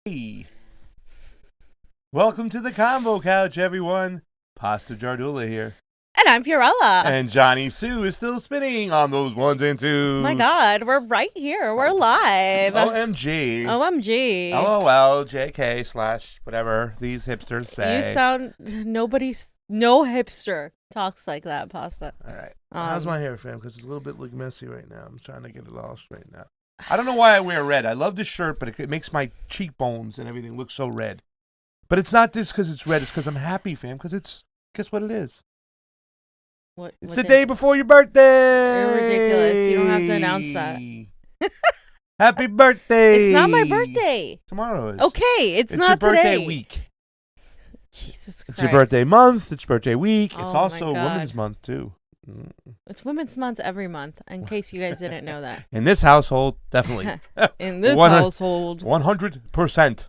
Hey. Welcome to the Convo Couch, everyone. Pasta Jardula here. And I'm Fiorella. And Johnny Sue is still spinning on those ones and twos. My God, we're right here. We're live. OMG. OMG. LOL, JK / whatever these hipsters say. You sound, no hipster talks like that, Pasta. All right. How's my hair, fam? Because it's a little bit messy right now. I'm trying to get it all straightened out. I don't know why I wear red. I love this shirt, but it makes my cheekbones and everything look so red. But it's not just because it's red. It's because I'm happy, fam. Because it's, guess what it is? It's the day before your birthday. You're ridiculous. You don't have to announce that. Happy birthday. It's not my birthday. Tomorrow is. Okay, it's not your birthday today. week. Jesus Christ. It's your birthday month. It's your birthday week. It's Oh also my God. Women's Month, too. It's Women's Month every month, in case you guys didn't know that. In this household, definitely. In this household. 100%.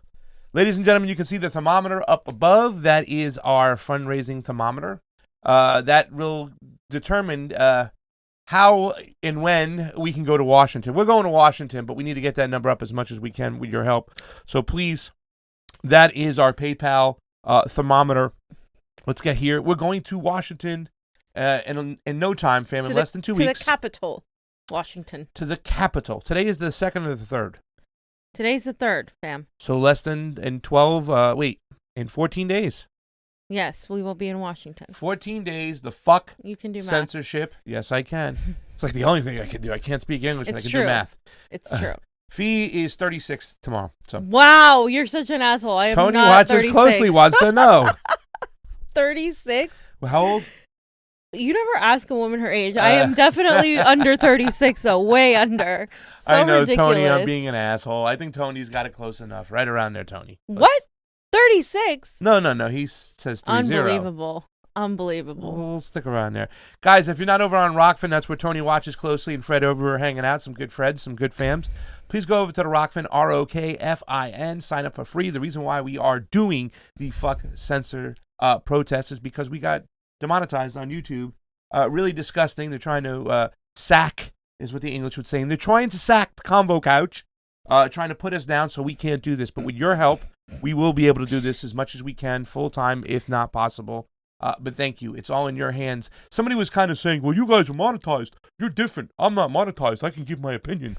Ladies and gentlemen, you can see the thermometer up above. That is our fundraising thermometer. That will determine how and when we can go to Washington. We're going to Washington, but we need to get that number up as much as we can with your help. So please, that is our PayPal thermometer. Let's get here. We're going to Washington in no time, fam, in less than 2 weeks. To the capital, Washington. To the capital. Today is the 2nd or the 3rd? Today's the 3rd, fam. So less than in 14 days. Yes, we will be in Washington. 14 days, the fuck you can do math. Censorship. Yes, I can. It's like the only thing I can do. I can't speak English, but I can do math. It's true. Fee is 36 tomorrow. So. Wow, you're such an asshole. I am Tony not watches 36. closely, wants to know. 36? Well, how old? You never ask a woman her age. I am definitely under 36, so way under. So I know, ridiculous. Tony, I'm being an asshole. I think Tony's got it close enough. Right around there, Tony. What? 36? No. He says 30. Unbelievable. We'll stick around there. Guys, if you're not over on Rokfin, that's where Tony watches closely and Fred over are hanging out. Some good Freds, some good fams. Please go over to the Rokfin, Rokfin. Sign up for free. The reason why we are doing the fuck censor protest is because we got demonetized on YouTube. Really disgusting. They're trying to sack, is what the English would say. And they're trying to sack the Convo Couch, trying to put us down so we can't do this. But with your help, we will be able to do this as much as we can, full-time, if not possible. But thank you. It's all in your hands. Somebody was kind of saying, well, you guys are monetized. You're different. I'm not monetized. I can give my opinion.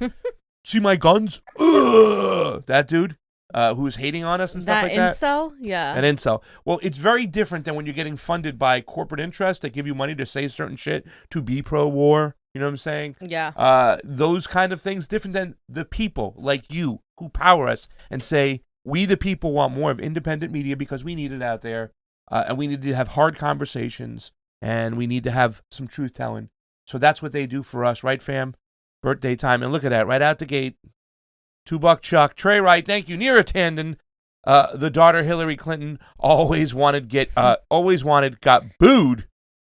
See my guns? That dude who was hating on us and stuff like that. That incel? Yeah. An incel. Well, it's very different than when you're getting funded by corporate interests that give you money to say certain shit, to be pro-war. You know what I'm saying? Yeah. Those kind of things, different than the people like you who power us and say, we the people want more of independent media because we need it out there. And we need to have hard conversations, and we need to have some truth-telling. So that's what they do for us, right, fam? Birthday time. And look at that, right out the gate. $2 Chuck. Trey Wright, thank you. Neera Tanden, the daughter Hillary Clinton, got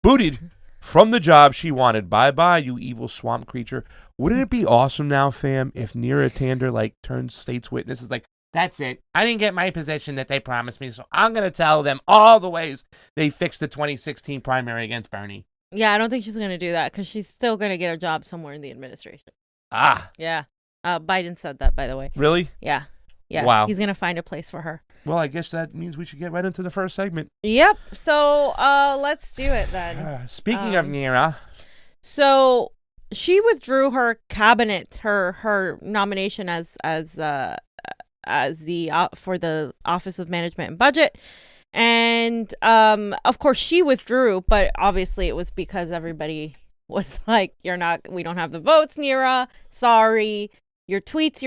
booted from the job she wanted. Bye-bye, you evil swamp creature. Wouldn't it be awesome now, fam, if Neera Tanden, turns state's witness? It's like, that's it. I didn't get my position that they promised me, so I'm going to tell them all the ways they fixed the 2016 primary against Bernie. Yeah, I don't think she's going to do that because she's still going to get a job somewhere in the administration. Ah. Yeah. Biden said that, by the way. Really? Yeah. Wow. He's going to find a place for her. Well, I guess that means we should get right into the first segment. Yep. So let's do it then. Speaking of Neera. So she withdrew her cabinet, her nomination as for the Office of Management and Budget. And of course she withdrew, but obviously it was because everybody was like, we don't have the votes, Neera. Sorry. Your tweets.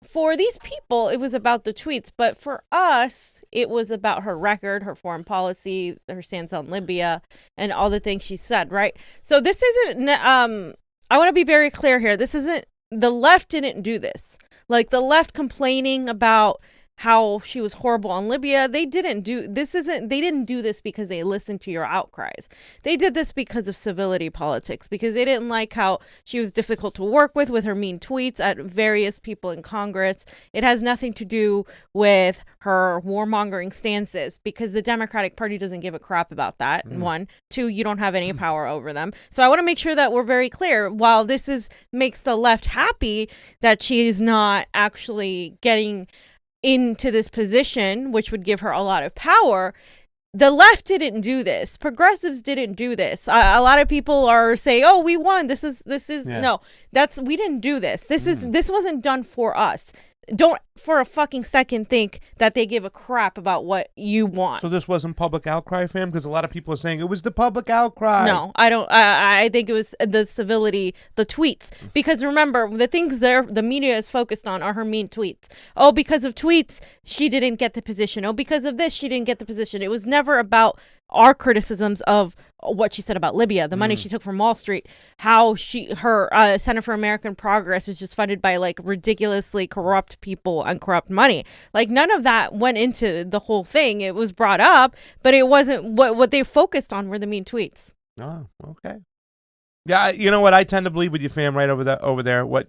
For these people, it was about the tweets, but for us, it was about her record, her foreign policy, her stance on Libya, and all the things she said, right? So this isn't, I want to be very clear here. This isn't, the left didn't do this. Like the left complaining about how she was horrible on Libya. They didn't do this because they listened to your outcries. They did this because of civility politics, because they didn't like how she was difficult to work with her mean tweets at various people in Congress. It has nothing to do with her warmongering stances, because the Democratic Party doesn't give a crap about that. One. Two, you don't have any power over them. So I want to make sure that we're very clear. While this makes the left happy that she is not actually getting into this position, which would give her a lot of power, the left didn't do this. Progressives didn't do this. A lot of people are saying, "Oh, we won. This is no. We didn't do this. This wasn't done for us." Don't for a fucking second think that they give a crap about what you want. So this wasn't public outcry, fam? Because a lot of people are saying it was the public outcry. No, I don't. I think it was the civility, the tweets. Because remember, the things the media is focused on are her mean tweets. Oh, because of tweets, she didn't get the position. Oh, because of this, she didn't get the position. It was never about our criticisms of what she said about Libya, the money she took from Wall Street, how her Center for American Progress is just funded by like ridiculously corrupt people and corrupt money. Like none of that went into the whole thing. It was brought up, but it wasn't what they focused on were the mean tweets. Oh, okay. Yeah, you know what? I tend to believe with you, fam, right over there. What,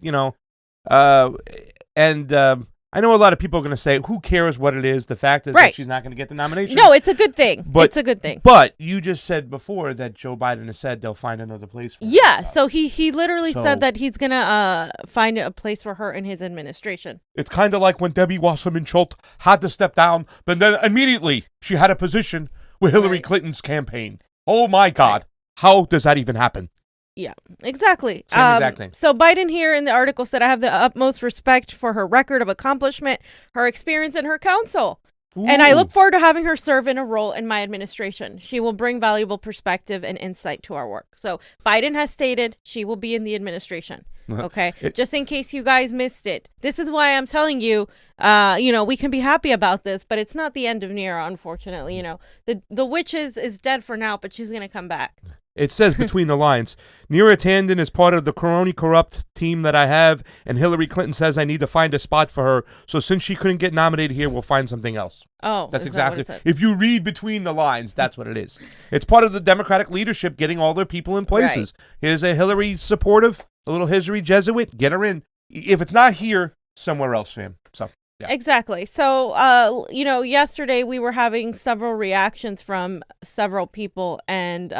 I know a lot of people are going to say, who cares what it is? The fact is that she's not going to get the nomination. No, it's a good thing. It's a good thing. But you just said before that Joe Biden has said they'll find another place for her. Yeah, so he literally said that he's going to find a place for her in his administration. It's kind of like when Debbie Wasserman Schultz had to step down, but then immediately she had a position with Hillary Clinton's campaign. Oh, my God. How does that even happen? Yeah, exactly. Same exact thing. So Biden here in the article said, I have the utmost respect for her record of accomplishment, her experience, and her counsel. Ooh. And I look forward to having her serve in a role in my administration. She will bring valuable perspective and insight to our work. So Biden has stated she will be in the administration. Okay, just in case you guys missed it. This is why I'm telling you, we can be happy about this, but it's not the end of Neera, unfortunately. The witch is dead for now, but she's going to come back. It says between the lines, Nera Tanden is part of the crony corrupt team that I have, and Hillary Clinton says I need to find a spot for her. So since she couldn't get nominated here, we'll find something else. Oh, that's exactly. If you read between the lines, that's what it is. It's part of the Democratic leadership getting all their people in places. Right. Here's a Hillary supportive, a little Hillary Jesuit. Get her in. If it's not here, somewhere else, fam. So. Yeah. Exactly. So, yesterday we were having several reactions from several people, and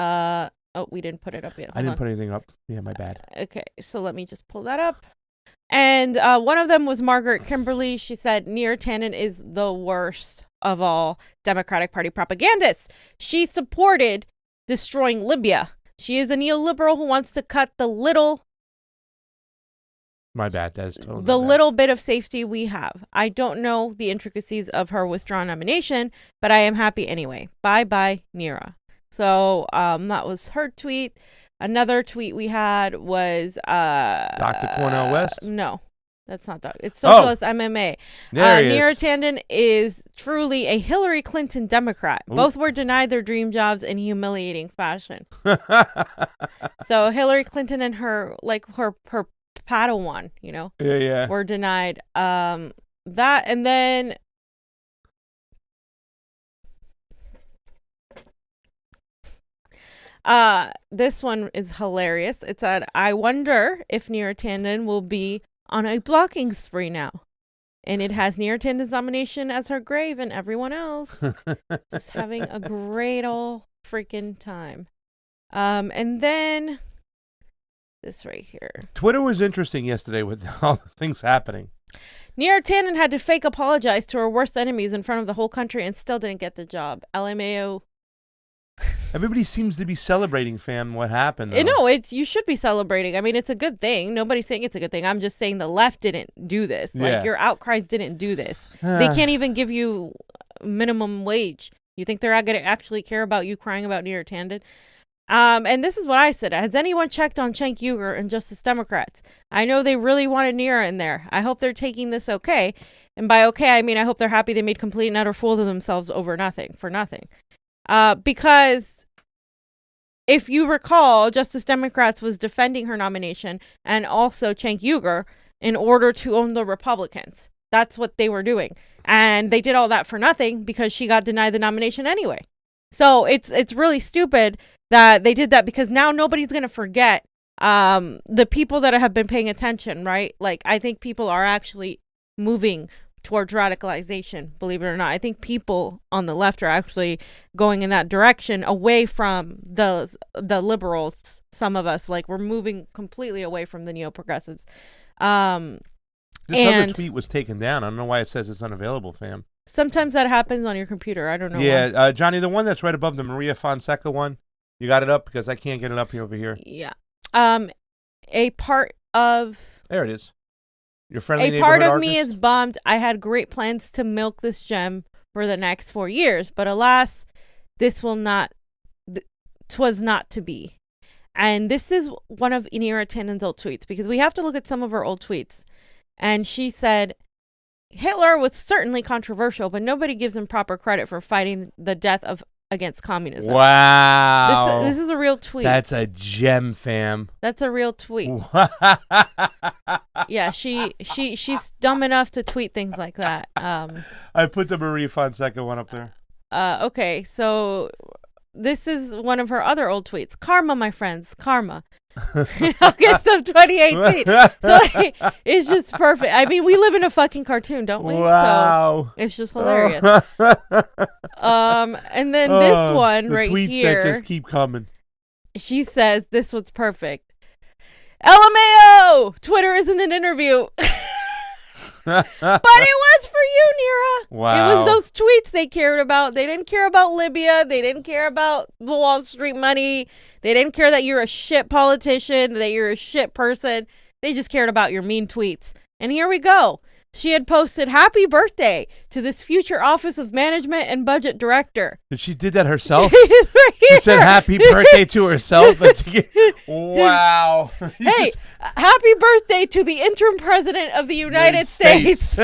we didn't put it up yet. I didn't put anything up. Yeah, my bad. Okay, so let me just pull that up. And one of them was Margaret Kimberly. She said, Neera Tanden is the worst of all Democratic Party propagandists. She supported destroying Libya. She is a neoliberal who wants to cut the little... My bad. That is totally the little bit of safety we have. I don't know the intricacies of her withdrawn nomination, but I am happy anyway. Bye-bye, Neera. So that was her tweet. Another tweet we had was Dr. Cornel West. No, that's not that. It's Socialist MMA. Neera Tanden is truly a Hillary Clinton Democrat. Ooh. Both were denied their dream jobs in humiliating fashion. So Hillary Clinton and her Padawan, were denied that, and then this one is hilarious. It said, I wonder if Neera Tanden will be on a blocking spree now. And it has Neera Tanden's nomination as her grave and everyone else just having a great old freaking time. And then this right here. Twitter was interesting yesterday with all the things happening. Neera Tanden had to fake apologize to her worst enemies in front of the whole country and still didn't get the job. LMAO. Everybody seems to be celebrating, fam, what happened. No, you should be celebrating. I mean, it's a good thing. Nobody's saying it's a good thing. I'm just saying the left didn't do this. Yeah. Like, your outcries didn't do this. They can't even give you minimum wage. You think they're not going to actually care about you crying about Neera Tanden? And this is what I said. Has anyone checked on Cenk Uygur and Justice Democrats? I know they really wanted Neera in there. I hope they're taking this okay. And by okay, I mean I hope they're happy they made complete and utter fools of themselves over nothing, for nothing. Because if you recall, Justice Democrats was defending her nomination and also Cenk Uygur in order to own the Republicans. That's what they were doing. And they did all that for nothing because she got denied the nomination anyway. So it's really stupid that they did that, because now nobody's going to forget the people that have been paying attention, right? Like, I think people are actually moving towards radicalization, believe it or not. I think people on the left are actually going in that direction, away from the liberals. Some of us, like, we're moving completely away from the neoprogressives. This other tweet was taken down. I don't know why it says it's unavailable, fam. Sometimes that happens on your computer. I don't know. Yeah, Johnny, the one that's right above the Maria Fonseca one, you got it up because I can't get it up here over here. Yeah. A part of there it is. Your friendly a neighborhood part of artist? me is bummed. I had great plans to milk this gem for the next 4 years, but alas, this will not. 'Twas not to be. And this is one of Neera Tanden's old tweets, because we have to look at some of her old tweets. And she said, Hitler was certainly controversial, but nobody gives him proper credit for fighting the death of against communism. Wow. This is a real tweet. That's a gem, fam. That's a real tweet. Yeah, she's dumb enough to tweet things like that. I put the Maria Fonseca one up there. Okay, so this is one of her other old tweets. Karma, my friends, karma. August of 2018. So like, it's just perfect. I mean, we live in a fucking cartoon, don't we? Wow. So it's just hilarious. And then this one right here. The tweets that just keep coming. She says, this one's perfect. LMAO! Twitter isn't an interview. But it was for you, Neera. Wow. It was those tweets they cared about. They didn't care about Libya. They didn't care about the Wall Street money. They didn't care that you're a shit politician, that you're a shit person. They just cared about your mean tweets. And here we go. She had posted happy birthday to this future Office of Management and Budget Director. Did she did that herself? Right she said happy birthday to herself. Wow. Hey, happy birthday to the interim president of the United States.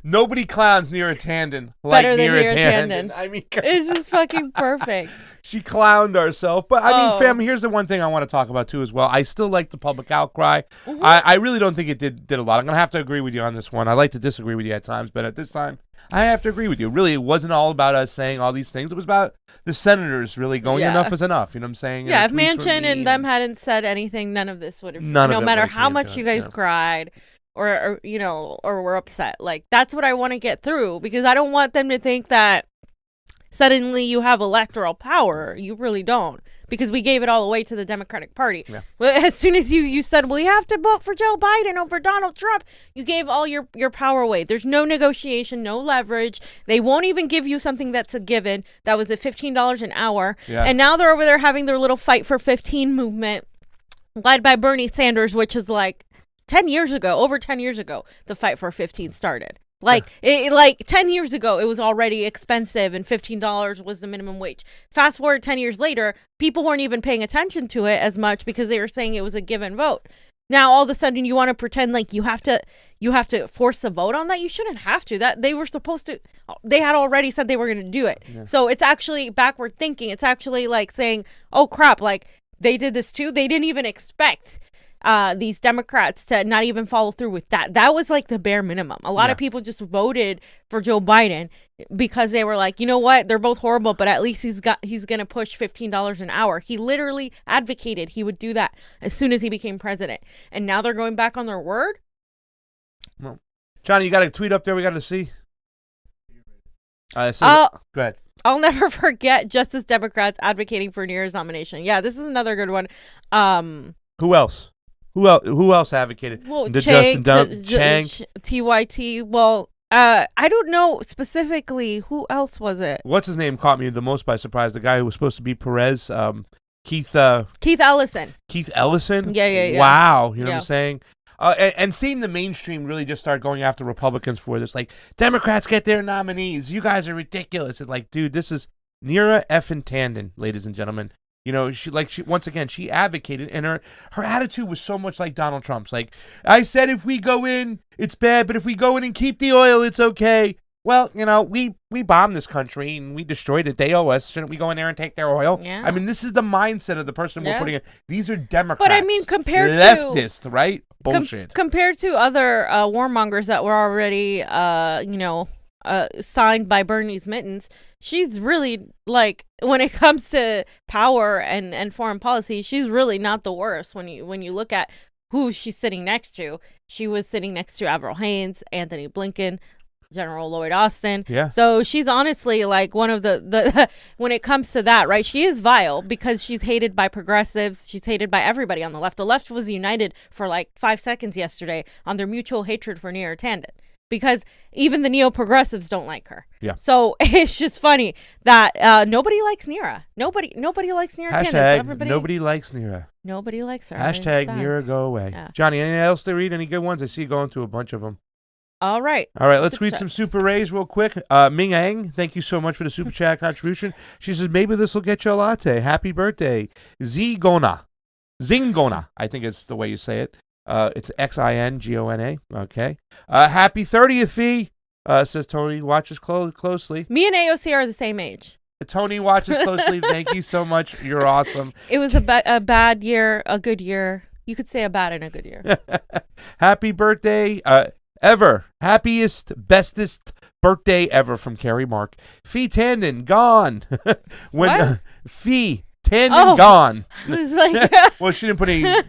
Nobody clowns Neera Tanden like better than Neera Tanden. I mean, it's just fucking perfect. She clowned herself. But I mean, fam, here's the one thing I want to talk about too as well. I still like the public outcry. Mm-hmm. I really don't think it did a lot. I'm gonna have to agree with you on this one. I like to disagree with you at times, but at this time I have to agree with you. Really, it wasn't all about us saying all these things. It was about the senators really going enough is enough. You know what I'm saying? Yeah, if Manchin and them hadn't said anything, none of this would have, no matter how much you guys cried or you know, or were upset. Like, that's what I want to get through, because I don't want them to think that suddenly you have electoral power. You really don't, because we gave it all away to the Democratic Party. Yeah. Well, as soon as you said, we have to vote for Joe Biden over Donald Trump, you gave all your power away. There's no negotiation, no leverage. They won't even give you something that's a given. That was at $15 an hour. Yeah. And now they're over there having their little fight for 15 movement, led by Bernie Sanders, which is like 10 years ago, over 10 years ago, the fight for 15 started. Like, like 10 years ago, it was already expensive and $15 was the minimum wage. Fast forward 10 years later, people weren't even paying attention to it as much because they were saying it was a given vote. Now, all of a sudden, you want to pretend like you have to force a vote on that? You shouldn't have to. That they were supposed to, they had already said they were going to do it. Yeah. So it's actually backward thinking. It's actually like saying, oh, crap, like they did this too. They didn't even expect these Democrats to not even follow through with that. That was like the bare minimum. A lot of people just voted for Joe Biden because they were like, you know what? They're both horrible, but at least he's going to push $15 an hour. He literally advocated he would do that as soon as he became president. And now they're going back on their word. Well, Johnny, you got a tweet up there we got to see? Go ahead. I'll never forget Justice Democrats advocating for Neera's nomination. Yeah, this is another good one. Who else? Who else advocated? Well, Chang. TYT. Well, I don't know specifically. Who else was it? What's his name caught me the most by surprise? The guy who was supposed to be Perez, Keith Ellison. Keith Ellison? Yeah. Wow. You know what I'm saying? And seeing the mainstream really just start going after Republicans for this. Like, Democrats get their nominees. You guys are ridiculous. It's like, dude, this is Neera effing Tanden, ladies and gentlemen. You know, she once again, she advocated, and her attitude was so much like Donald Trump's. Like, I said if we go in, it's bad, but if we go in and keep the oil, it's okay. Well, you know, we bombed this country and we destroyed it. They owe us. Shouldn't we go in there and take their oil? Yeah. I mean, this is the mindset of the person we're putting in. These are Democrats. But I mean, compared leftist, right? Bullshit. Compared to other warmongers that were already, signed by Bernie's mittens, she's really, like, when it comes to power and foreign policy, she's really not the worst when you look at who she's sitting next to. She was sitting next to Avril Haines, Anthony Blinken, General Lloyd Austin. Yeah. So she's honestly like one of the when it comes to that, right? She is vile because she's hated by progressives. She's hated by everybody on the left. The left was united for like 5 seconds yesterday on their mutual hatred for Neera Tanden. because even the Neoprogressives don't like her. Yeah. So it's just funny that nobody likes Neera. Nobody likes Neera Tanden. So everybody, nobody likes Neera. Nobody likes her. Hashtag Neera go away. Yeah. Johnny, anything else to read? Any good ones? I see you going through a bunch of them. All right. Let's read some super rays real quick. Ming Ang, thank you so much for the super chat contribution. She says, maybe this will get you a latte. Happy birthday. Zingona, I think it's the way you say it. It's Xingona. Okay. Happy 30th, Fee. Says Tony, watches closely. Me and AOC are the same age. Tony watches closely. Thank you so much. You're awesome. It was a bad year, a good year. You could say a bad and a good year. Happy birthday. Ever. Happiest, bestest birthday ever from Carrie Mark. Fee Tanden, gone. What? Fee Tanden, gone. I was like, well, she didn't put any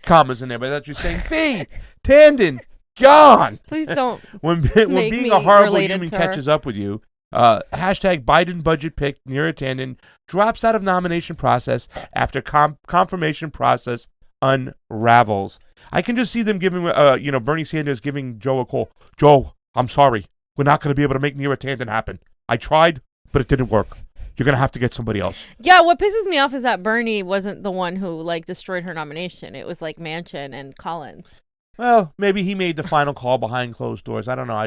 commas in there, but that's what you're saying. Fee Tanden, gone. Please don't. When being a horrible human catches up with you, hashtag Biden budget pick Neera Tanden drops out of nomination process after confirmation process unravels. I can just see them giving, Bernie Sanders giving Joe a call. Joe, I'm sorry. We're not going to be able to make Neera Tanden happen. I tried, but it didn't work. You're going to have to get somebody else. Yeah, what pisses me off is that Bernie wasn't the one who, destroyed her nomination. It was, Manchin and Collins. Well, maybe he made the final call behind closed doors. I don't know.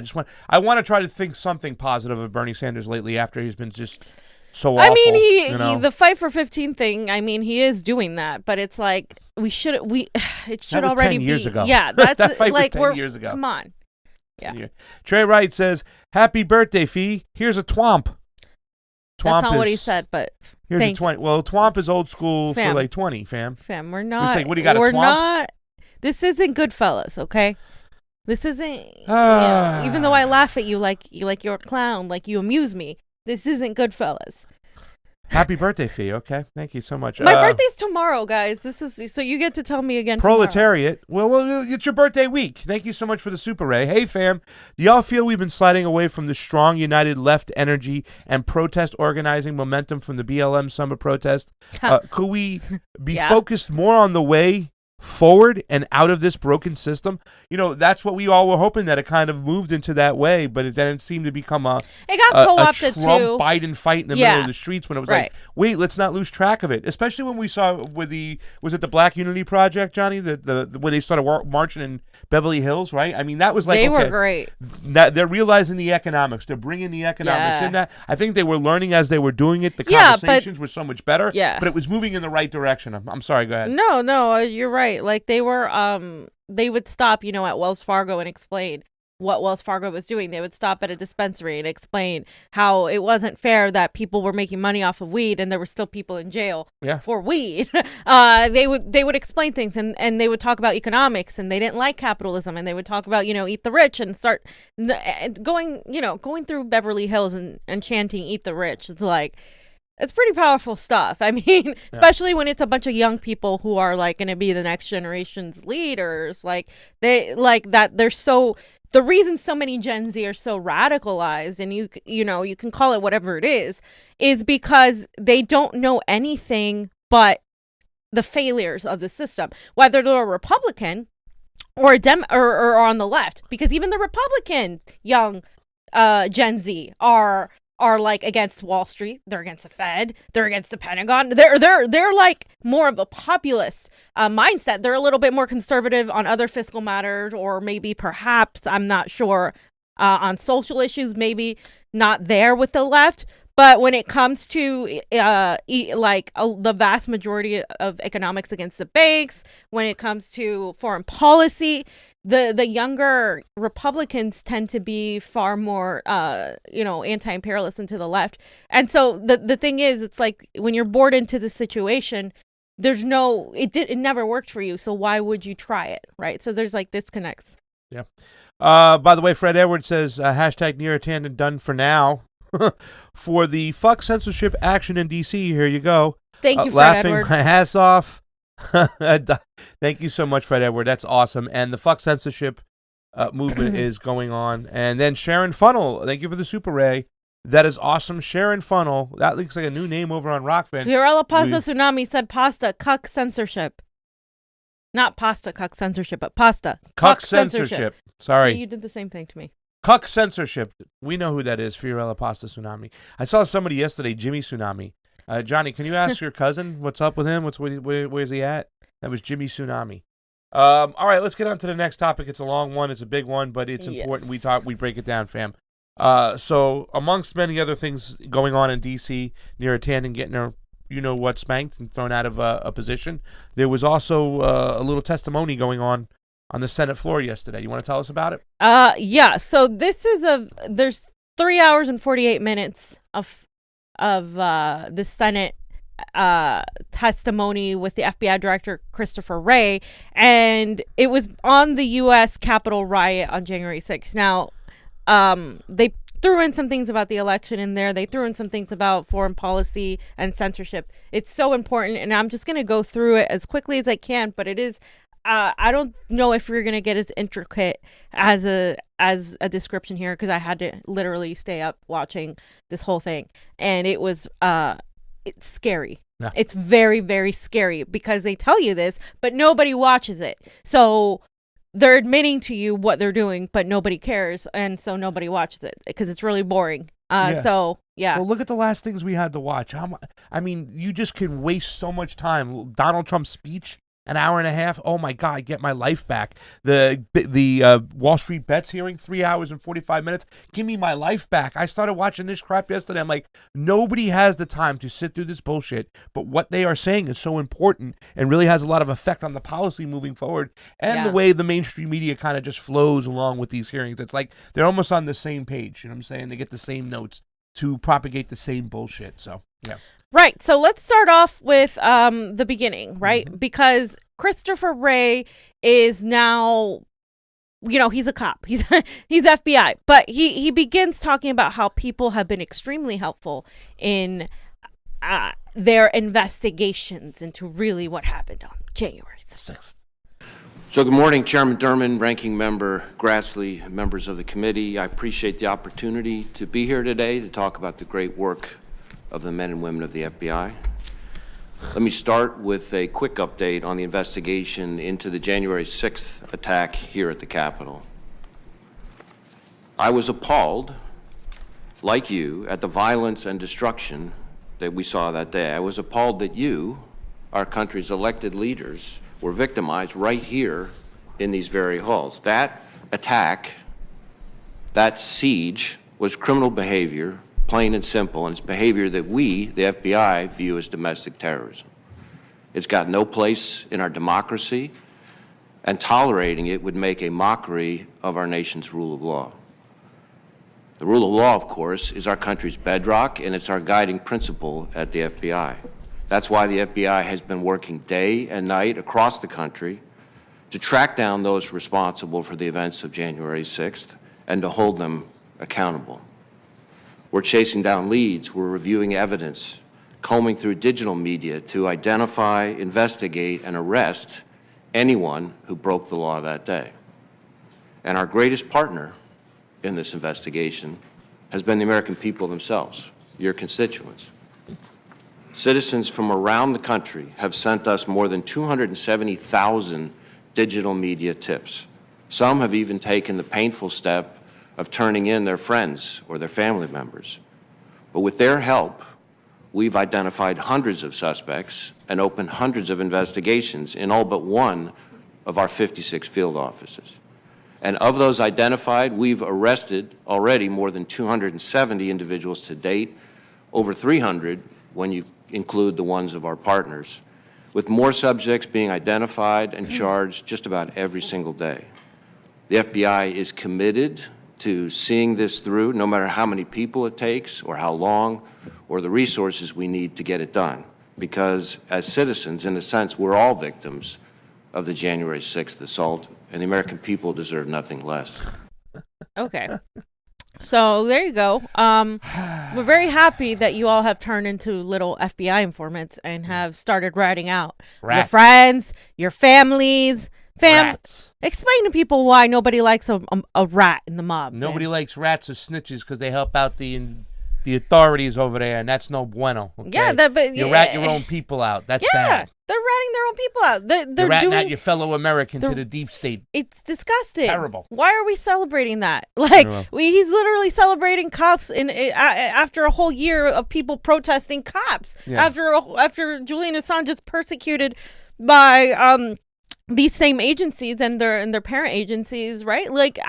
I want to try to think something positive of Bernie Sanders lately after he's been just so awful. I mean, he the fight for 15 thing, I mean, he is doing that, but it's like it should already 10 years ago. Yeah, that's that fight was 10 years ago. Come on. Yeah. Trey Wright says, "Happy birthday, Fee. Here's a twomp." That's not what he said, but here's a 20. Well, twomp is old school for 20, fam. Fam, we're not. Saying, what do you got? We're a twomp? not. This isn't Goodfellas, okay? This isn't. Even though I laugh at you like you're a clown, like you amuse me. This isn't Goodfellas. Happy birthday, Fee. Okay, thank you so much. My birthday's tomorrow, guys. This is so you get to tell me again. Proletariat. Well, it's your birthday week. Thank you so much for the super ray. Hey, fam. Do y'all feel we've been sliding away from the strong, united left energy and protest organizing momentum from the BLM summer protest? Could we be focused more on the way forward and out of this broken system? That's what we all were hoping, that it kind of moved into that way, but then it seemed to become a co-opted Trump Biden fight in the middle of the streets, when it was like, wait, let's not lose track of it. Especially when we saw with was it the Black Unity Project, Johnny, when they started marching in Beverly Hills, right? I mean, that was like, they were great. That they're realizing the economics, they're bringing the economics in. That I think they were learning as they were doing it. The conversations were so much better. Yeah, but it was moving in the right direction. I'm sorry, go ahead. No, you're right. Like they were, they would stop, at Wells Fargo and explain what Wells Fargo was doing. They would stop at a dispensary and explain how it wasn't fair that people were making money off of weed and there were still people in jail for weed. They would explain things and they would talk about economics, and they didn't like capitalism, and they would talk about, eat the rich, and start going through Beverly Hills and chanting "Eat the Rich." It's like, it's pretty powerful stuff. I mean, especially when it's a bunch of young people who are going to be the next generation's leaders. The reason so many Gen Z are so radicalized, and you can call it whatever it is because they don't know anything but the failures of the system, whether they're a Republican or or on the left, because even the Republican young Gen Z are against Wall Street. They're against the Fed. They're against the Pentagon. They're like more of a populist mindset. They're a little bit more conservative on other fiscal matters, or maybe perhaps, I'm not sure, on social issues, maybe not there with the left. But when it comes to the vast majority of economics against the banks, when it comes to foreign policy, the younger Republicans tend to be far more, anti-imperialist and to the left. And so the thing is, it's like when you're bored into the situation, it never worked for you. So why would you try it? Right. So there's disconnects. Yeah. By the way, Fred Edwards says, hashtag Neera Tanden done for now. For the fuck censorship action in D.C. Here you go. Thank you, Fred laughing Edward. My ass off. Thank you so much, Fred Edward. That's awesome. And the fuck censorship movement is going on. And then Sharon Funnel, thank you for the super ray. That is awesome. Sharon Funnel. That looks like a new name over on Rokfin. Fiorella Tsunami said pasta cuck censorship. Not pasta cuck censorship, but pasta cuck censorship. Sorry. So you did the same thing to me. Cuck censorship. We know who that is, Fiorella Tsunami. I saw somebody yesterday, Jimmy Tsunami. Johnny, can you ask your cousin what's up with him? Where's he at? That was Jimmy Tsunami. All right, let's get on to the next topic. It's a long one. It's a big one, but it's important. We break it down, fam. So amongst many other things going on in D.C., Nera Tanden getting her you-know-what spanked and thrown out of a position, there was also a little testimony going on the Senate floor yesterday. You want to tell us about it? Yeah. So this is there's 3 hours and 48 minutes of the Senate testimony with the FBI Director Christopher Wray, and it was on the U.S. Capitol riot on January 6th. Now, they threw in some things about the election in there. They threw in some things about foreign policy and censorship. It's so important, and I'm just going to go through it as quickly as I can, but it is I don't know if you're going to get as intricate as a description here, because I had to literally stay up watching this whole thing, and it was it's scary. Yeah. It's very, very scary because they tell you this, but nobody watches it. So they're admitting to you what they're doing, but nobody cares, and so nobody watches it because it's really boring. So, yeah. Well, look at the last things we had to watch. I mean, you just can waste so much time. Donald Trump's speech, an hour and a half. Oh my God, get my life back. The Wall Street Bets hearing, 3 hours and 45 minutes. Give me my life back. I started watching this crap yesterday. I'm like, nobody has the time to sit through this bullshit. But what they are saying is so important and really has a lot of effect on the policy moving forward and the way the mainstream media kind of just flows along with these hearings. It's like they're almost on the same page. You know what I'm saying? They get the same notes to propagate the same bullshit. So, yeah. Right. So let's start off with the beginning, right? Mm-hmm. Because Christopher Wray is now, he's a cop. He's FBI. But he begins talking about how people have been extremely helpful in their investigations into really what happened on January 6th. So good morning, Chairman Durman, Ranking Member Grassley, members of the committee. I appreciate the opportunity to be here today to talk about the great work of the men and women of the FBI. Let me start with a quick update on the investigation into the January 6th attack here at the Capitol. I was appalled, like you, at the violence and destruction that we saw that day. I was appalled that you, our country's elected leaders, were victimized right here in these very halls. That attack, that siege, was criminal behavior, plain and simple, and it's behavior that we, the FBI, view as domestic terrorism. It's got no place in our democracy, and tolerating it would make a mockery of our nation's rule of law. The rule of law, of course, is our country's bedrock, and it's our guiding principle at the FBI. That's why the FBI has been working day and night across the country to track down those responsible for the events of January 6th and to hold them accountable. We're chasing down leads, we're reviewing evidence, combing through digital media to identify, investigate, and arrest anyone who broke the law that day. And our greatest partner in this investigation has been the American people themselves, your constituents. Citizens from around the country have sent us more than 270,000 digital media tips. Some have even taken the painful step of turning in their friends or their family members. But with their help, we've identified hundreds of suspects and opened hundreds of investigations in all but one of our 56 field offices. And of those identified, we've arrested already more than 270 individuals to date, over 300 when you include the ones of our partners, with more subjects being identified and charged just about every single day. The FBI is committed to seeing this through, no matter how many people it takes or how long or the resources we need to get it done. Because as citizens, in a sense, we're all victims of the January 6th assault, and the American people deserve nothing less. Okay. So there you go. We're very happy that you all have turned into little FBI informants and have started ratting out your friends, your families. Rats. Explain to people why nobody likes a rat in the mob. Nobody likes rats or snitches because they help out the authorities over there, and that's no bueno. Okay? Yeah, you rat your own people out. That's bad. They're ratting their own people out. They're ratting doing out your fellow American to the deep state. It's disgusting. Terrible. Why are we celebrating that? Like, he's literally celebrating cops after a whole year of people protesting cops. Yeah. After Julian Assange is persecuted by these same agencies and their parent agencies, right? Like,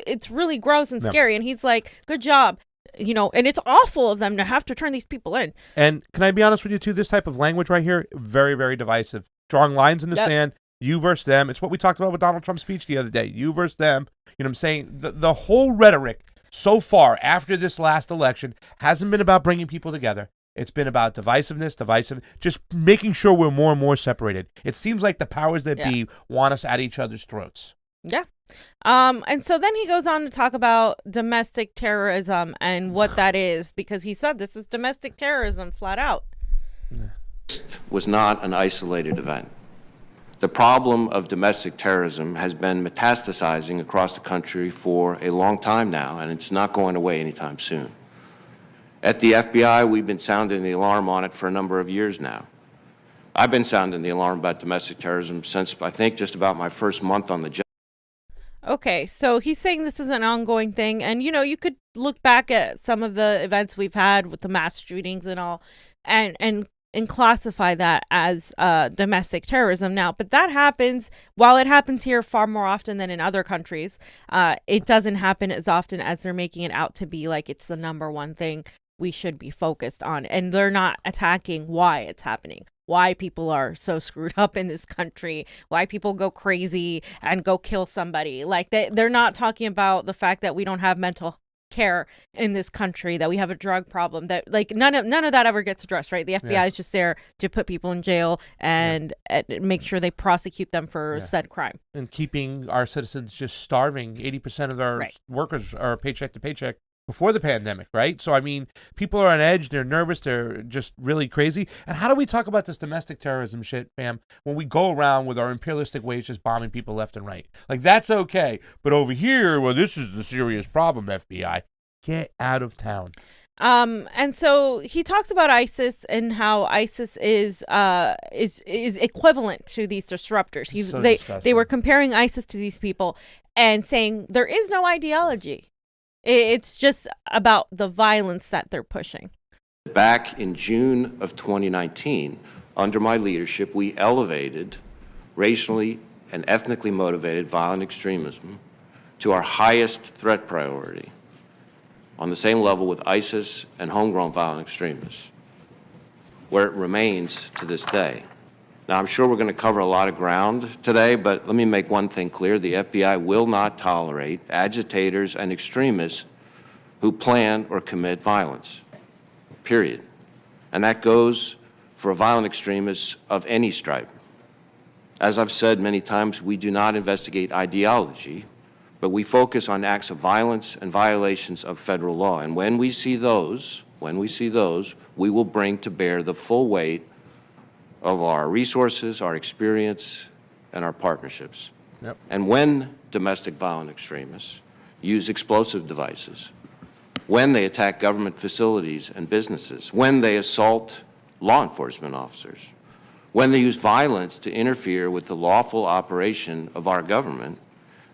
it's really gross and scary. And he's like, good job. And it's awful of them to have to turn these people in. And can I be honest with you, too? This type of language right here, very, very divisive. Drawing lines in the sand, you versus them. It's what we talked about with Donald Trump's speech the other day. You versus them. You know what I'm saying? The whole rhetoric so far after this last election hasn't been about bringing people together. It's been about divisiveness, just making sure we're more and more separated. It seems like the powers that be want us at each other's throats. Yeah. And so then he goes on to talk about domestic terrorism and what that is, because he said this is domestic terrorism flat out. Was not an isolated event. The problem of domestic terrorism has been metastasizing across the country for a long time now, and it's not going away anytime soon. At the FBI, we've been sounding the alarm on it for a number of years now. I've been sounding the alarm about domestic terrorism since, I think, just about my first month on the job. Okay, so he's saying this is an ongoing thing, and you could look back at some of the events we've had with the mass shootings and all, and classify that as domestic terrorism now. But that happens, while it happens here far more often than in other countries, it doesn't happen as often as they're making it out to be, like it's the number one thing we should be focused on. And they're not attacking why it's happening, why people are so screwed up in this country, why people go crazy and go kill somebody. Like they're not talking about the fact that we don't have mental care in this country, that we have a drug problem, that like none of that ever gets addressed, right? The FBI is just there to put people in jail and make sure they prosecute them for said crime. And keeping our citizens just starving. 80% of our workers are paycheck to paycheck before the pandemic, right? So, I mean, people are on edge. They're nervous. They're just really crazy. And how do we talk about this domestic terrorism shit, fam, when we go around with our imperialistic ways just bombing people left and right? Like, that's okay. But over here, well, this is the serious problem, FBI. Get out of town. And so he talks about ISIS and how ISIS is equivalent to these disruptors. They were comparing ISIS to these people and saying there is no ideology. It's just about the violence that they're pushing. Back in June of 2019, under my leadership, we elevated racially and ethnically motivated violent extremism to our highest threat priority, on the same level with ISIS and homegrown violent extremists, where it remains to this day. Now, I'm sure we're going to cover a lot of ground today, but let me make one thing clear. The FBI will not tolerate agitators and extremists who plan or commit violence, period. And that goes for violent extremists of any stripe. As I've said many times, we do not investigate ideology, but we focus on acts of violence and violations of federal law. And when we see those, we will bring to bear the full weight of our resources, our experience, and our partnerships. Yep. And when domestic violent extremists use explosive devices, when they attack government facilities and businesses, when they assault law enforcement officers, when they use violence to interfere with the lawful operation of our government,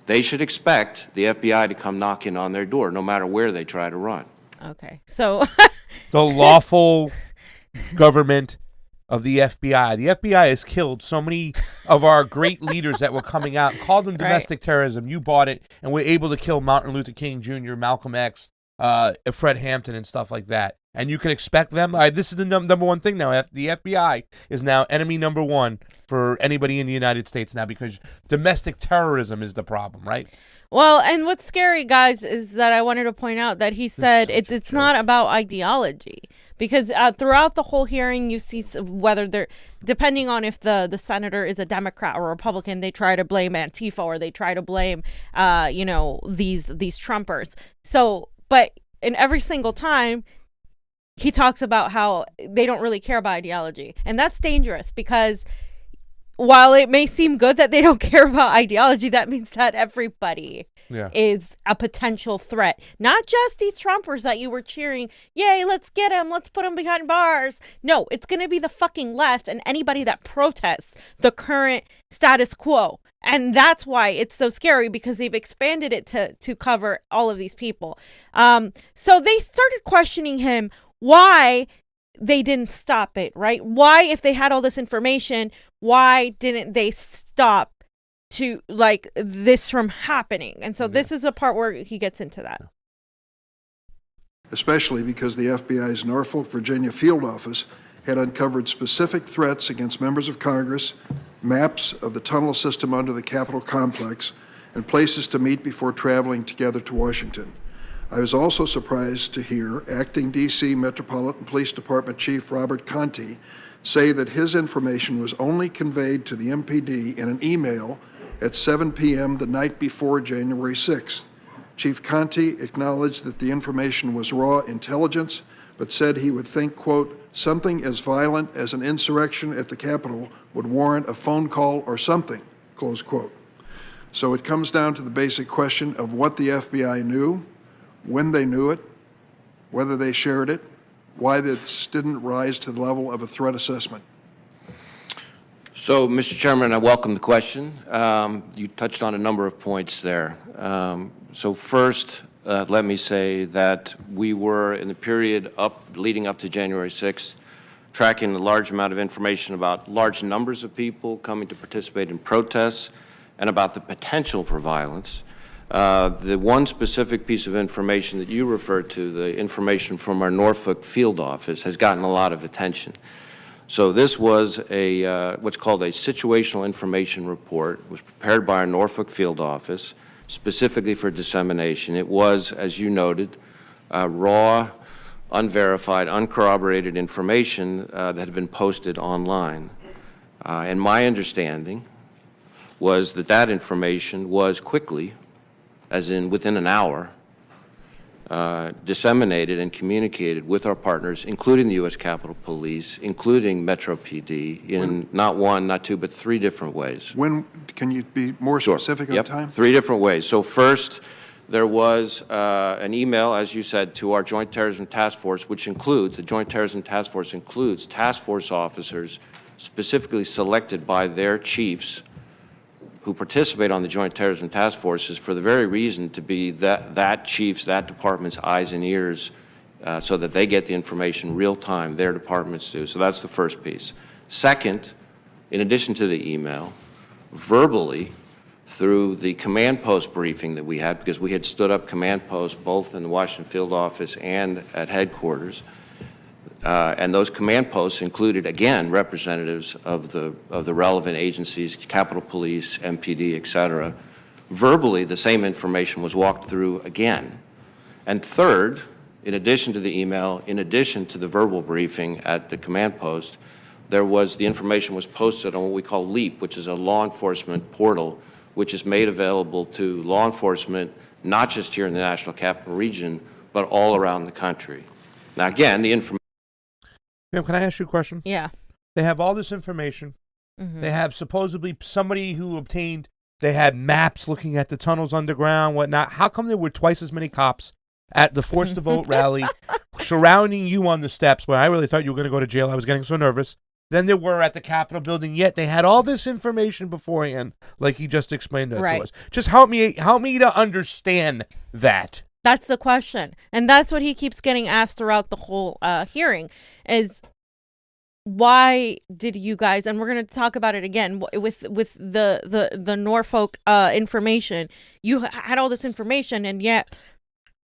they should expect the FBI to come knocking on their door, no matter where they try to run. Okay, so the lawful government of the FBI. The FBI has killed so many of our great leaders that were coming out and called them domestic terrorism. You bought it, and we're able to kill Martin Luther King Jr., Malcolm X, Fred Hampton, and stuff like that. And you can expect them. This is the number one thing now. The FBI is now enemy number one for anybody in the United States now, because domestic terrorism is the problem, right? Well, and what's scary, guys, is that I wanted to point out that he said it's not about ideology. Because throughout the whole hearing, you see whether they're, depending on if the senator is a Democrat or a Republican, they try to blame Antifa or they try to blame, these Trumpers. So, but in every single time, he talks about how they don't really care about ideology. And that's dangerous, because while it may seem good that they don't care about ideology, that means that everybody is a potential threat. Not just these Trumpers that you were cheering, yay, let's get him, let's put him behind bars. No, it's going to be the fucking left and anybody that protests the current status quo. And that's why it's so scary, because they've expanded it to cover all of these people. So they started questioning him why they didn't stop it, right? Why, if they had all this information, why didn't they stop to like this from happening? And so this is a part where he gets into that. Especially because the FBI's Norfolk, Virginia field office had uncovered specific threats against members of Congress, maps of the tunnel system under the Capitol complex, and places to meet before traveling together to Washington. I was also surprised to hear Acting D.C. Metropolitan Police Department Chief Robert Conti say that his information was only conveyed to the MPD in an email at 7 p.m. the night before January 6th. Chief Conti acknowledged that the information was raw intelligence, but said he would think, quote, something as violent as an insurrection at the Capitol would warrant a phone call or something, close quote. So it comes down to the basic question of what the FBI knew, when they knew it, whether they shared it, why this didn't rise to the level of a threat assessment. So, Mr. Chairman, I welcome the question. You touched on a number of points there. So first, let me say that we were, in the period leading up to January 6th, tracking a large amount of information about large numbers of people coming to participate in protests and about the potential for violence. The one specific piece of information that you referred to, the information from our Norfolk field office, has gotten a lot of attention. So this was what's called a situational information report. It was prepared by our Norfolk field office specifically for dissemination. It was, as you noted, raw, unverified, uncorroborated information that had been posted online. And my understanding was that that information was quickly, as in within an hour, disseminated and communicated with our partners, including the U.S. Capitol Police, including Metro PD, in not one, not two, but three different ways. When, can you be more specific on time? Three different ways. So first, there was an email, as you said, to our Joint Terrorism Task Force, which includes, the Joint Terrorism Task Force includes task force officers specifically selected by their chiefs who participate on the Joint Terrorism Task Forces for the very reason to be that chief's, that department's eyes and ears so that they get the information real time, their departments do. So that's the first piece. Second, in addition to the email, verbally, through the command post briefing that we had, because we had stood up command posts both in the Washington field office and at headquarters, and those command posts included, again, representatives of the relevant agencies, Capitol Police, MPD, et cetera. Verbally, the same information was walked through again. And third, in addition to the email, in addition to the verbal briefing at the command post, the information was posted on what we call LEAP, which is a law enforcement portal, which is made available to law enforcement, not just here in the National Capital Region, but all around the country. Now, again, the information. Ma'am, can I ask you a question? Yeah. They have all this information. Mm-hmm. They have supposedly somebody who obtained, they had maps looking at the tunnels underground, whatnot. How come there were twice as many cops at the Force to Vote rally surrounding you on the steps when I really thought you were going to go to jail? I was getting so nervous. Then there were at the Capitol building, yet they had all this information beforehand, like he just explained it to us. Just help me to understand that. That's the question. And that's what he keeps getting asked throughout the whole hearing is why did you guys, and we're going to talk about it again with the Norfolk information, you had all this information and yet,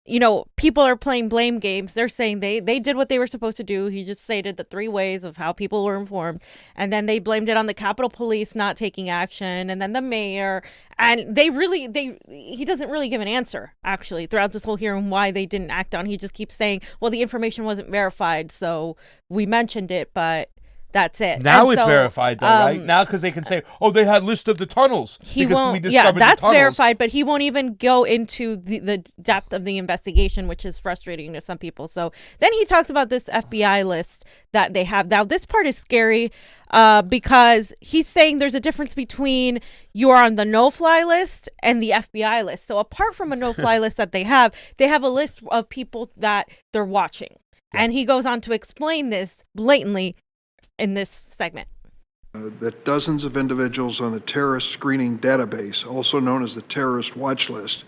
you know, people are playing blame games. They're saying they did what they were supposed to do. He just stated the three ways of how people were informed. And then they blamed it on the Capitol Police not taking action. And then the mayor. And he doesn't really give an answer, actually, throughout this whole hearing why they didn't act on. He just keeps saying, well, the information wasn't verified. So we mentioned it, but That's it. Now And it's so, verified, though, right? Now, because they can say, "Oh, they had list of the tunnels." He because won't. we discovered Yeah, that's the tunnels. verified, but he won't even go into the depth of the investigation, which is frustrating to some people. So then he talks about this FBI list that they have. Now, this part is scary because he's saying there's a difference between you are on the no-fly list and the FBI list. So apart from a no-fly list that they have a list of people that they're watching. And he goes on to explain this blatantly in this segment. That dozens of individuals on the terrorist screening database, also known as the terrorist watch list,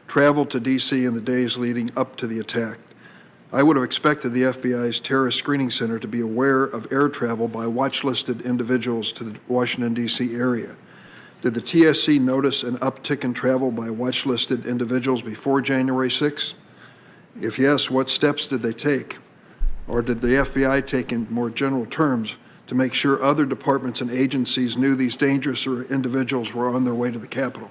traveled to D.C. in the days leading up to the attack. I would have expected the FBI's terrorist screening center to be aware of air travel by watch-listed individuals to the Washington, D.C. area. Did the TSC notice an uptick in travel by watch-listed individuals before January 6th? If yes, what steps did they take? Or did the FBI take, in more general terms, to make sure other departments and agencies knew these dangerous individuals were on their way to the Capitol?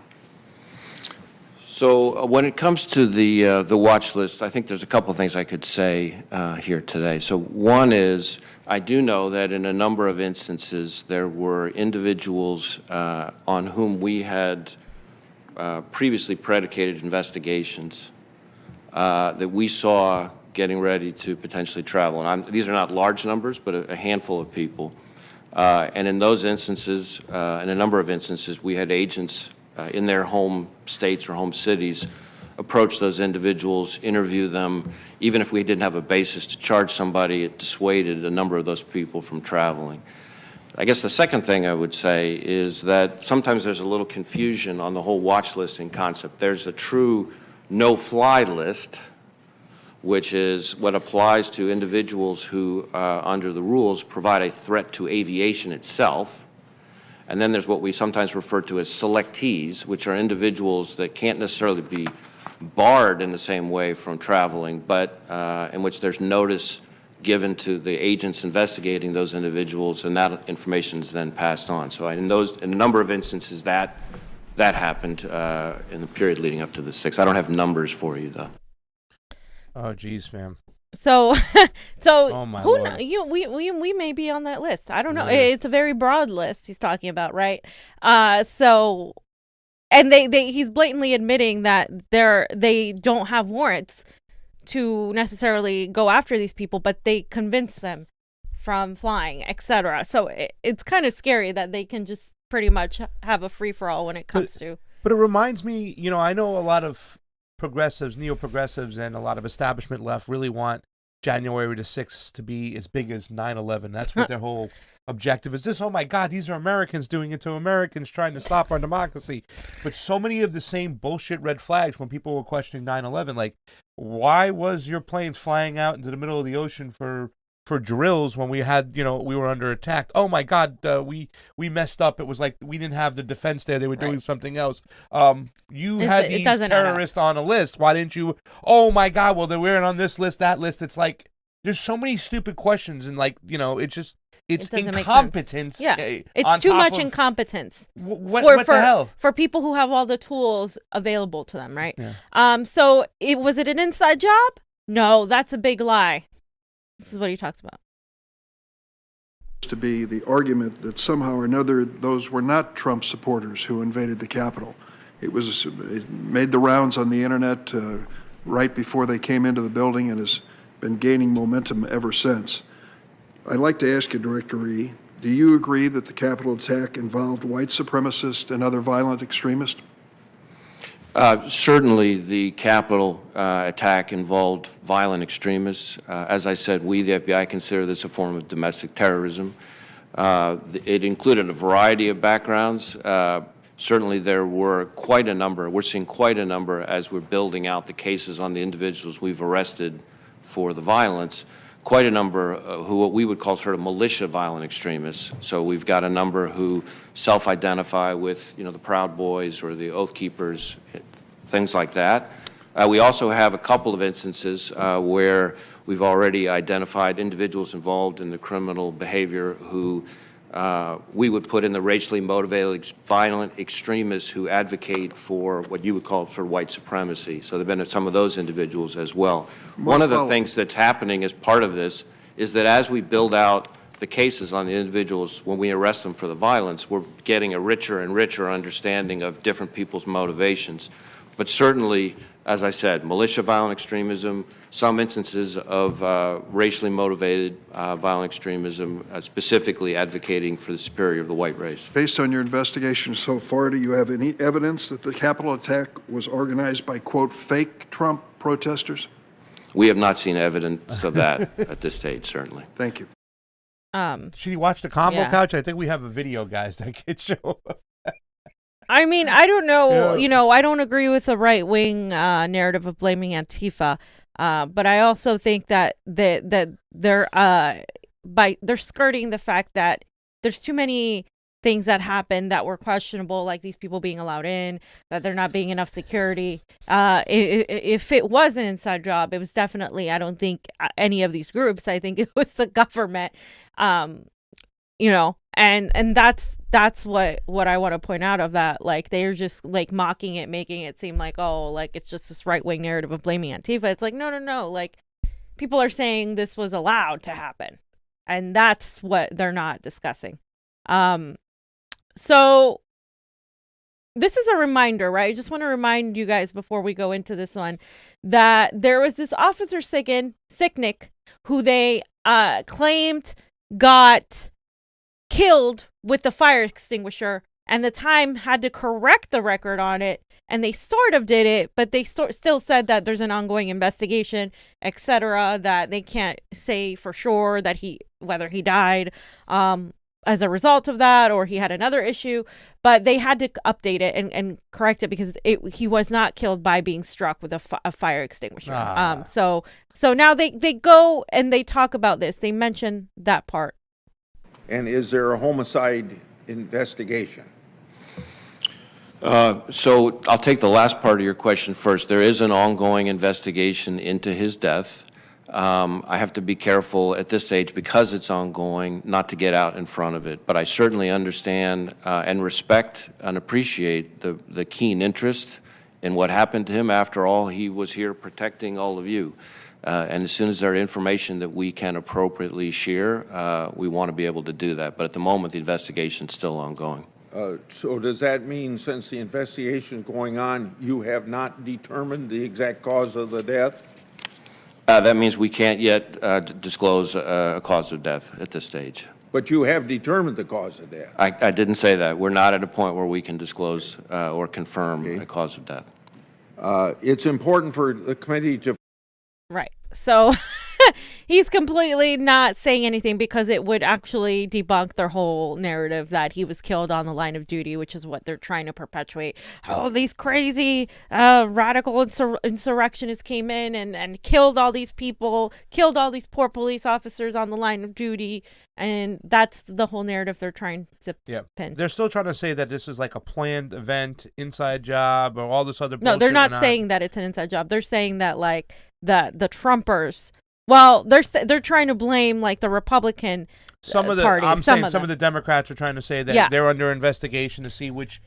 So when it comes to the watch list, I think there's a couple of things I could say here today. So one is, I do know that in a number of instances there were individuals on whom we had previously predicated investigations that we saw getting ready to potentially travel. And these are not large numbers, but a handful of people. And in those instances, in a number of instances, we had agents in their home states or home cities approach those individuals, interview them. Even if we didn't have a basis to charge somebody, it dissuaded a number of those people from traveling. I guess the second thing I would say is that sometimes there's a little confusion on the whole watch listing concept. There's a true no-fly list, which is what applies to individuals who, under the rules, provide a threat to aviation itself. And then there's what we sometimes refer to as selectees, which are individuals that can't necessarily be barred in the same way from traveling, but in which there's notice given to the agents investigating those individuals, and that information is then passed on. So in a number of instances, that happened in the period leading up to the 6th. I don't have numbers for you, though. Oh, geez, fam. So Oh, my who Lord. we may be on that list. I don't know. Yeah. It's a very broad list he's talking about, right? So, and he's blatantly admitting that they don't have warrants to necessarily go after these people, but they convince them from flying, etc. So it's kind of scary that they can just pretty much have a free for all when it comes to. But it reminds me, I know a lot of progressives, neo-progressives, and a lot of establishment left really want January the 6th to be as big as 9/11. That's what their whole objective is. Oh my God, these are Americans doing it to Americans, trying to stop our democracy. But so many of the same bullshit red flags when people were questioning 9/11, like, why was your planes flying out into the middle of the ocean for drills when we had, we were under attack? Oh my God, we messed up. It was like we didn't have the defense there. They were doing something else. You had these terrorists on a list. Why didn't you? Oh my God, well, they weren't on this list, that list. It's like, there's so many stupid questions, and it's incompetence. Yeah, it's too much incompetence. What the hell? For people who have all the tools available to them, right? Yeah. So was it an inside job? No, that's a big lie. This is what he talks about. To be the argument that somehow or another those were not Trump supporters who invaded the Capitol. It made the rounds on the internet right before they came into the building and has been gaining momentum ever since. I'd like to ask you, Director Wray, do you agree that the Capitol attack involved white supremacists and other violent extremists? Certainly, the Capitol attack involved violent extremists. As I said, we, the FBI, consider this a form of domestic terrorism. It included a variety of backgrounds. Certainly, there were quite a number. We're seeing quite a number as we're building out the cases on the individuals we've arrested for the violence. Quite a number who what we would call sort of militia violent extremists. So we've got a number who self-identify with, the Proud Boys or the Oath Keepers, things like that. We also have a couple of instances where we've already identified individuals involved in the criminal behavior who we would put in the racially motivated violent extremists who advocate for what you would call sort of white supremacy. So there have been some of those individuals as well. One of the things that's happening as part of this is that as we build out the cases on the individuals, when we arrest them for the violence, we're getting a richer and richer understanding of different people's motivations. But certainly, as I said, militia violent extremism, some instances of racially motivated violent extremism, specifically advocating for the superiority of the white race. Based on your investigation so far, do you have any evidence that the Capitol attack was organized by, quote, fake Trump protesters? We have not seen evidence of that at this stage, certainly. Thank you. Should you watch the Convo Yeah. Couch? I think we have a video, guys, that could show. I mean, I don't know. Yeah. You know, I don't agree with the right wing narrative of blaming Antifa, but I also think that they're skirting the fact that there's too many things that happened that were questionable, like these people being allowed in, that there not being enough security. If it was an inside job, it was definitely, I don't think any of these groups. I think it was the government. You know, and that's what I want to point out of that. Like, they're just like mocking it, making it seem like, oh, like it's just this right wing narrative of blaming Antifa. It's like, no. Like, people are saying this was allowed to happen, and that's what they're not discussing. So this is a reminder, right? I just want to remind you guys before we go into this one that there was this officer Sicknick who they claimed got killed with the fire extinguisher, and the Time had to correct the record on it, and they sort of did it, but they still said that there's an ongoing investigation, etc., that they can't say for sure that whether he died as a result of that or he had another issue, but they had to update it and correct it because he was not killed by being struck with a fire extinguisher. So now they go and they talk about this. They mention that part. And is there a homicide investigation? So I'll take the last part of your question first. There is an ongoing investigation into his death. I have to be careful at this stage, because it's ongoing, not to get out in front of it. But I certainly understand and respect and appreciate the keen interest in what happened to him. After all, he was here protecting all of you. And as soon as there is information that we can appropriately share, we want to be able to do that. But at the moment, the investigation is still ongoing. So does that mean, since the investigation is going on, you have not determined the exact cause of the death? That means we can't yet disclose a cause of death at this stage. But you have determined the cause of death. I didn't say that. We're not at a point where we can disclose or confirm a cause of death. It's important for the committee to... Right. So he's completely not saying anything because it would actually debunk their whole narrative that he was killed on the line of duty, which is what they're trying to perpetuate. Oh, these crazy radical insurrectionists came in and killed all these people, killed all these poor police officers on the line of duty. And that's the whole narrative they're trying to pin. They're still trying to say that this is like a planned event, inside job, or all this other bullshit. No, they're not saying that it's an inside job. They're saying that like the Trumpers, well, they're trying to blame like the Republican party. I'm saying some of the Democrats are trying to say that they're under investigation to see which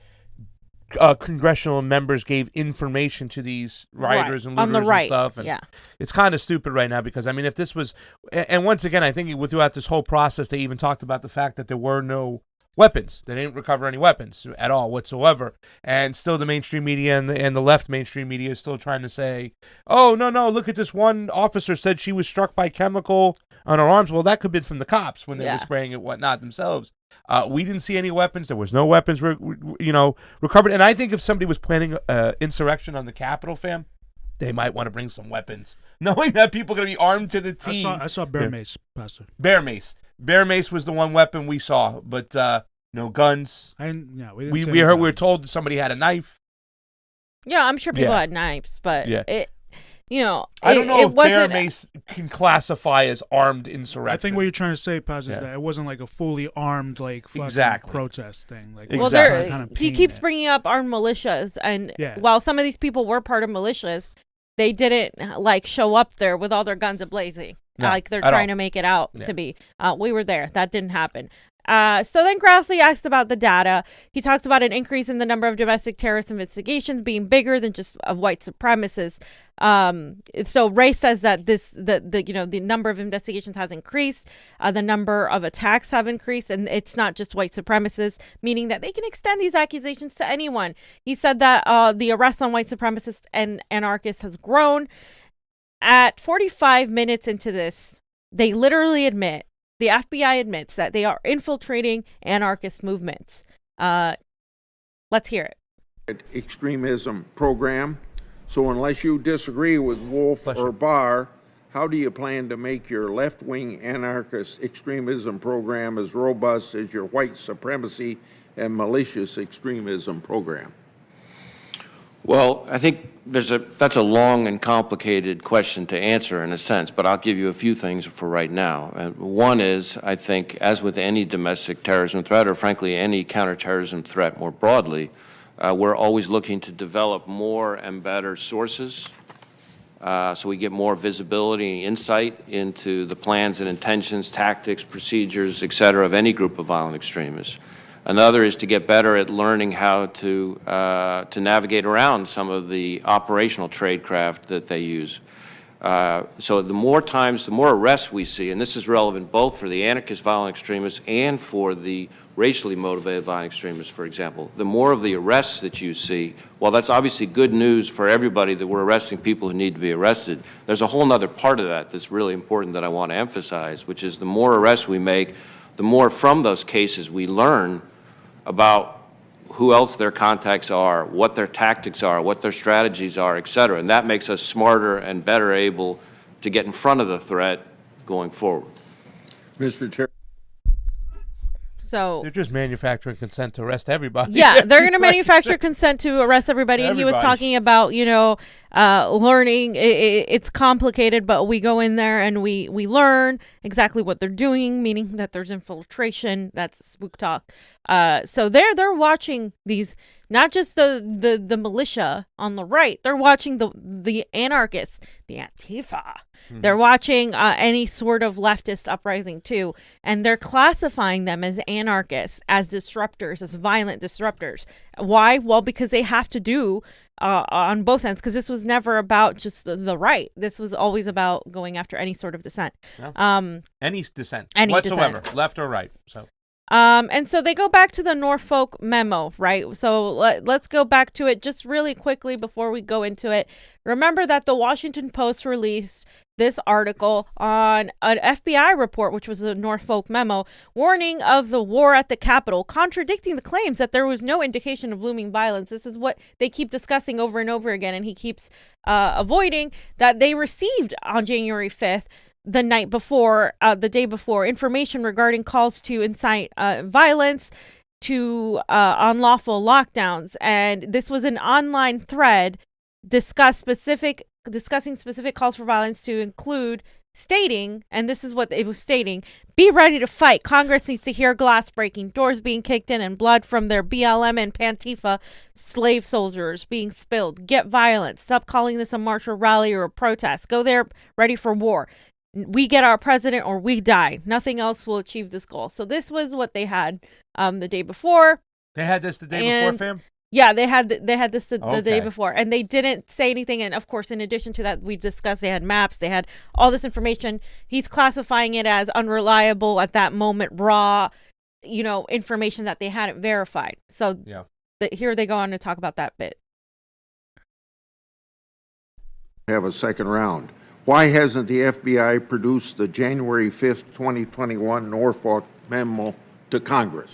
congressional members gave information to these rioters and looters and stuff. And it's kind of stupid right now because, I mean, if this was, and once again, I think throughout this whole process, they even talked about the fact that there were no weapons. They didn't recover any weapons at all whatsoever. And still the mainstream media and the left mainstream media is still trying to say, oh, no, look at this one officer said she was struck by chemical on her arms. Well, that could have been from the cops when they were spraying it, whatnot themselves. We didn't see any weapons. There was no weapons, recovered. And I think if somebody was planning insurrection on the Capitol, fam, they might want to bring some weapons, knowing that people are going to be armed to the teeth. I saw bear mace, Pastor. Bear mace. Bear mace was the one weapon we saw, but no guns. We were told that somebody had a knife. Yeah, I'm sure people had knives, but it. I don't know if bear mace can classify as armed insurrection. I think what you're trying to say, Paz, is that it wasn't like a fully armed, like, fucking protest thing. Like, he keeps bringing up armed militias, and while some of these people were part of militias, they didn't like show up there with all their guns ablazing. No, like they're trying to make it out to be. We were there. That didn't happen. So then Grassley asked about the data. He talks about an increase in the number of domestic terrorist investigations being bigger than just white supremacists. So Wray says that the number of investigations has increased, the number of attacks have increased, and it's not just white supremacists, meaning that they can extend these accusations to anyone. He said that the arrests on white supremacists and anarchists has grown. At 45 minutes into this, they literally admit, the FBI admits that they are infiltrating anarchist movements. Let's hear it. Extremism program. So unless you disagree with Wolf or Barr, how do you plan to make your left-wing anarchist extremism program as robust as your white supremacy and malicious extremism program? Well, I think that's a long and complicated question to answer in a sense, but I'll give you a few things for right now. One is, I think, as with any domestic terrorism threat, or frankly any counterterrorism threat more broadly, we're always looking to develop more and better sources so we get more visibility and insight into the plans and intentions, tactics, procedures, et cetera, of any group of violent extremists. Another is to get better at learning how to navigate around some of the operational tradecraft that they use. So the more times, the more arrests we see, and this is relevant both for the anarchist violent extremists and for the racially motivated violent extremists, for example, the more of the arrests that you see, while that's obviously good news for everybody that we're arresting people who need to be arrested, there's a whole other part of that that's really important that I want to emphasize, which is the more arrests we make, the more from those cases we learn about who else their contacts are, what their tactics are, what their strategies are, et cetera. And that makes us smarter and better able to get in front of the threat going forward. Mr. Chair. So they're just manufacturing consent to arrest everybody. Yeah, they're going to manufacture consent to arrest everybody. And he was talking about, learning. It's complicated, but we go in there and we learn exactly what they're doing, meaning that there's infiltration. That's spook talk. So they're watching these, not just the militia on the right. They're watching the anarchists, the Antifa. Mm-hmm. They're watching any sort of leftist uprising too, and they're classifying them as anarchists, as disruptors, as violent disruptors. Why? Well, because they have to do on both ends, because this was never about just the right. This was always about going after any sort of dissent. Yeah. Any dissent, any whatsoever, dissent. left or right. So. And so they go back to the Norfolk memo, right? So let's go back to it just really quickly before we go into it. Remember that the Washington Post released this article on an FBI report, which was a Norfolk memo, warning of the war at the Capitol, contradicting the claims that there was no indication of looming violence. This is what they keep discussing over and over again, and he keeps avoiding that they received on January 5th, the night before, the day before, information regarding calls to incite violence, to unlawful lockdowns. And this was an online thread discussing specific calls for violence to include stating, and this is what it was stating: be ready to fight. Congress needs to hear glass breaking, doors being kicked in, and blood from their BLM and Pantifa slave soldiers being spilled. Get violent. Stop calling this a march or rally or a protest. Go there ready for war. We get our president or we die. Nothing else will achieve this goal. So this was what they had the day before. They had this the day before, fam? Yeah, they had this the day before. And they didn't say anything. And of course, in addition to that, we've discussed they had maps. They had all this information. He's classifying it as unreliable at that moment, raw, information that they hadn't verified. So here they go on to talk about that bit. Have a second round. Why hasn't the FBI produced the January 5th, 2021 Norfolk memo to Congress?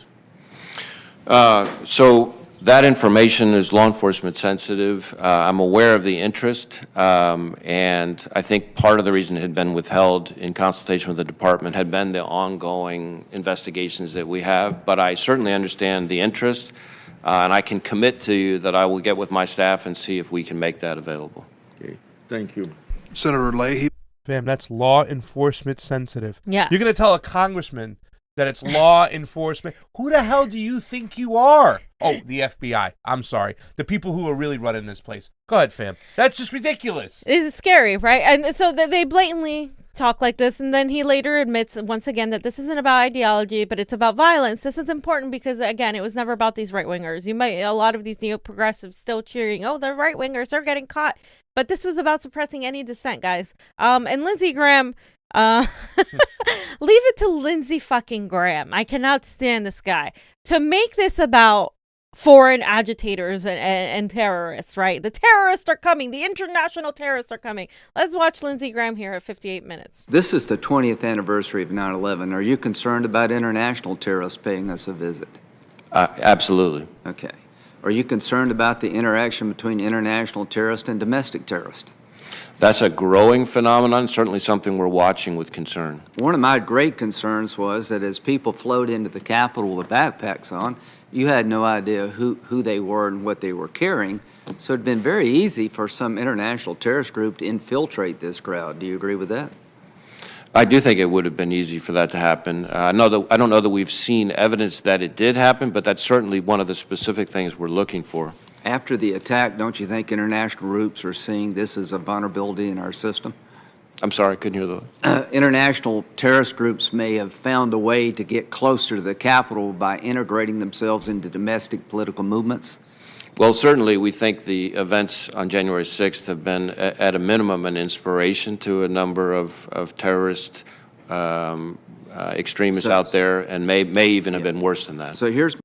So that information is law enforcement sensitive. I'm aware of the interest, and I think part of the reason it had been withheld in consultation with the department had been the ongoing investigations that we have. But I certainly understand the interest, and I can commit to you that I will get with my staff and see if we can make that available. Okay, thank you. Senator Leahy. Fam, that's law enforcement sensitive. Yeah. You're going to tell a congressman that it's law enforcement. Who the hell do you think you are? Oh, the FBI. I'm sorry. The people who are really running this place. Go ahead, fam. That's just ridiculous. It's scary, right? And so they blatantly talk like this, and then he later admits once again that this isn't about ideology, but it's about violence. This is important because, again, it was never about these right-wingers. A lot of these neoprogressives still cheering, oh, the right-wingers, they're getting caught. But this was about suppressing any dissent, guys. And Lindsey Graham, leave it to Lindsey fucking Graham. I cannot stand this guy. To make this about foreign agitators and terrorists, right? The terrorists are coming. The international terrorists are coming. Let's watch Lindsey Graham here at 58 minutes. This is the 20th anniversary of 9/11. Are you concerned about international terrorists paying us a visit? Absolutely. Okay. Are you concerned about the interaction between international terrorists and domestic terrorists? That's a growing phenomenon, certainly something we're watching with concern. One of my great concerns was that as people flowed into the Capitol with backpacks on, you had no idea who they were and what they were carrying. So it'd been very easy for some international terrorist group to infiltrate this crowd. Do you agree with that? I do think it would have been easy for that to happen. I don't know that we've seen evidence that it did happen, but that's certainly one of the specific things we're looking for. After the attack, don't you think international groups are seeing this as a vulnerability in our system? I'm sorry, I couldn't hear the... International terrorist groups may have found a way to get closer to the Capitol by integrating themselves into domestic political movements. Well, certainly we think the events on January 6th have been, at a minimum, an inspiration to a number of terrorist extremists out there, and may even have been worse than that. So here's...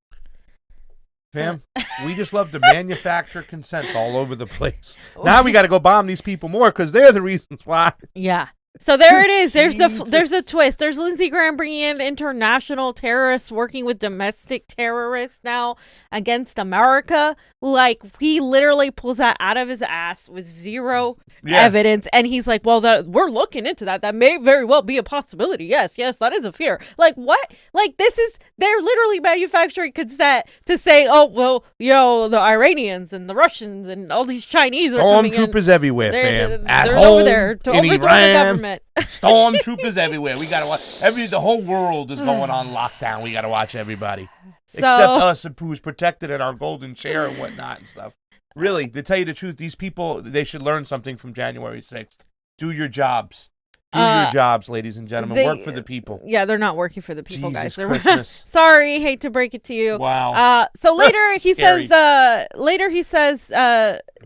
Pam, we just love to manufacture consent all over the place. Now we got to go bomb these people more because they're the reasons why. Yeah. So there it is. There's a twist. There's Lindsey Graham bringing in international terrorists working with domestic terrorists now against America. Like, he literally pulls that out of his ass with zero evidence. And he's like, well, we're looking into that. That may very well be a possibility. Yes, that is a fear. Like, what? Like, they're literally manufacturing consent to say, oh, well, the Iranians and the Russians and all these Chinese are coming in. Stormtroopers everywhere, fam. They're over there to overthrow the government. Stormtroopers everywhere. We gotta watch. The whole world is going on lockdown. We gotta watch everybody, except us, who's protected in our golden chair and whatnot and stuff. Really, to tell you the truth, these people, they should learn something from January 6th. Do your jobs. Do your jobs, ladies and gentlemen. Work for the people. Yeah, they're not working for the people, Jesus guys. Christmas. Sorry, hate to break it to you. Wow. So later he says,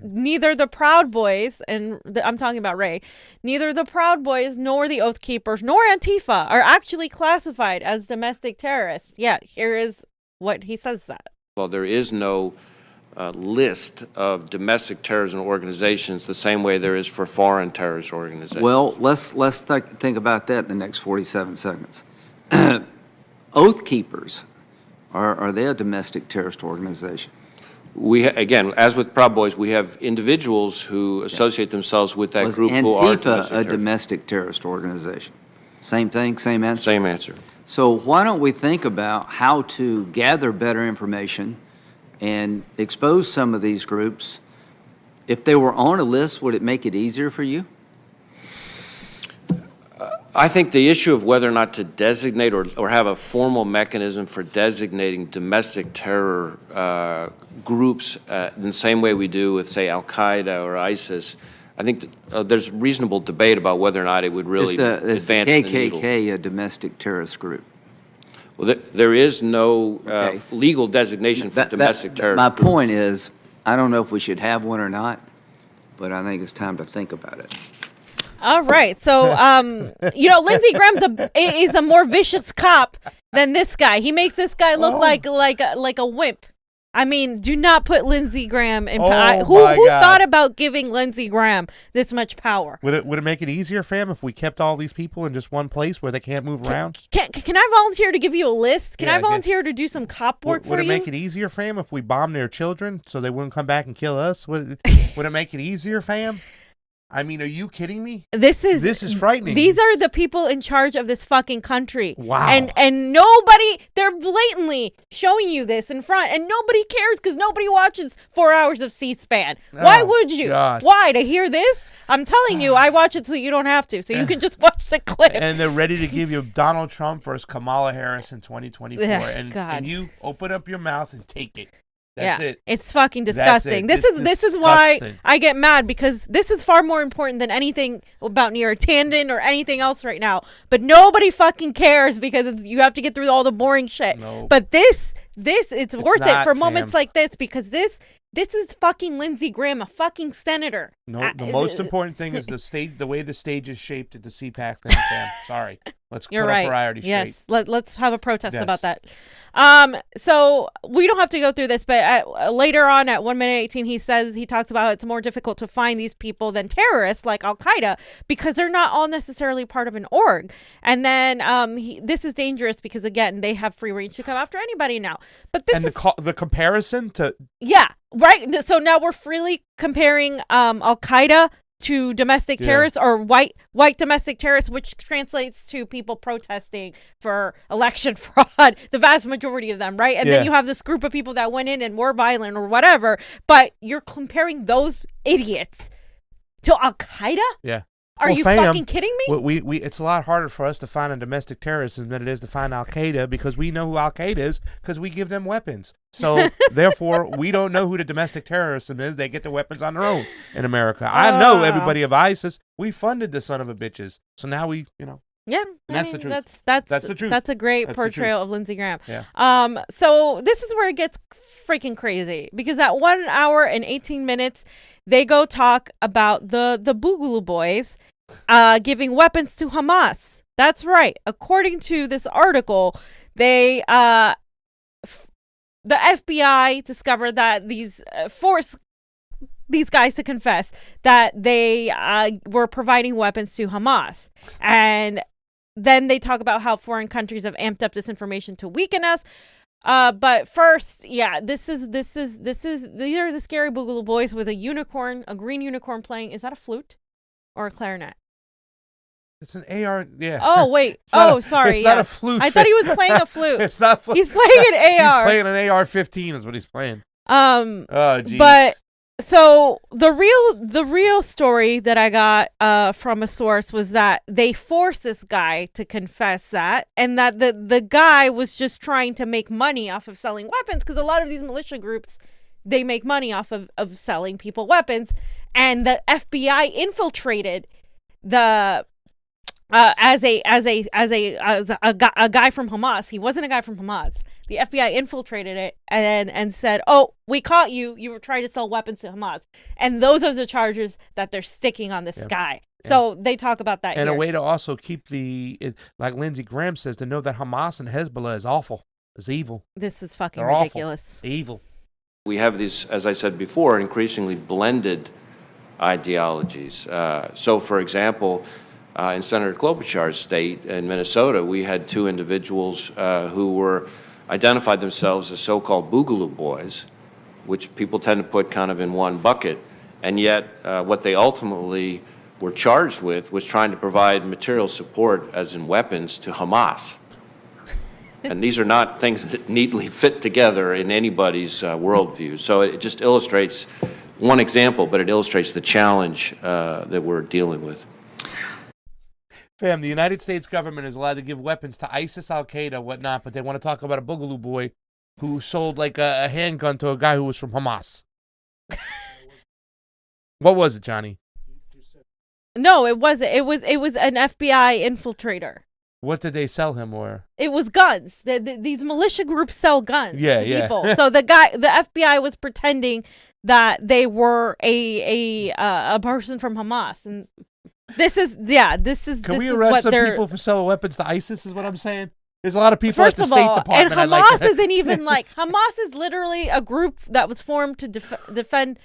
neither the Proud Boys, and I'm talking about Ray, neither the Proud Boys nor the Oath Keepers nor Antifa are actually classified as domestic terrorists. Yeah, here is what he says that. Well, there is no list of domestic terrorism organizations the same way there is for foreign terrorist organizations. Well, let's think about that in the next 47 seconds. Oath Keepers, are they a domestic terrorist organization? Again, as with Proud Boys, we have individuals who associate themselves with that group who are Antifa a domestic terrorist organization? Same thing, same answer? Same answer. So why don't we think about how to gather better information and expose some of these groups? If they were on a list, would it make it easier for you? I think the issue of whether or not to designate or have a formal mechanism for designating domestic terror groups in the same way we do with, say, Al-Qaeda or ISIS, I think there's reasonable debate about whether or not it would really advance the needle. Is the KKK a domestic terrorist group? Well, there is no legal designation for domestic terrorism. My point is, I don't know if we should have one or not, but I think it's time to think about it. All right. So, Lindsey Graham is a more vicious cop than this guy. He makes this guy look like a wimp. I mean, do not put Lindsey Graham in power. Who thought about giving Lindsey Graham this much power? Would it make it easier, fam, if we kept all these people in just one place where they can't move around? Can I volunteer to give you a list? Can I volunteer to do some cop work for you? Would it make it easier, fam, if we bombed their children so they wouldn't come back and kill us? Would it make it easier, fam? I mean, are you kidding me? This is frightening. These are the people in charge of this fucking country. Wow. And nobody, they're blatantly showing you this in front, and nobody cares because nobody watches 4 hours of C-SPAN. Why would you? God. Why? To hear this? I'm telling you, I watch it so you don't have to. So you can just watch the clip. And they're ready to give you Donald Trump versus Kamala Harris in 2024. And you open up your mouth and take it. That's it. It's fucking disgusting. This is why I get mad, because this is far more important than anything about Nera Tanden or anything else right now. But nobody fucking cares because you have to get through all the boring shit. Nope. But it's worth it for moments fam. like this, because this is fucking Lindsey Graham, a fucking senator. No, the most important thing is the way the stage is shaped at the CPAC thing, fam. Sorry. Let's put our priorities straight. Yes, let's have a protest about that. So we don't have to go through this, but later on at 1 minute 18, he talks about it's more difficult to find these people than terrorists like Al Qaeda because they're not all necessarily part of an org. And then this is dangerous because again they have free range to come after anybody now. But this the comparison to right. So now we're freely comparing Al Qaeda to domestic terrorists or white domestic terrorists, which translates to people protesting for election fraud, the vast majority of them, right? And then you have this group of people that went in and were violent or whatever, but you're comparing those idiots to Al Qaeda? Yeah. Are you fucking kidding me? We it's a lot harder for us to find a domestic terrorism than it is to find Al Qaeda because we know who Al Qaeda is because we give them weapons. So therefore, we don't know who the domestic terrorism is. They get the weapons on their own in America. I know everybody of ISIS. We funded the son of a bitches. So now Yeah, that's the truth. That's the truth. That's a great portrayal of Lindsey Graham. Yeah. So this is where it gets freaking crazy because at 1 hour and 18 minutes, they go talk about the Boogaloo boys giving weapons to Hamas. That's right. According to this article, the FBI discovered that these forced these guys to confess that they were providing weapons to Hamas. And then they talk about how foreign countries have amped up this information to weaken us. But first, these are the scary Boogaloo boys with a green unicorn playing. Is that a flute or a clarinet? It's an AR, yeah. Oh, wait. Sorry. It's not a flute. I thought he was playing a flute. It's not flute. He's playing an AR. He's playing an AR-15 is what he's playing. Oh, geez. But so the real story that I got from a source was that they forced this guy to confess that, and that the guy was just trying to make money off of selling weapons, because a lot of these militia groups, they make money off of selling people weapons, and the FBI infiltrated the as a guy from Hamas. He wasn't a guy from Hamas. The FBI infiltrated it and said, "Oh, we caught you. You were trying to sell weapons to Hamas." And those are the charges that they're sticking on this guy. So they talk about that. And here. a way to also keep like Lindsey Graham says, to know that Hamas and Hezbollah is awful, is evil. This is fucking They're ridiculous. Awful. Evil. We have these, as I said before, increasingly blended ideologies. So, for example, in Senator Klobuchar's state in Minnesota, we had two individuals who identified themselves as so-called Boogaloo boys, which people tend to put kind of in one bucket, and yet what they ultimately were charged with was trying to provide material support, as in weapons, to Hamas. And these are not things that neatly fit together in anybody's worldview. So it just illustrates one example, but it illustrates the challenge that we're dealing with. Fam, the United States government is allowed to give weapons to ISIS, Al Qaeda, whatnot, but they want to talk about a Boogaloo boy who sold like a handgun to a guy who was from Hamas. What was it, Johnny? No, it wasn't. It was an FBI infiltrator. What did they sell him, or? It was guns. These militia groups sell guns to people. So the FBI was pretending that they were a person from Hamas, and this is. Can we arrest some people for selling weapons to ISIS? Is what I'm saying. There's a lot of people at the State Department. And Hamas isn't even like Hamas is literally a group that was formed to defend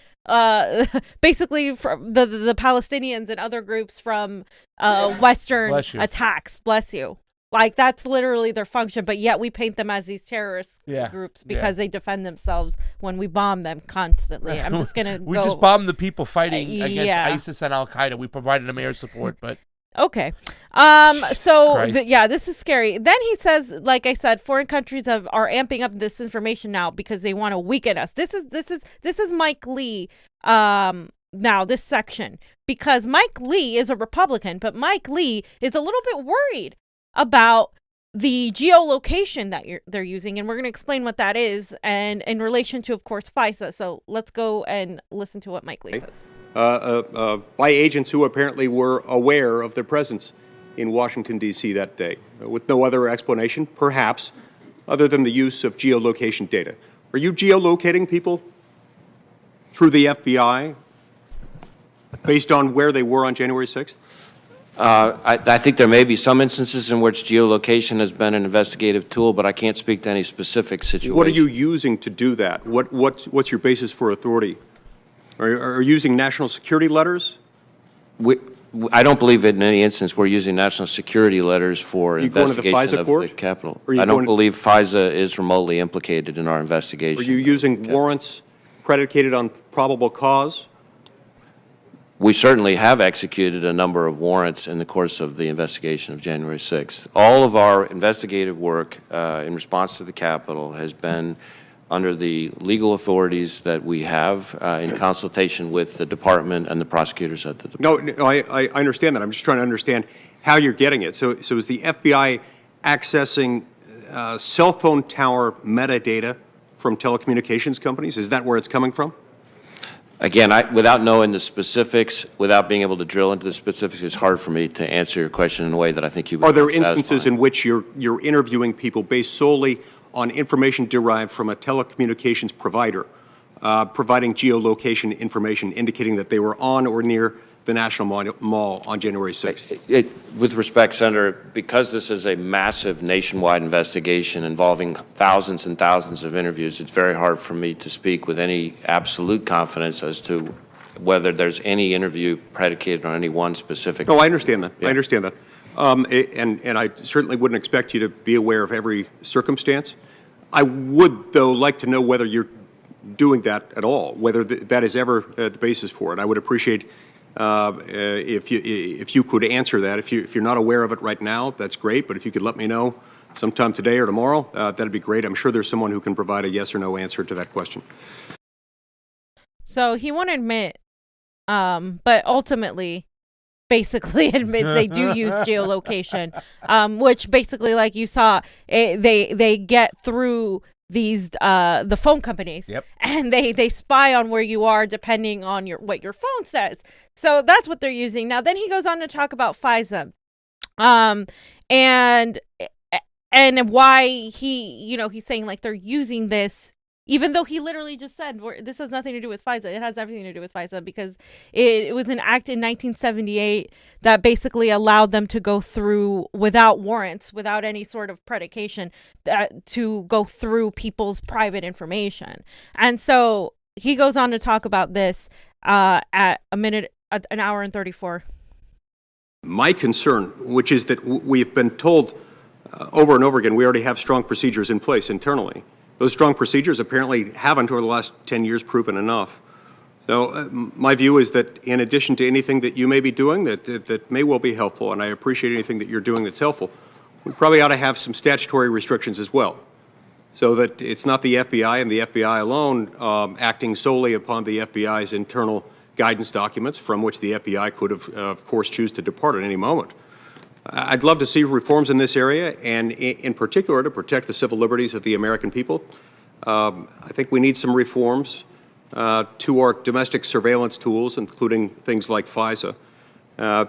basically from the Palestinians and other groups from Western attacks. Bless you. Like, that's literally their function, but yet we paint them as these terrorist groups because they defend themselves when we bomb them constantly. I'm just going to We just bombed the people fighting against ISIS and Al-Qaeda. We provided them air support, but... Okay. This is scary. Then he says, like I said, foreign countries are amping up this information now because they want to weaken us. This is Mike Lee. Now this section, because Mike Lee is a Republican, but Mike Lee is a little bit worried about the geolocation that they're using, and we're going to explain what that is, and in relation to, of course, FISA. So let's go and listen to what Mike Lee says. By agents who apparently were aware of their presence in Washington, D.C. that day, with no other explanation, perhaps, other than the use of geolocation data. Are you geolocating people through the FBI based on where they were on January 6th? I think there may be some instances in which geolocation has been an investigative tool, but I can't speak to any specific situation. What are you using to do that? What's your basis for authority? Are you using national security letters? I don't believe in any instance we're using national security letters for investigation of the Capitol. I don't believe FISA is remotely implicated in our investigation. Are you using warrants predicated on probable cause? We certainly have executed a number of warrants in the course of the investigation of January 6th. All of our investigative work in response to the Capitol has been under the legal authorities that we have in consultation with the department and the prosecutors at the department. No, I understand that. I'm just trying to understand how you're getting it. So is the FBI accessing cell phone tower metadata from telecommunications companies? Is that where it's coming from? Again, without knowing the specifics, without being able to drill into the specifics, it's hard for me to answer your question in a way that I think you would. Are there instances in which you're interviewing people based solely on information derived from a telecommunications provider, providing geolocation information indicating that they were on or near the National Mall on January 6th? With respect, Senator, because this is a massive nationwide investigation involving thousands and thousands of interviews, it's very hard for me to speak with any absolute confidence as to whether there's any interview predicated on any one specific. No, I understand that. Yeah. I understand that. And I certainly wouldn't expect you to be aware of every circumstance. I would, though, like to know whether you're doing that at all, whether that is ever the basis for it. I would appreciate if you could answer that. If you're not aware of it right now, that's great. But if you could let me know sometime today or tomorrow, that'd be great. I'm sure there's someone who can provide a yes or no answer to that question. So he won't admit, but ultimately, basically admits they do use geolocation, which basically, like you saw, they get through these the phone companies, and they spy on where you are depending on what your phone says. So that's what they're using. Now then he goes on to talk about FISA, and why he's saying like they're using this, even though he literally just said this has nothing to do with FISA. It has everything to do with FISA because it was an act in 1978 that basically allowed them to go through without warrants, without any sort of predication, to go through people's private information. And so he goes on to talk about this at an hour and 34. My concern, which is that we've been told over and over again, we already have strong procedures in place internally. Those strong procedures apparently haven't, over the last 10 years, proven enough. So my view is that in addition to anything that you may be doing that may well be helpful, and I appreciate anything that you're doing that's helpful, we probably ought to have some statutory restrictions as well, so that it's not the FBI and the FBI alone acting solely upon the FBI's internal guidance documents, from which the FBI could, of course, choose to depart at any moment. I'd love to see reforms in this area, and in particular to protect the civil liberties of the American people. I think we need some reforms to our domestic surveillance tools, including things like FISA. All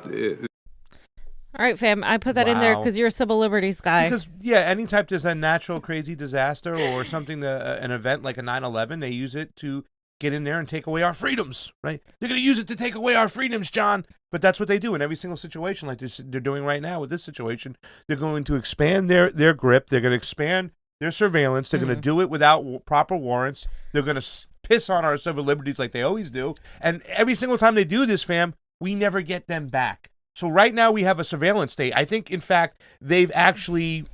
right, fam, I put that in there because you're a civil liberties guy. Because, anytime there's a natural crazy disaster or something, an event like a 9/11, they use it to get in there and take away our freedoms, right? They're going to use it to take away our freedoms, John. But that's what they do in every single situation, like they're doing right now with this situation. They're going to expand their grip. They're going to expand their surveillance. They're going to do it without proper warrants. They're going to piss on our civil liberties like they always do. And every single time they do this, fam, we never get them back. So right now we have a surveillance state. I think, in fact, they've actually,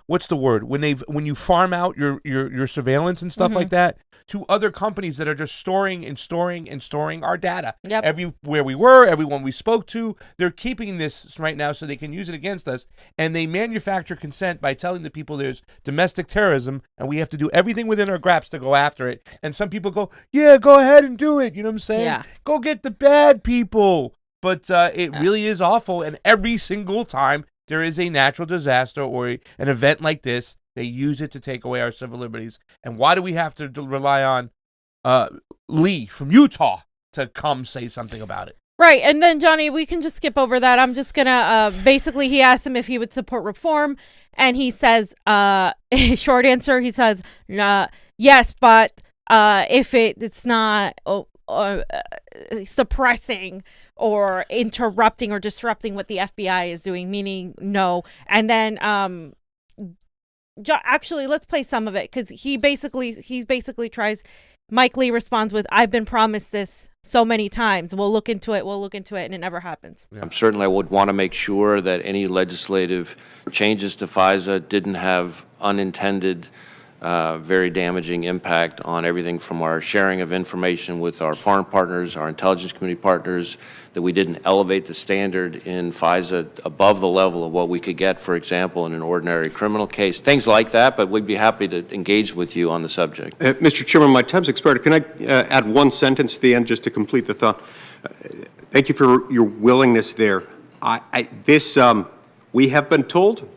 what's the word? When you farm out your surveillance and stuff like that to other companies that are just storing our data. Yep. Everywhere we were, everyone we spoke to, they're keeping this right now so they can use it against us. And they manufacture consent by telling the people there's domestic terrorism and we have to do everything within our grasp to go after it. And some people go, yeah, go ahead and do it. You know what I'm saying? Yeah. Go get the bad people. But it really is awful. And every single time there is a natural disaster or an event like this, they use it to take away our civil liberties. And why do we have to rely on Lee from Utah to come say something about it? Right. And then, Johnny, we can just skip over that. I'm just going to basically, he asked him if he would support reform. And he says, short answer, he says, yes, but if it's not suppressing or interrupting or disrupting what the FBI is doing, meaning no. And then actually, let's play some of it because he basically tries. Mike Lee responds with, "I've been promised this so many times. We'll look into it, and it never happens." Certainly, I would want to make sure that any legislative changes to FISA didn't have unintended, very damaging impact on everything from our sharing of information with our foreign partners, our intelligence community partners, that we didn't elevate the standard in FISA above the level of what we could get, for example, in an ordinary criminal case, things like that, but we'd be happy to engage with you on the subject. Mr. Chairman, my time's expired. Can I add one sentence at the end just to complete the thought? Thank you for your willingness there. We have been told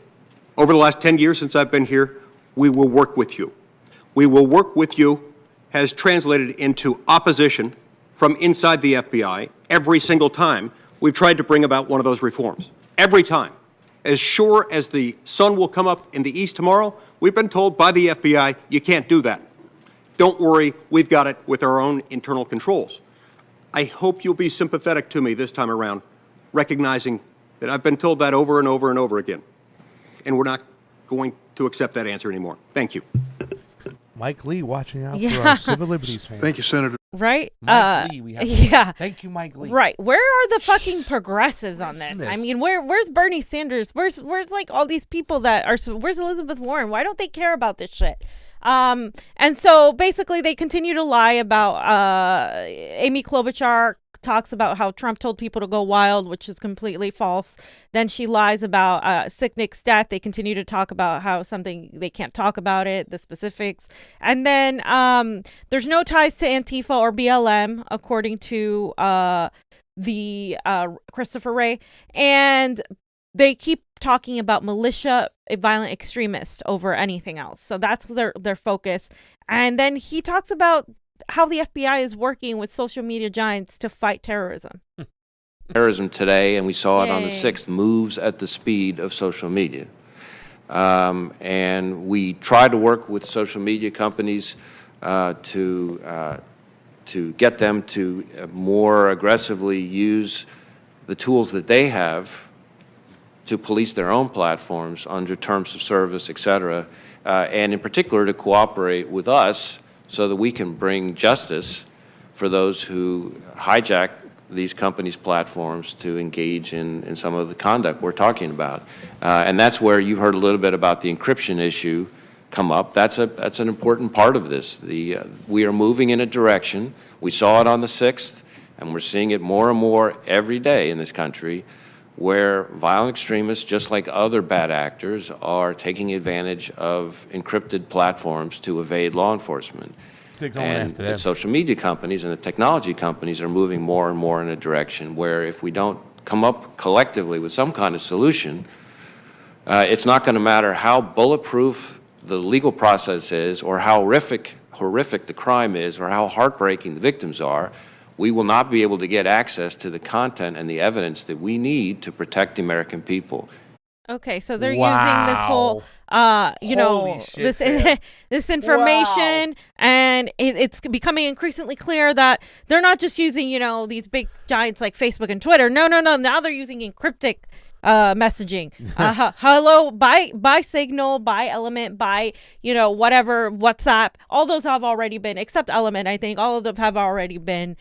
over the last 10 years since I've been here, we will work with you. We will work with you has translated into opposition from inside the FBI every single time we've tried to bring about one of those reforms. Every time. As sure as the sun will come up in the east tomorrow, we've been told by the FBI, you can't do that. Don't worry, we've got it with our own internal controls. I hope you'll be sympathetic to me this time around, recognizing that I've been told that over and over and over again. And we're not going to accept that answer anymore. Thank you. Mike Lee watching out for our civil liberties fans. Thank you, Senator. Right? Mike Lee, we have yeah. Thank you, Mike Lee. Right. Where are the fucking progressives on this? I mean, where's Bernie Sanders? Where's like all these people that are, where's Elizabeth Warren? Why don't they care about this shit? And so basically they continue to lie about Amy Klobuchar talks about how Trump told people to go wild, which is completely false. Then she lies about Sicknick's death. They continue to talk about how something they can't talk about it, the specifics. And then there's no ties to Antifa or BLM, according to the Christopher Wray. And they keep talking about militia, a violent extremist over anything else. So that's their focus. And then he talks about how the FBI is working with social media giants to fight terrorism. Terrorism today, and we saw it on the 6th, moves at the speed of social media. And we try to work with social media companies to get them to more aggressively use the tools that they have to police their own platforms under terms of service, et cetera, and in particular to cooperate with us so that we can bring justice for those who hijack these companies' platforms to engage in some of the conduct we're talking about. And that's where you heard a little bit about the encryption issue come up. That's an important part of this. We are moving in a direction. We saw it on the 6th, and we're seeing it more and more every day in this country, where violent extremists, just like other bad actors, are taking advantage of encrypted platforms to evade law enforcement. And the social media companies and the technology companies are moving more and more in a direction where if we don't come up collectively with some kind of solution, it's not going to matter how bulletproof the legal process is or how horrific the crime is or how heartbreaking the victims are. We will not be able to get access to the content and the evidence that we need to protect the American people. Okay, so they're using this whole, this information, and it's becoming increasingly clear that they're not just using, these big giants like Facebook and Twitter. No. Now they're using encrypted messaging. Hello, by Signal, by Element, by whatever, WhatsApp. All those have already been, except Element, I think, all of them have already been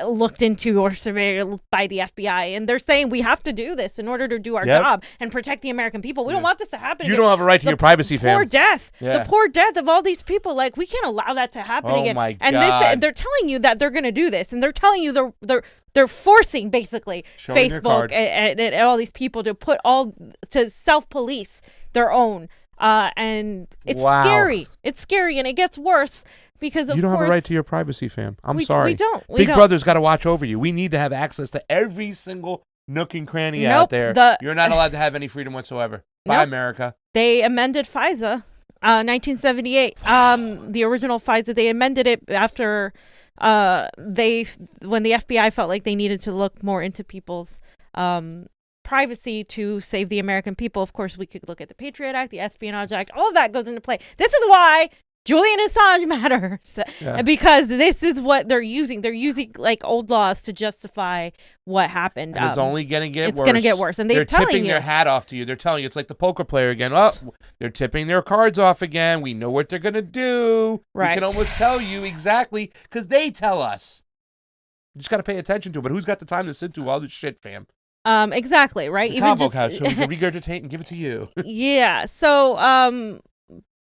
looked into or surveyed by the FBI, and they're saying we have to do this in order to do our job and protect the American people. We don't want this to happen. You don't have a right to your privacy, fam. The poor death of all these people. Like, we can't allow that to happen again. My and God. they're telling you that they're going to do this, and they're telling you they're forcing basically Facebook and all these people to to self-police their own. And it's scary. It's scary, and it gets worse. Because you don't have a right to your privacy, fam. I'm sorry. We don't. Big Brother's got to watch over you. We need to have access to every single nook and cranny out there. You're not allowed to have any freedom whatsoever. Bye, America. They amended FISA, 1978. The original FISA. They amended it after when the FBI felt like they needed to look more into people's privacy to save the American people. Of course, we could look at the Patriot Act, the Espionage Act. All of that goes into play. This is why Julian Assange matters, because this is what they're using. They're using like old laws to justify what happened. And it's only going to get worse. It's going to get worse. And they're tipping their hat off to you. They're telling you, it's like the poker player again. Oh, they're tipping their cards off again. We know what they're going to do. Right. We can almost tell you exactly because they tell us. You just got to pay attention to it. But who's got the time to sit through all this shit, fam? Exactly, right? The Convo Couch, so we can regurgitate and give it to you. Yeah. So,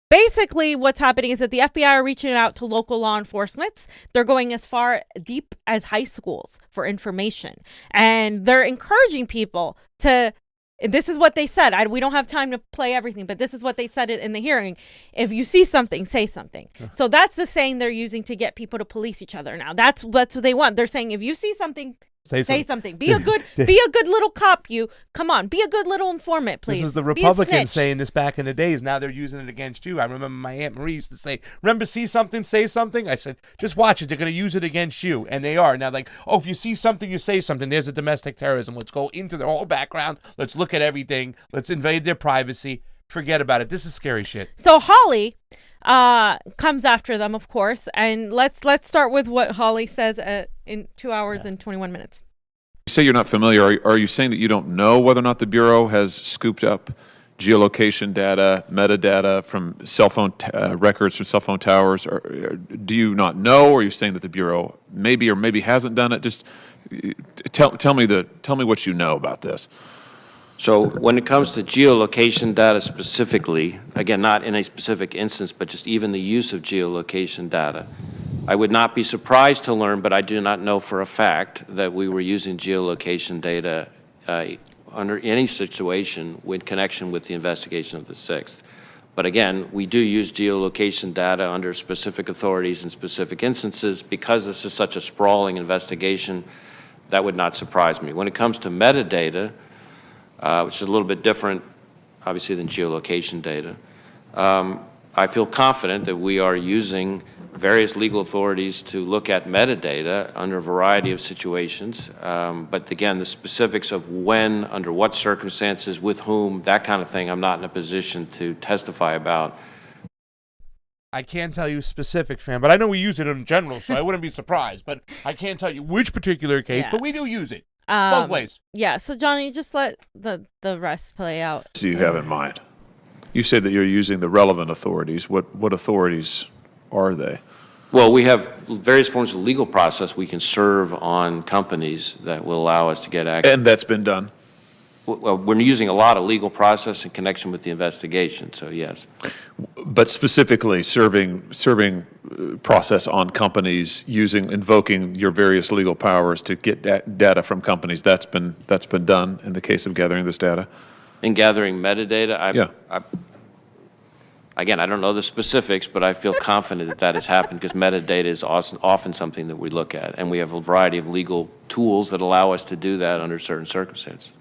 basically, what's happening is that the FBI are reaching out to local law enforcement. They're going as far deep as high schools for information. And they're encouraging people to, this is what they said. We don't have time to play everything, but this is what they said in the hearing. If you see something, say something. So that's the saying they're using to get people to police each other now. That's what they want. They're saying, if you see something, say something. Be a good little cop. Come on. Be a good little informant, please. This is the Republicans saying this back in the days. Now they're using it against you. I remember my Aunt Marie used to say, remember, see something, say something. I said, just watch it. They're going to use it against you. And they are. Now, like, oh, if you see something, you say something. There's a domestic terrorism. Let's go into their whole background. Let's look at everything. Let's invade their privacy. Forget about it. This is scary shit. So Holly comes after them, of course. And let's start with what Holly says in 2 hours and 21 minutes. You say you're not familiar. Are you saying that you don't know whether or not the Bureau has scooped up geolocation data, metadata from cell phone records from cell phone towers? Or do you not know? Or are you saying that the Bureau maybe or maybe hasn't done it? Just tell me what you know about this. So when it comes to geolocation data specifically, again, not in a specific instance, but just even the use of geolocation data, I would not be surprised to learn, but I do not know for a fact that we were using geolocation data under any situation in connection with the investigation of the 6th. But again, we do use geolocation data under specific authorities in specific instances. Because this is such a sprawling investigation, that would not surprise me. When it comes to metadata, which is a little bit different, obviously, than geolocation data, I feel confident that we are using various legal authorities to look at metadata under a variety of situations. But again, the specifics of when, under what circumstances, with whom, that kind of thing, I'm not in a position to testify about. I can't tell you specific, fam, but I know we use it in general, so I wouldn't be surprised. But I can't tell you which particular case, but we do use it. Both ways. Yeah, so Johnny, just let the rest play out. What do you have in mind? You said that you're using the relevant authorities. What authorities are they? Well, we have various forms of legal process we can serve on companies that will allow us to get access. And that's been done? Well, we're using a lot of legal process in connection with the investigation, so yes. But specifically serving process on companies invoking your various legal powers to get data from companies, that's been done in the case of gathering this data? In gathering metadata, again, I don't know the specifics, but I feel confident that has happened because metadata is often something that we look at, and we have a variety of legal tools that allow us to do that under certain circumstances.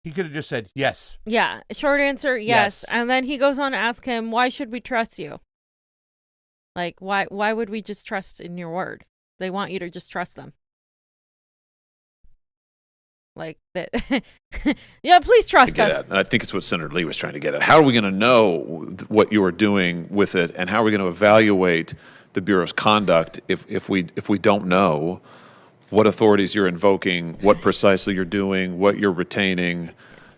He could have just said yes. Yeah, short answer, yes. And then he goes on to ask him, why should we trust you? Like, why would we just trust in your word? They want you to just trust them. Like that. Yeah, please trust us. And I think it's what Senator Lee was trying to get at. How are we going to know what you are doing with it, and how are we going to evaluate the Bureau's conduct if we don't know what authorities you're invoking, what precisely you're doing, what you're retaining?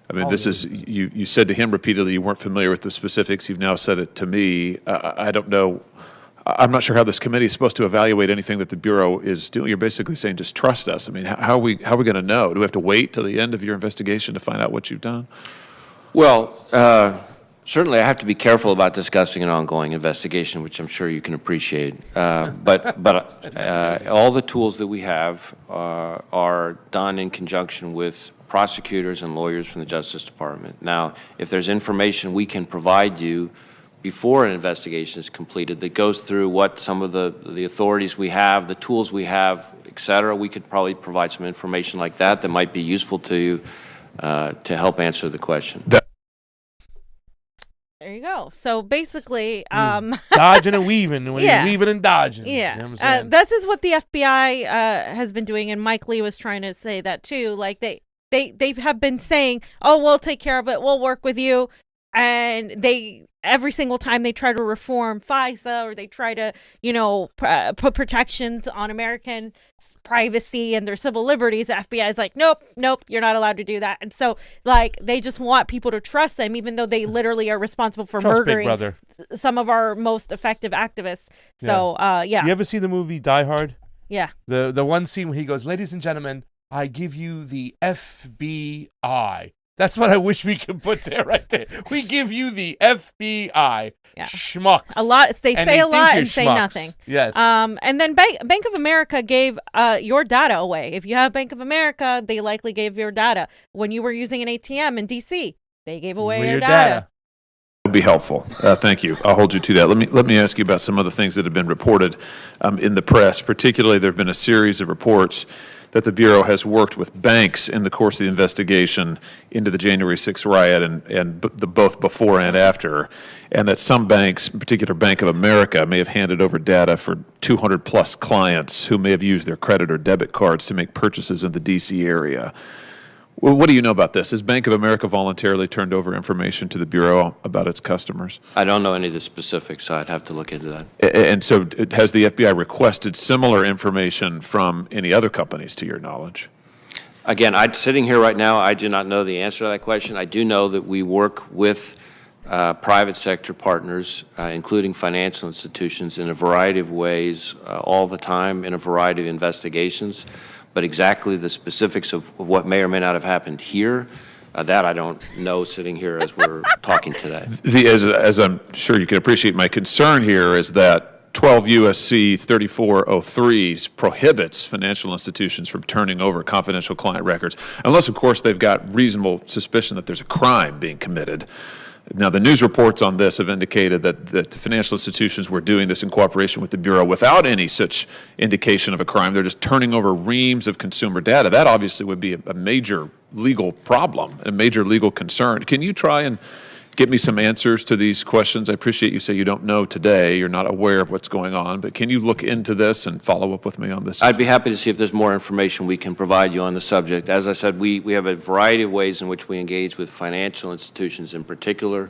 I mean, this is, you said to him repeatedly you weren't familiar with the specifics. You've now said it to me. I don't know. I'm not sure how this committee is supposed to evaluate anything that the Bureau is doing. You're basically saying just trust us. I mean, how are we going to know? Do we have to wait till the end of your investigation to find out what you've done? Well, certainly I have to be careful about discussing an ongoing investigation, which I'm sure you can appreciate. But all the tools that we have are done in conjunction with prosecutors and lawyers from the Justice Department. Now, if there's information we can provide you before an investigation is completed that goes through what some of the authorities we have, the tools we have, et cetera, we could probably provide some information like that might be useful to you to help answer the question. There you go. So basically, dodging and weaving, weaving and dodging. Yeah, you know what I'm saying? This is what the FBI has been doing, and Mike Lee was trying to say that too. Like they have been saying, "Oh, we'll take care of it. We'll work with you," and every single time they try to reform FISA or they try to, put protections on American privacy and their civil liberties, the FBI is like, nope, you're not allowed to do that. And so, like, they just want people to trust them, even though they literally are responsible for murdering some of our most effective activists. So, yeah. You ever see the movie Die Hard? Yeah. The one scene where he goes, "Ladies and gentlemen, I give you the FBI." That's what I wish we could put there right there. We give you the FBI. Schmucks. A lot. They say a lot and say nothing. Yes. And then Bank of America gave your data away. If you have Bank of America, they likely gave your data. When you were using an ATM in D.C., they gave away your data. Would be helpful. Thank you. I'll hold you to that. Let me ask you about some other things that have been reported in the press. Particularly, there have been a series of reports that the Bureau has worked with banks in the course of the investigation into the January 6th riot and both before and after, and that some banks, in particular Bank of America, may have handed over data for 200 plus clients who may have used their credit or debit cards to make purchases in the D.C. area. Well, what do you know about this? Has Bank of America voluntarily turned over information to the Bureau about its customers? I don't know any of the specifics, so I'd have to look into that. And so has the FBI requested similar information from any other companies, to your knowledge? Again, sitting here right now, I do not know the answer to that question. I do know that we work with private sector partners, including financial institutions, in a variety of ways all the time in a variety of investigations. But exactly the specifics of what may or may not have happened here, that I don't know sitting here as we're talking today. As I'm sure you can appreciate, my concern here is that 12 U.S.C. 3403 prohibits financial institutions from turning over confidential client records, unless, of course, they've got reasonable suspicion that there's a crime being committed. Now, the news reports on this have indicated that the financial institutions were doing this in cooperation with the Bureau without any such indication of a crime. They're just turning over reams of consumer data. That obviously would be a major legal problem, a major legal concern. Can you try and get me some answers to these questions? I appreciate you say you don't know today, you're not aware of what's going on, but can you look into this and follow up with me on this? I'd be happy to see if there's more information we can provide you on the subject. As I said, we have a variety of ways in which we engage with financial institutions in particular.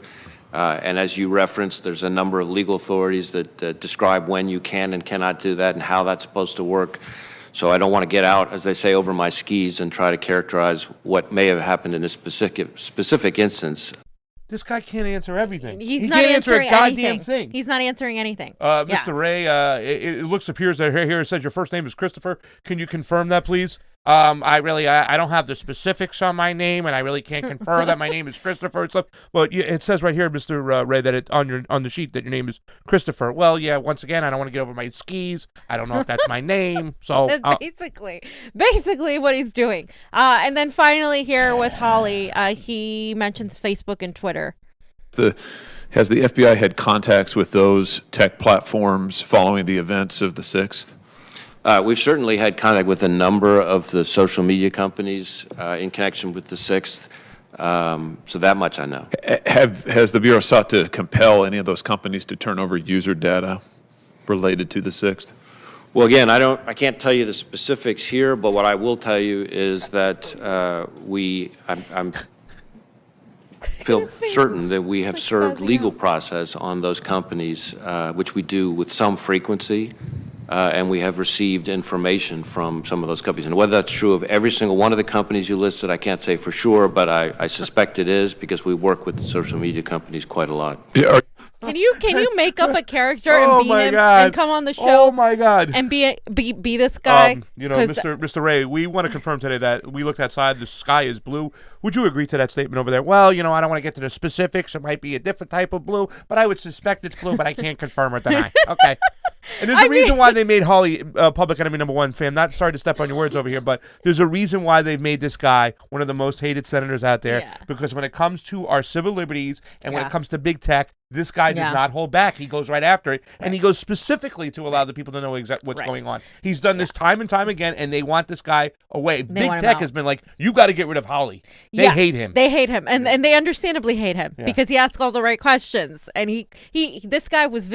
And as you referenced, there's a number of legal authorities that describe when you can and cannot do that and how that's supposed to work. So I don't want to get out, as they say, over my skis and try to characterize what may have happened in this specific instance. This guy can't answer everything. He can't answer a goddamn thing. He's not answering anything. Mr. Wray, it appears that here it says your first name is Christopher. Can you confirm that, please? I don't have the specifics on my name, and I really can't confirm that my name is Christopher and stuff. But it says right here, Mr. Wray, that on the sheet that your name is Christopher. Well, yeah. Once again, I don't want to get over my skis. I don't know if that's my name. So that's basically what he's doing. And then finally here with Holly, he mentions Facebook and Twitter. Has the FBI had contacts with those tech platforms following the events of the 6th? We've certainly had contact with a number of the social media companies in connection with the 6th, so that much I know. Has the Bureau sought to compel any of those companies to turn over user data related to the 6th? Well, again, I can't tell you the specifics here, but what I will tell you is that I feel certain that we have served legal process on those companies, which we do with some frequency. And we have received information from some of those companies. And whether that's true of every single one of the companies you listed, I can't say for sure, but I suspect it is because we work with the social media companies quite a lot. Can you make up a character Oh and be my him God. and come on the show? Oh my God. And be this guy? Mr. Ray, we want to confirm today that we looked outside. The sky is blue. Would you agree to that statement over there? Well, I don't want to get to the specifics. It might be a different type of blue, but I would suspect it's blue, but I can't confirm or deny. Okay. And there's a reason why they made Holly public enemy number one, fam. Not sorry to step on your words over here, but there's a reason why they've made this guy one of the most hated senators out there. Yeah. Because when it comes to our civil liberties and when it comes to big tech, this guy does not hold back. He goes right after it, and he goes specifically to allow the people to know exactly what's going on. He's done this time and time again, and they want this guy away. Big tech has been like, you got to get rid of Holly. They hate him. They hate him, and they understandably hate him because he asks all the right questions. And this guy's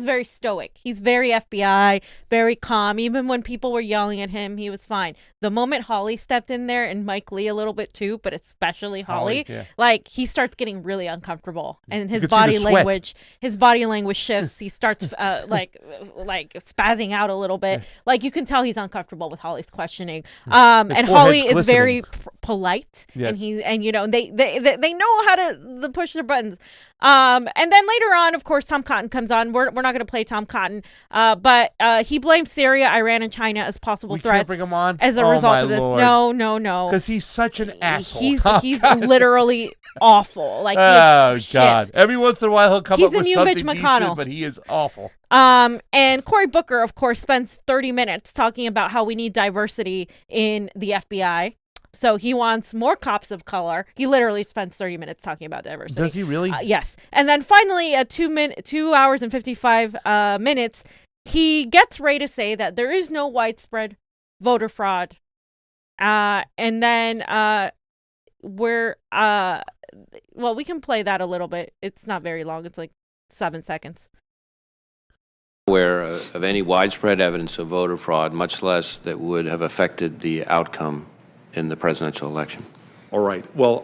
very stoic. He's very FBI, very calm. Even when people were yelling at him, he was fine. The moment Holly stepped in there, and Mike Lee a little bit too, but especially Holly, like he starts getting really uncomfortable, and his body language shifts. He starts like spazzing out a little bit. Like you can tell he's uncomfortable with Holly's questioning. And Holly is very polite, and they know how to push their buttons. And then later on, of course, Tom Cotton comes on. We're not going to play Tom Cotton, but he blames Syria, Iran, and China as possible threats. Can't bring him on as a result of this. Lord. No, because he's such an asshole. He's literally awful. Like he is God. shit. Every once in a while he'll come up with something Mitch decent, McConnell. but he is awful. And Cory Booker, of course, spends 30 minutes talking about how we need diversity in the FBI. So he wants more cops of color. He literally spends 30 minutes talking about diversity. Does he really? Yes. And then finally, at 2 hours and 55 minutes, he gets Ray to say that there is no widespread voter fraud. And then we can play that a little bit. It's not very long. It's like 7 seconds. Aware of any widespread evidence of voter fraud, much less that would have affected the outcome in the presidential election. All right. Well,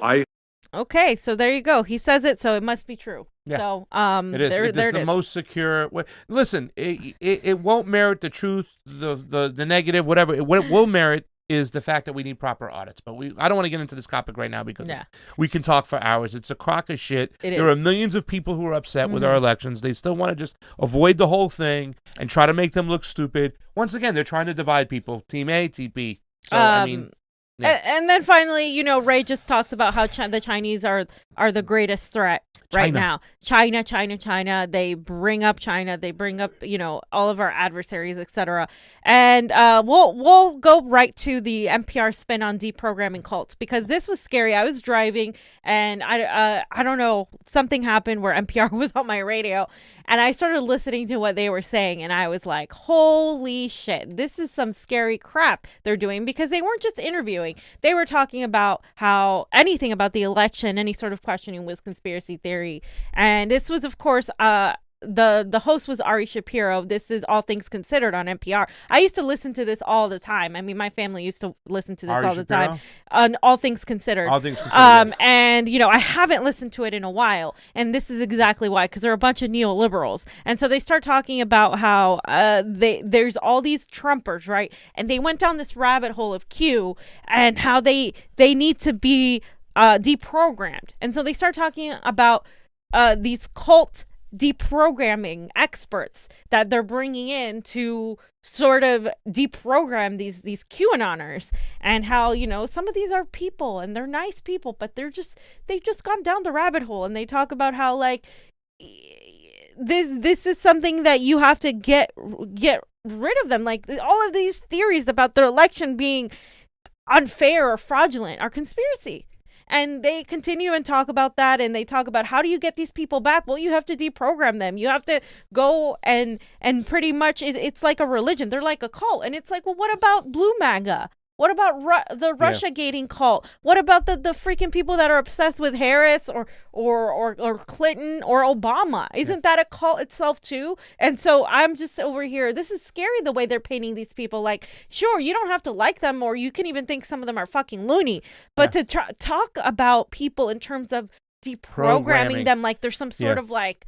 Okay, so there you go. He says it, so it must be true. Yeah. So, it is. It is the most secure way. Listen, it won't merit the truth, the negative, whatever. What it will merit is the fact that we need proper audits. But I don't want to get into this topic right now because we can talk for hours. It's a crock of shit. There are millions of people who are upset with our elections. They still want to just avoid the whole thing and try to make them look stupid. Once again, they're trying to divide people. Team A, Team B. So, I mean... Yeah. And then finally, Ray just talks about how the Chinese are the greatest threat right now. China. They bring up China. They bring up, all of our adversaries, etc. And we'll go right to the NPR spin on deprogramming cults because this was scary. I was driving and I don't know, something happened where NPR was on my radio and I started listening to what they were saying and I was like, holy shit, this is some scary crap they're doing because they weren't just interviewing. They were talking about how anything about the election, any sort of questioning was conspiracy theory. And this was, of course, the host was Ari Shapiro. This is All Things Considered on NPR. I used to listen to this all the time. I mean, my family used to listen to this Ari all Shapiro? the time on All Things Considered. All Things Considered. Yes. And, I haven't listened to it in a while. And this is exactly why, because they're a bunch of neoliberals. And so they start talking about how there's all these Trumpers, right? And they went down this rabbit hole of Q and how they need to be deprogrammed. And so they start talking about these cult deprogramming experts that they're bringing in to sort of deprogram these QAnoners and how, some of these are people and they're nice people, but they've just gone down the rabbit hole and they talk about how like this is something that you have to get rid of them. Like all of these theories about the election being unfair or fraudulent are conspiracy. And they continue and talk about that, and they talk about how do you get these people back? Well, you have to deprogram them. You have to go and pretty much it's like a religion. They're like a cult. And it's like, well, what about Blue MAGA? What about the Russia gating cult? What about the freaking people that are obsessed with Harris or Clinton or Obama? Isn't that a cult itself too? And so I'm just over here. This is scary the way they're painting these people. Like, sure, you don't have to like them, or you can even think some of them are fucking loony. But to talk about people in terms of deprogramming them like there's some sort of like,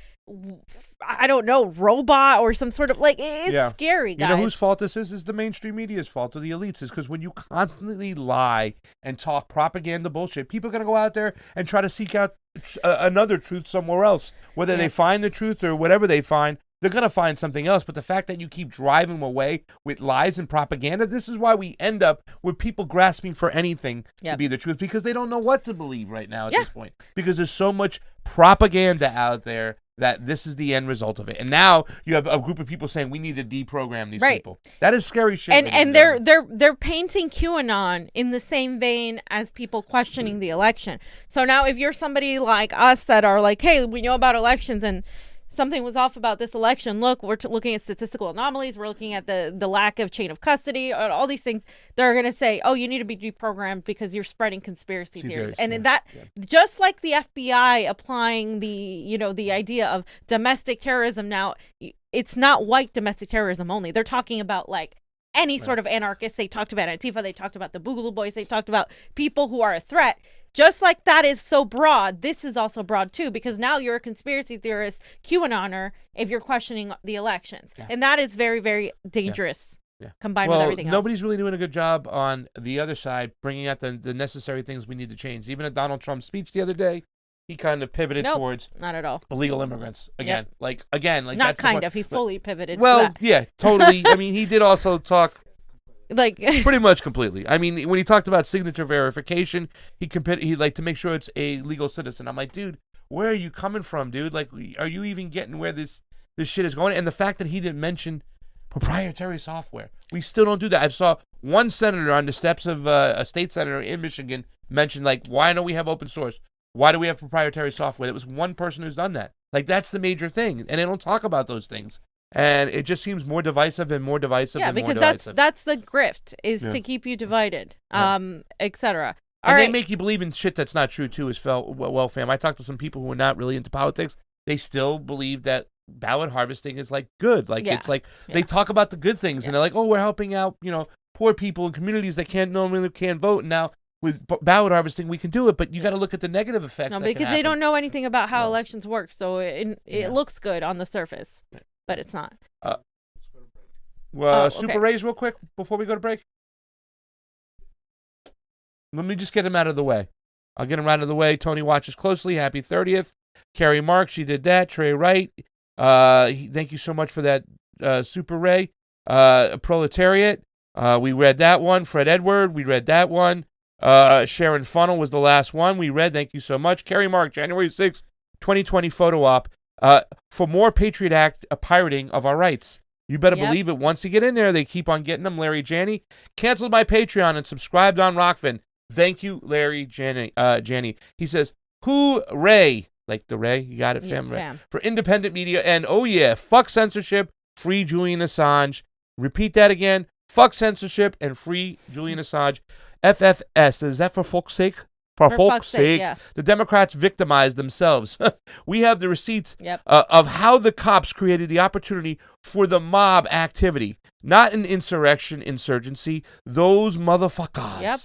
I don't know, robot or some sort of like, it's scary, guys. You know whose fault this is? Is the mainstream media's fault, or the elites. Is because when you constantly lie and talk propaganda bullshit, people are going to go out there and try to seek out another truth somewhere else. Whether they find the truth or whatever they find, they're going to find something else. But the fact that you keep driving them away with lies and propaganda, this is why we end up with people grasping for anything to be the truth, because they don't know what to believe right now at this point. Because there's so much propaganda out there that this is the end result of it. And now you have a group of people saying we need to deprogram these people. That is scary shit. And they're painting QAnon in the same vein as people questioning the election. So now if you're somebody like us that are like, hey, we know about elections and something was off about this election. Look, we're looking at statistical anomalies. We're looking at the lack of chain of custody, all these things. They're going to say, oh, you need to be deprogrammed because you're spreading conspiracy theories. And in that, just like the FBI applying the idea of domestic terrorism now, it's not white domestic terrorism only. They're talking about like any sort of anarchists. They talked about Antifa. They talked about the Boogaloo Boys. They talked about people who are a threat. Just like that is so broad, this is also broad too, because now you're a conspiracy theorist, QAnoner, if you're questioning the elections. And that is very, very dangerous combined with everything else. Nobody's really doing a good job on the other side, bringing out the necessary things we need to change. Even at Donald Trump's speech the other day, he kind of pivoted towards not at all illegal immigrants again. Like not that's kind of. He fully pivoted. Well, to that. yeah, totally. I mean, he did also talk. Like pretty much completely. I mean, when he talked about signature verification, he like to make sure it's a legal citizen. I'm like, dude, where are you coming from, dude? Like, are you even getting where this shit is going? And the fact that he didn't mention proprietary software, we still don't do that. I saw one senator on the steps of a state senator in Michigan mention, like, why don't we have open source? Why do we have proprietary software? It was one person who's done that. Like, that's the major thing, and they don't talk about those things. And it just seems more divisive and more divisive and more divisive. Yeah, because that's the grift, is to keep you divided, etc. And they make you believe in shit that's not true, too, well, fam. I talked to some people who are not really into politics. They still believe that ballot harvesting is, like, good. Like, it's like they talk about the good things, and they're like, oh, we're helping out, poor people in communities that normally can't vote. And now with ballot harvesting, we can do it. But you got to look at the negative effects. No, because they don't know anything about how elections work. So it looks good on the surface. But it's not. Super Rays real quick before we go to break. Let me just get him out of the way. I'll get him out of the way. Tony watches closely. Happy 30th. Carrie Mark, she did that. Trey Wright, thank you so much for that, Super Ray. Proletariat, we read that one. Fred Edward, we read that one. Sharon Funnel was the last one we read. Thank you so much. Carrie Mark, January 6th, 2020 photo op. For more Patriot Act pirating of our rights. You better believe it. Once you get in there, they keep on getting them. Larry Janney canceled my Patreon and subscribed on Rokfin. Thank you, Larry Janney. He says, hooray, like the Ray, you got it, fam. For independent media, and fuck censorship, free Julian Assange. Repeat that again, fuck censorship and free Julian Assange. FFS, is that for fuck's sake? For fuck's sake, the Democrats victimized themselves. We have the receipts of how the cops created the opportunity for the mob activity, not an insurgency. Those motherfuckers. Yep.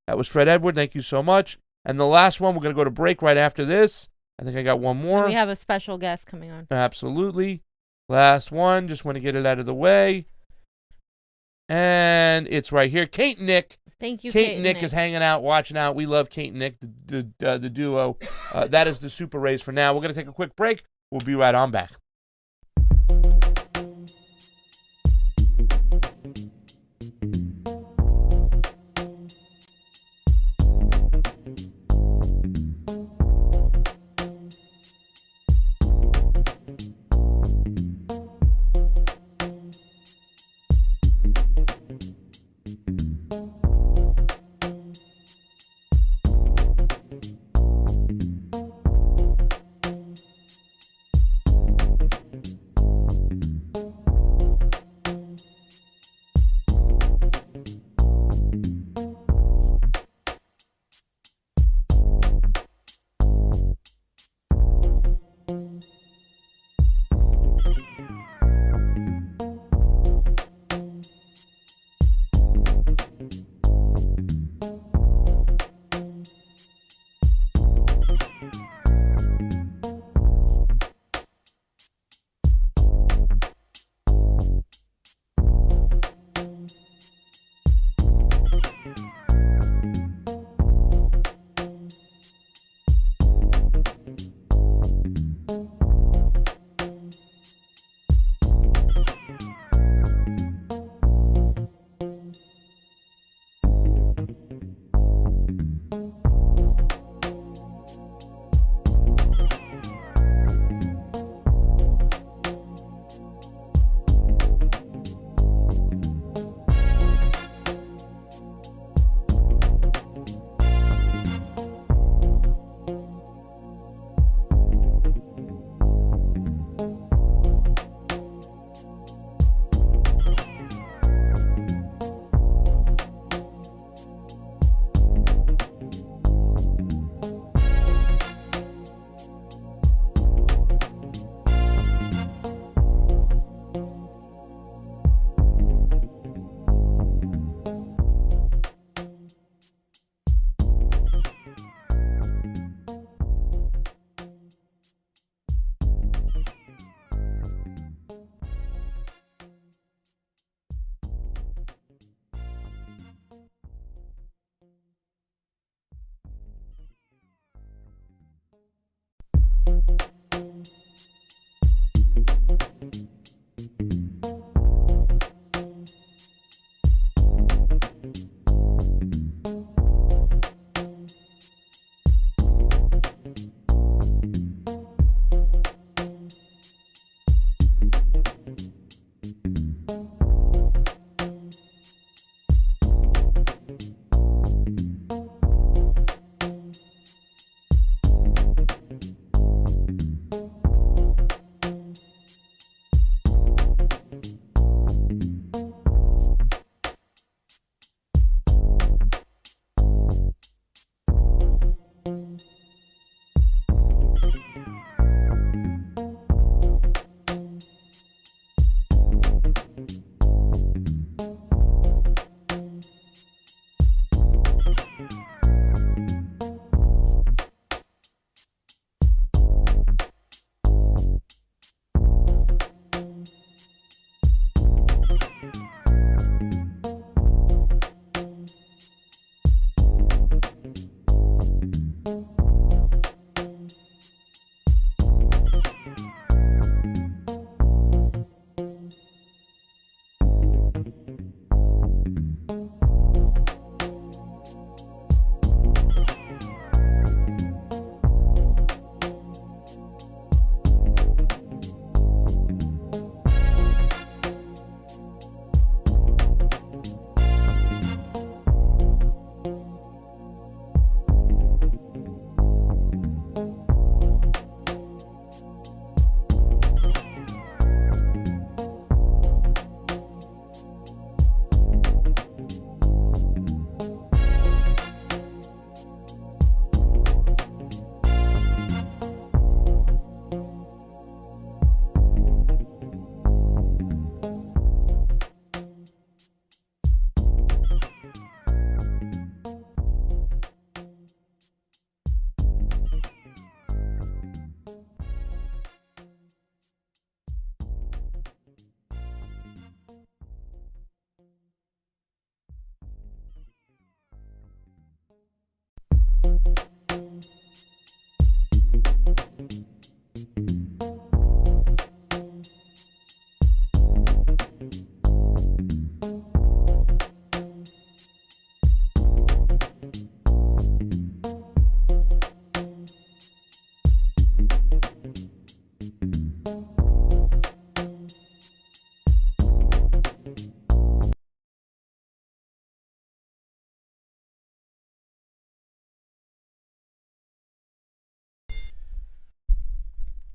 That was Fred Edward. Thank you so much. And the last one, we're going to go to break right after this. I think I got one more. And we have a special guest coming on. Absolutely. Last one. Just want to get it out of the way. And it's right here. Kate and Nick. Thank you, Kate and Nick is hanging out, watching out. We love Kate and Nick, the duo. That is the Super Rays for now. We're going to take a quick break. We'll be right on back.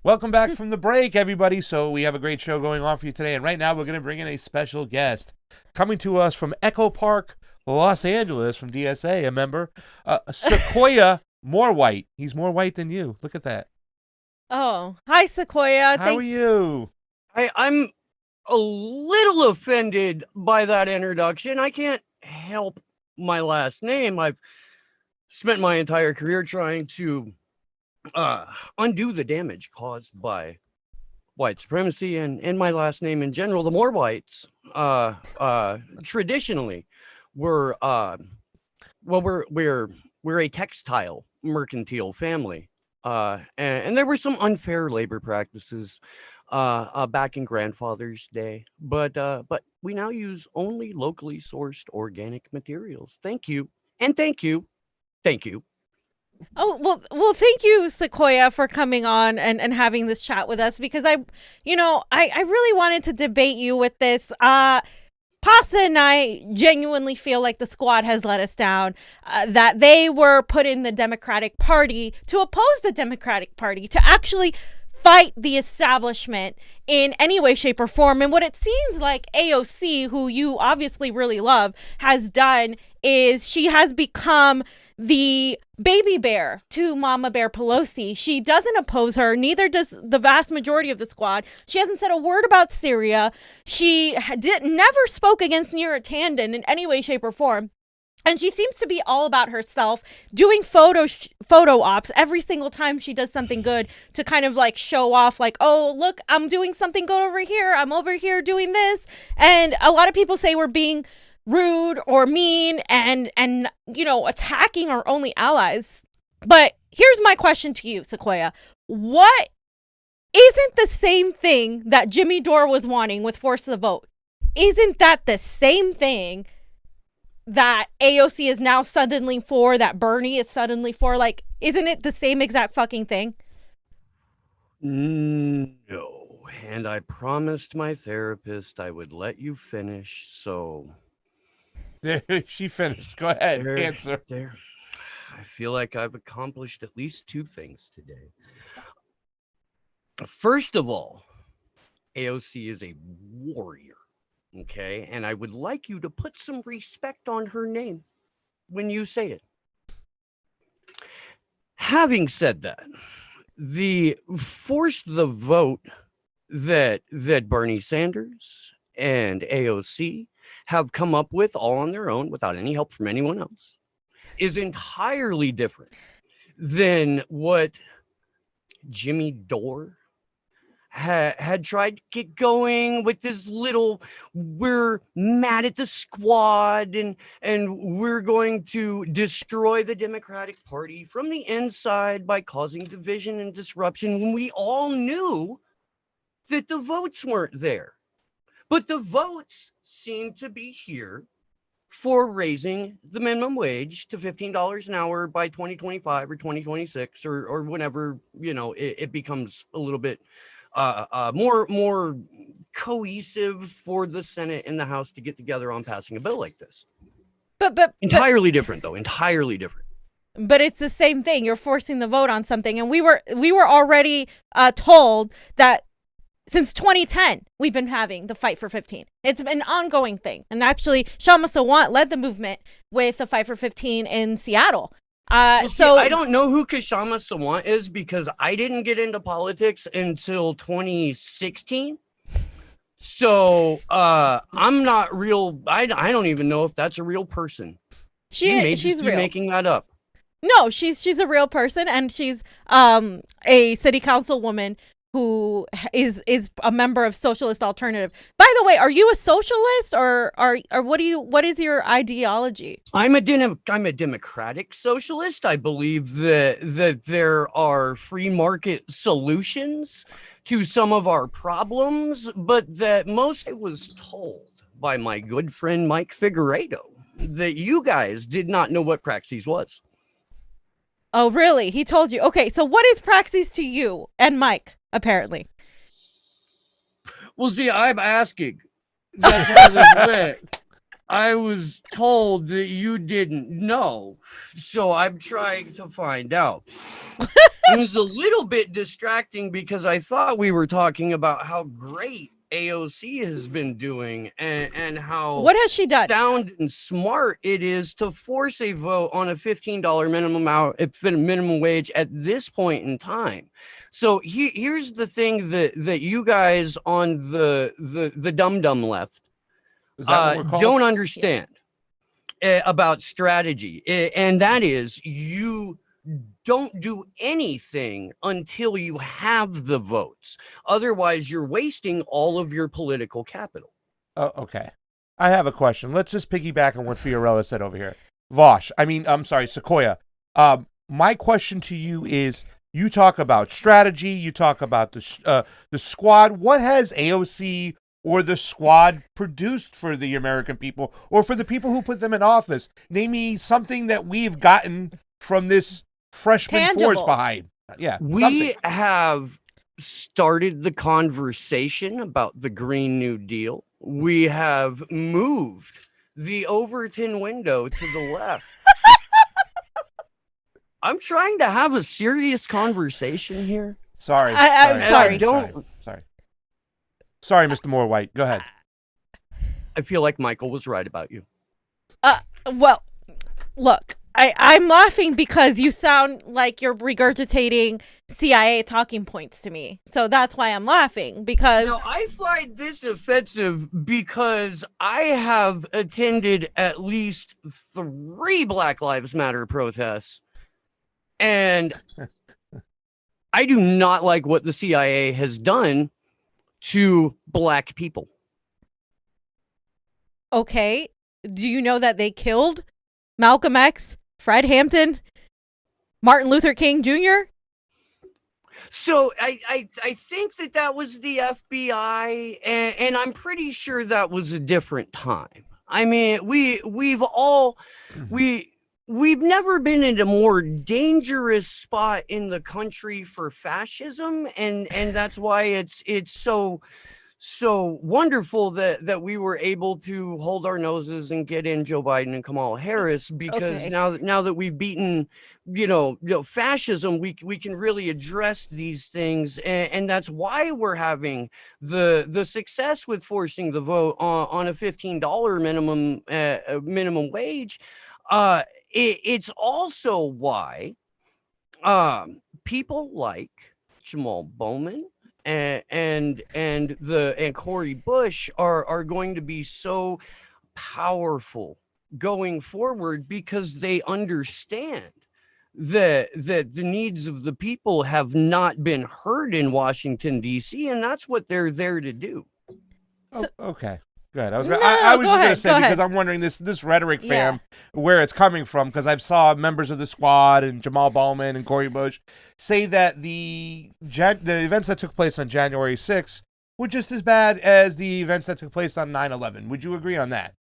Welcome back from the break, everybody. So we have a great show going on for you today. And right now we're going to bring in a special guest coming to us from Echo Park, Los Angeles, from DSA, a member, Sequoia More White. He's more white than you. Look at that. Oh, hi, Sequoia. How are you? I'm a little offended by that introduction. I can't help my last name. I've spent my entire career trying to undo the damage caused by white supremacy and my last name in general. The more whites traditionally were we're a textile mercantile family, and there were some unfair labor practices back in grandfather's day, but we now use only locally sourced organic materials. Thank you, and thank you. Oh, well, thank you, Sequoia, for coming on and having this chat with us, because I really wanted to debate you with this. Pasta and I genuinely feel like the squad has let us down, that they were put in the Democratic Party to oppose the Democratic Party, to actually fight the establishment in any way, shape, or form. And what it seems like AOC, who you obviously really love, has done is she has become the baby bear to Mama Bear Pelosi. She doesn't oppose her. Neither does the vast majority of the squad. She hasn't said a word about Syria. She never spoke against Nera Tanden in any way, shape, or form. And she seems to be all about herself, doing photo ops every single time she does something good to kind of like show off, like, oh, look, I'm doing something good over here. I'm over here doing this. And a lot of people say we're being rude or mean and attacking our only allies. But here's my question to you, Sequoia. What isn't the same thing that Jimmy Dore was wanting with Force the Vote? Isn't that the same thing that AOC is now suddenly for, that Bernie is suddenly for? Like, isn't it the same exact fucking thing? No. And I promised my therapist I would let you finish, so... She finished. Go ahead, answer. There. I feel like I've accomplished at least two things today. First of all, AOC is a warrior. Okay, and I would like you to put some respect on her name when you say it. Having said that, the force the vote that Bernie Sanders and AOC have come up with all on their own without any help from anyone else is entirely different than what Jimmy Dore had tried to get going with this little, we're mad at the squad and we're going to destroy the Democratic Party from the inside by causing division and disruption, when we all knew that the votes weren't there. But the votes seem to be here for raising the minimum wage to $15 an hour by 2025 or 2026 or whenever, it becomes a little bit more cohesive for the Senate and the House to get together on passing a bill like this. But entirely different, though. Entirely different. But it's the same thing. You're forcing the vote on something, and we were already told that since 2010 we've been having the Fight for 15. It's an ongoing thing, and actually, Kshama Sawant led the movement with the Fight for 15 in Seattle. So I don't know who Kshama Sawant is because I didn't get into politics until 2016. So I'm not real. I don't even know if that's a real person. She's real. Making that up. No, she's a real person, and she's a city councilwoman who is a member of Socialist Alternative. By the way, are you a socialist or what is your ideology? I'm a democratic socialist. I believe that there are free market solutions to some of our problems, but that I was told by my good friend Mike Figueredo that you guys did not know what Praxis was. Oh, really? He told you. Okay, so what is Praxis to you and Mike, apparently? Well, see, I'm asking. That's how this went. I was told that you didn't know, so I'm trying to find out. It was a little bit distracting because I thought we were talking about how great AOC has been doing and how What has she done? sound and smart it is to force a vote on a $15 minimum wage at this point in time. So here's the thing that you guys on the dum-dum left don't understand about strategy, and that is you don't do anything until you have the votes. Otherwise, you're wasting all of your political capital. Oh, okay. I have a question. Let's just piggyback on what Fiorella said over here. I'm sorry, Sequoia. My question to you is, you talk about strategy, you talk about the squad. What has AOC or the squad produced for the American people or for the people who put them in office? Name me something that we've gotten from this freshman force behind. Yeah. We have started the conversation about the Green New Deal. We have moved the Overton window to the left. I'm trying to have a serious conversation here. Sorry. I'm sorry. Sorry, Mr. Moore White. Go ahead. I feel like Michael was right about you. Well, look, I'm laughing because you sound like you're regurgitating CIA talking points to me. So that's why I'm laughing, because... No, I find this offensive because I have attended at least 3 Black Lives Matter protests, and I do not like what the CIA has done to Black people. Okay. Do you know that they killed Malcolm X, Fred Hampton, Martin Luther King Jr.? So I think that was the FBI, and I'm pretty sure that was a different time. I mean, we've never been in a more dangerous spot in the country for fascism, and that's why it's so wonderful that we were able to hold our noses and get in Joe Biden and Kamala Harris, because now that we've beaten, fascism, we can really address these things, and that's why we're having the success with forcing the vote on a $15 minimum wage. It's also why people like Jamal Bowman and Cori Bush are going to be so powerful going forward, because they understand that the needs of the people have not been heard in Washington, D.C., and that's what they're there to do. Okay. Good. I was just going to say, because I'm wondering this rhetoric, fam, where it's coming from, because I've saw members of the squad and Jamal Bowman and Cori Bush say that the events that took place on January 6th were just as bad as the events that took place on 9/11. Would you agree on that?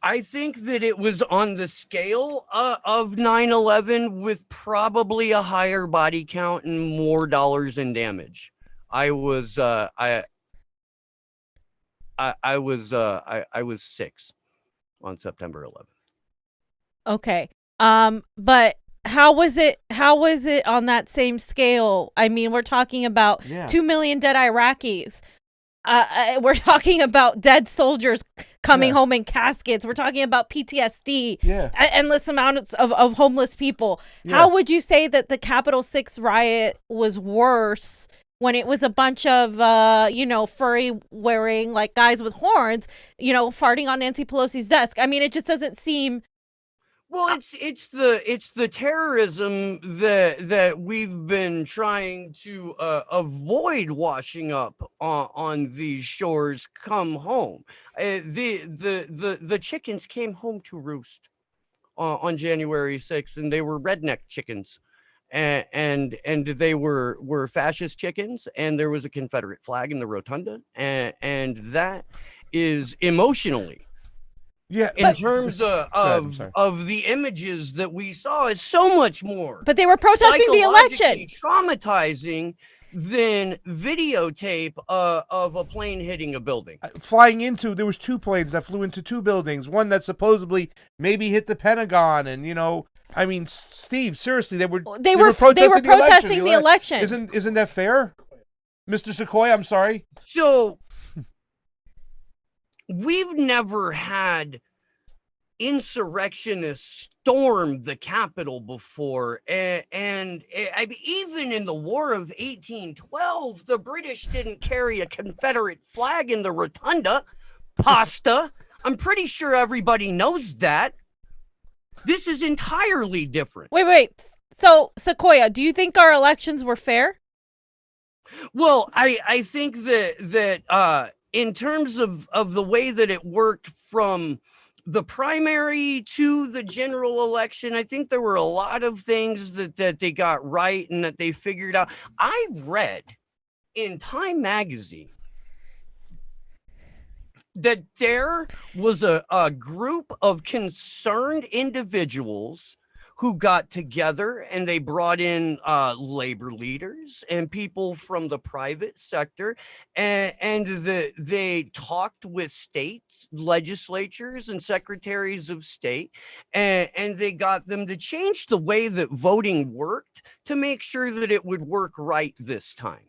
I think that it was on the scale of 9/11, with probably a higher body count and more dollars in damage. I was 6 on September 11th. Okay. But how was it on that same scale? I mean, we're talking about 2 million dead Iraqis. We're talking about dead soldiers coming home in caskets. We're talking about PTSD. Endless amounts of homeless people. How would you say that the Capitol 6 riot was worse when it was a bunch of, furry wearing, like, guys with horns, farting on Nancy Pelosi's desk? I mean, it just doesn't seem... Well, it's the terrorism that we've been trying to avoid washing up on these shores come home. The chickens came home to roost on January 6th, and they were redneck chickens. And they were fascist chickens, and there was a Confederate flag in the rotunda, and that is emotionally, in terms of the images that we saw, is so much more. But they were protesting the election. Traumatizing than videotape of a plane hitting a building. There was 2 planes that flew into 2 buildings. One that supposedly maybe hit the Pentagon, and I mean, Steve, seriously, they were protesting the election. Isn't that fair, Mr. Sequoia? I'm sorry. So we've never had insurrectionists storm the Capitol before, and even in the War of 1812, the British didn't carry a Confederate flag in the rotunda. Pasta. I'm pretty sure everybody knows that. This is entirely different. Wait. So, Sequoia, do you think our elections were fair? Well, I think that in terms of the way that it worked from the primary to the general election, I think there were a lot of things that they got right and that they figured out. I read in Time magazine that there was a group of concerned individuals who got together and they brought in labor leaders and people from the private sector, and they talked with states, legislatures, and secretaries of state, and they got them to change the way that voting worked to make sure that it would work right this time.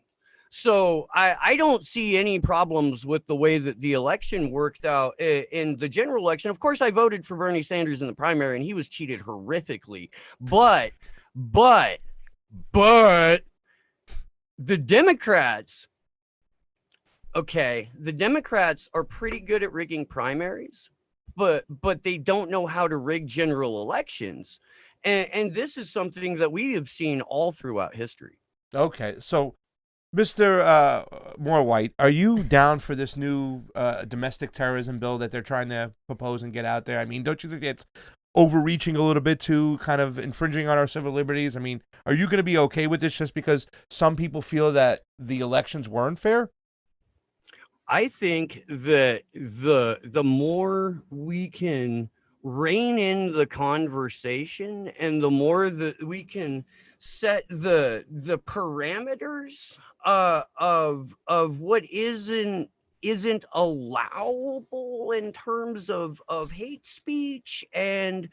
So I don't see any problems with the way that the election worked out in the general election. Of course, I voted for Bernie Sanders in the primary, and he was cheated horrifically. But the Democrats, the Democrats are pretty good at rigging primaries, but they don't know how to rig general elections. And this is something that we have seen all throughout history. Okay, so Mr. Moore-White, are you down for this new domestic terrorism bill that they're trying to propose and get out there? I mean, don't you think it's overreaching a little bit too, kind of infringing on our civil liberties? I mean, are you going to be okay with this just because some people feel that the elections weren't fair? I think that the more we can rein in the conversation and the more that we can set the parameters of what isn't allowable in terms of hate speech and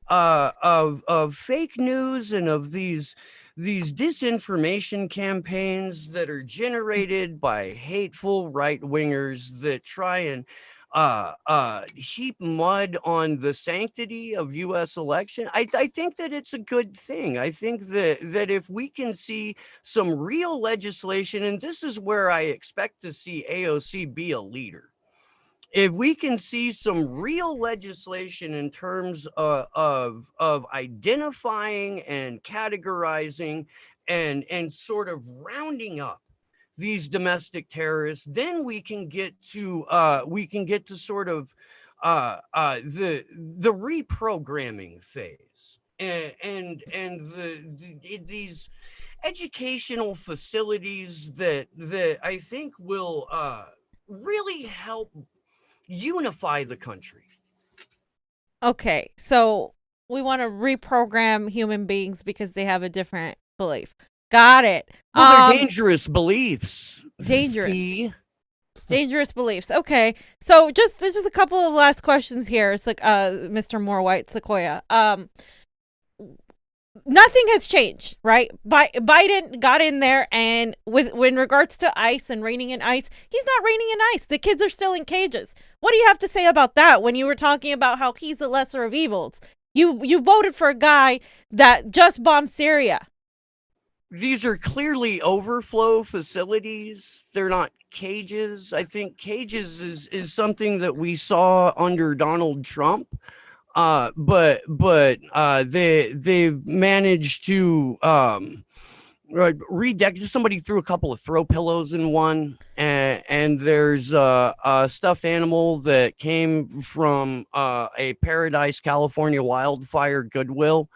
of fake news and of these disinformation campaigns that are generated by hateful right-wingers that try and heap mud on the sanctity of U.S. election. I think that it's a good thing. I think that if we can see some real legislation, and this is where I expect to see AOC be a leader. If we can see some real legislation in terms of identifying and categorizing and sort of rounding up these domestic terrorists, then we can get to sort of the reprogramming phase and these educational facilities that I think will really help unify the country. Okay, so we want to reprogram human beings because they have a different belief. Got it. Well, they're dangerous beliefs. Dangerous beliefs. Okay, so just a couple of last questions here. It's like Mr. Moore-White Sequoia. Nothing has changed, right? Biden got in there, and with in regards to ICE and reining in ICE, he's not reining in ICE. The kids are still in cages. What do you have to say about that? When you were talking about how he's the lesser of evils, you voted for a guy that just bombed Syria. These are clearly overflow facilities. They're not cages. I think cages is something that we saw under Donald Trump. But they've managed to redecorate. Somebody threw a couple of throw pillows in one, and there's a stuffed animal that came from a Paradise, California wildfire Goodwill,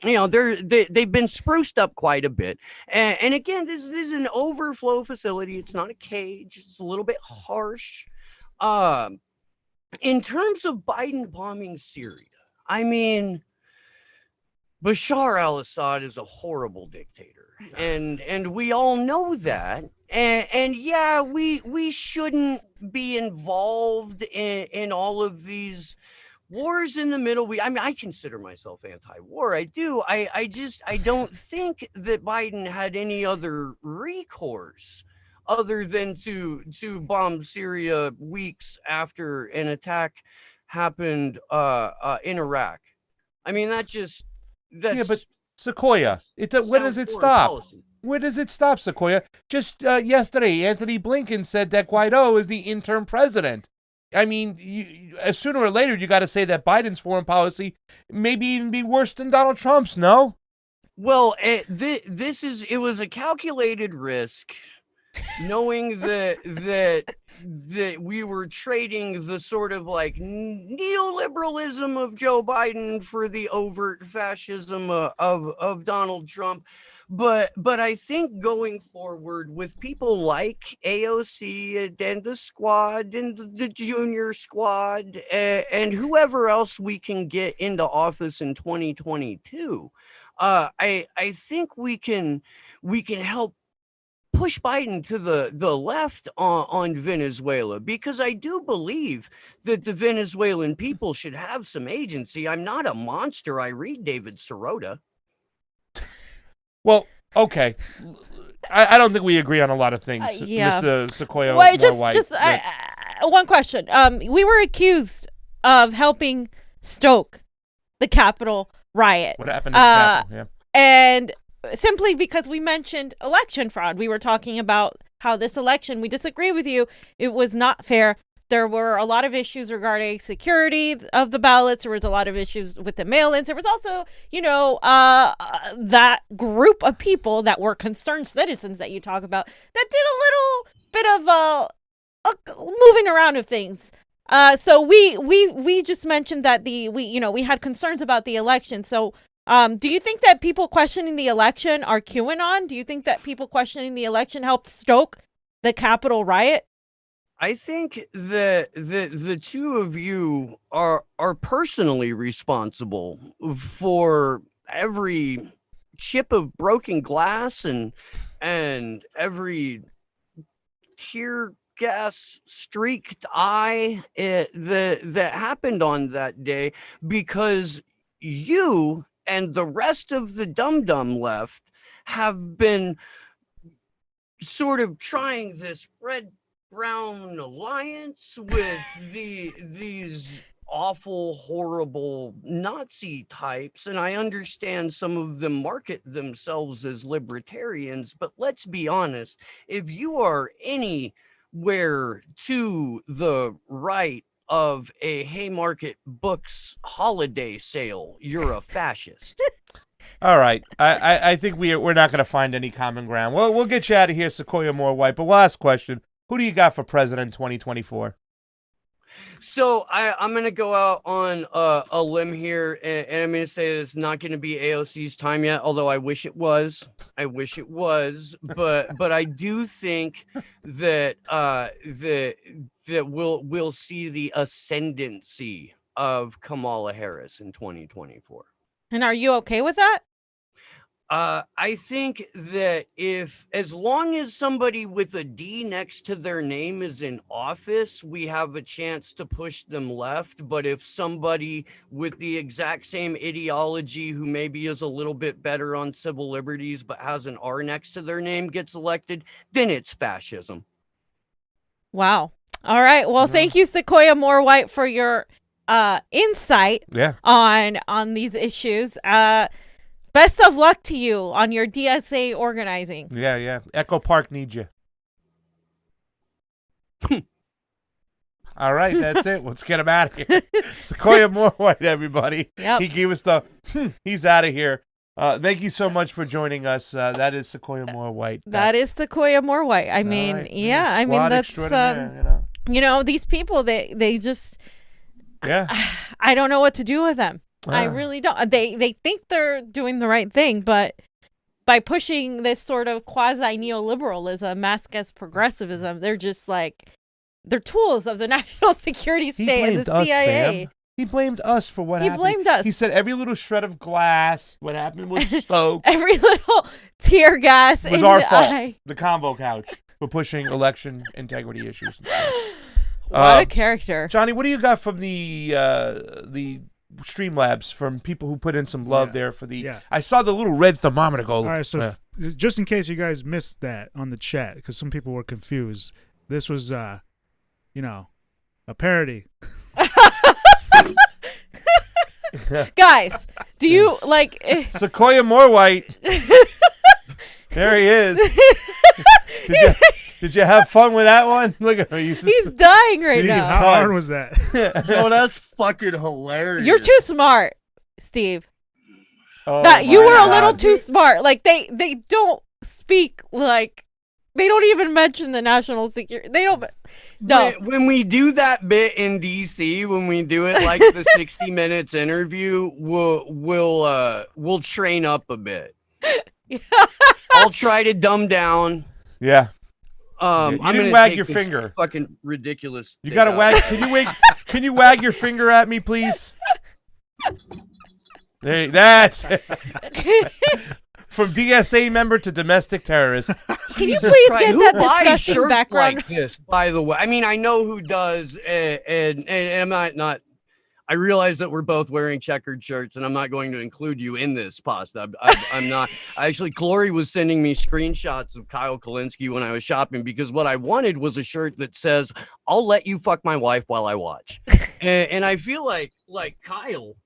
you know, they've been spruced up quite a bit. And again, this is an overflow facility. It's not a cage. It's a little bit harsh. In terms of Biden bombing Syria, I mean, Bashar al-Assad is a horrible dictator. and we all know that. And yeah, we shouldn't be involved in all of these wars in the Middle. I consider myself anti-war. I do. I don't think that Biden had any other recourse other than to bomb Syria weeks after an attack happened in Iraq. I mean, that's but Sequoia, when does it stop? Policy. Where does it stop, Sequoia? Just yesterday, Anthony Blinken said that Guaido is the interim president. I mean, sooner or later, you got to say that Biden's foreign policy maybe even be worse than Donald Trump's, no? Well, it was a calculated risk, knowing that we were trading the sort of like neoliberalism of Joe Biden for the overt fascism of Donald Trump. But I think going forward with people like AOC and the squad and the junior squad and whoever else we can get into office in 2022, I think we can help push Biden to the left on Venezuela, because I do believe that the Venezuelan people should have some agency. I'm not a monster. I read David Sirota. Well, okay. I don't think we agree on a lot of things, yeah. Mr. Sequoia. Well, one question. We were accused of helping stoke the Capitol riot. What happened to the Capitol? Yeah. And simply because we mentioned election fraud. We were talking about how this election, we disagree with you. It was not fair. There were a lot of issues regarding security of the ballots. There was a lot of issues with the mail-ins. There was also, that group of people that were concerned citizens that you talk about that did a little bit of moving around of things. So we just mentioned that we had concerns about the election. So do you think that people questioning the election are QAnon? Do you think that people questioning the election helped stoke the Capitol riot? I think that the two of you are personally responsible for every chip of broken glass and every tear gas streaked eye that happened on that day, because you and the rest of the dum-dum left have been sort of trying this red-brown alliance with these awful, horrible Nazi types. And I understand some of them market themselves as libertarians, but let's be honest, if you are anywhere to the right of a Haymarket Books holiday sale, you're a fascist. All right. I think we're not going to find any common ground. Well, we'll get you out of here, Sequoia Moore White. But last question. Who do you got for president 2024? So I'm going to go out on a limb here, and I'm going to say it's not going to be AOC's time yet, although I wish it was. But I do think that we'll see the ascendancy of Kamala Harris in 2024. And are you okay with that? I think that as long as somebody with a D next to their name is in office, we have a chance to push them left. But if somebody with the exact same ideology who maybe is a little bit better on civil liberties but has an R next to their name gets elected, then it's fascism. Wow. All right. Well, thank you, Sequoia Moore White, for your insight on these issues. Best of luck to you on your DSA organizing. Yeah. Echo Park needs you. All right, that's it. Let's get him out of here. Sequoia Moore White, everybody. Yep. He gave us he's out of here. Thank you so much for joining us. That is Sequoia Moore White. That is Sequoia Moore White. I mean, right. yeah. I mean, that's, these people, they just, I don't know what to do with them. I really don't. They think they're doing the right thing, but by pushing this sort of quasi neoliberalism masked as progressivism, they're just like, they're tools of the national security state and the CIA. He blamed us for what happened. He blamed us. He said every little shred of glass, what happened with Stoke, every little tear gas was in our the fault. eye. The Convo Couch for pushing election integrity issues. And stuff. What a character. Johnny, what do you got from the Streamlabs, from people who put in some love there for the... Yeah. I saw the little red thermometer go... All right, so just in case you guys missed that on the chat, because some people were confused, this was, you know, a parody. Guys, do you like... Sequoia Moorwhite. There he is. Did you have fun with that one? Look at him. He's dying right now. How hard was that? No, that's fucking hilarious. You're too smart, Steve. Oh You were God. a little too smart. Like they don't speak like they don't even mention the national security. They don't. No. When we do that bit in DC, when we do it like the 60 Minutes interview, we'll train up a bit. I'll try to dumb down. Yeah. You I'm didn't wag your finger. Fucking ridiculous. You gotta wag. Can you wag your finger at me, please? That's from DSA member to domestic terrorist. Can you please get Who that buys disgusting shirts background? like this? By the way, I mean I know who does, and I'm not. I realize that we're both wearing checkered shirts, and I'm not going to include you in this pasta. I'm not. Actually, Glory was sending me screenshots of Kyle Kalinske when I was shopping because what I wanted was a shirt that says, "I'll let you fuck my wife while I watch," and I feel like Kyle.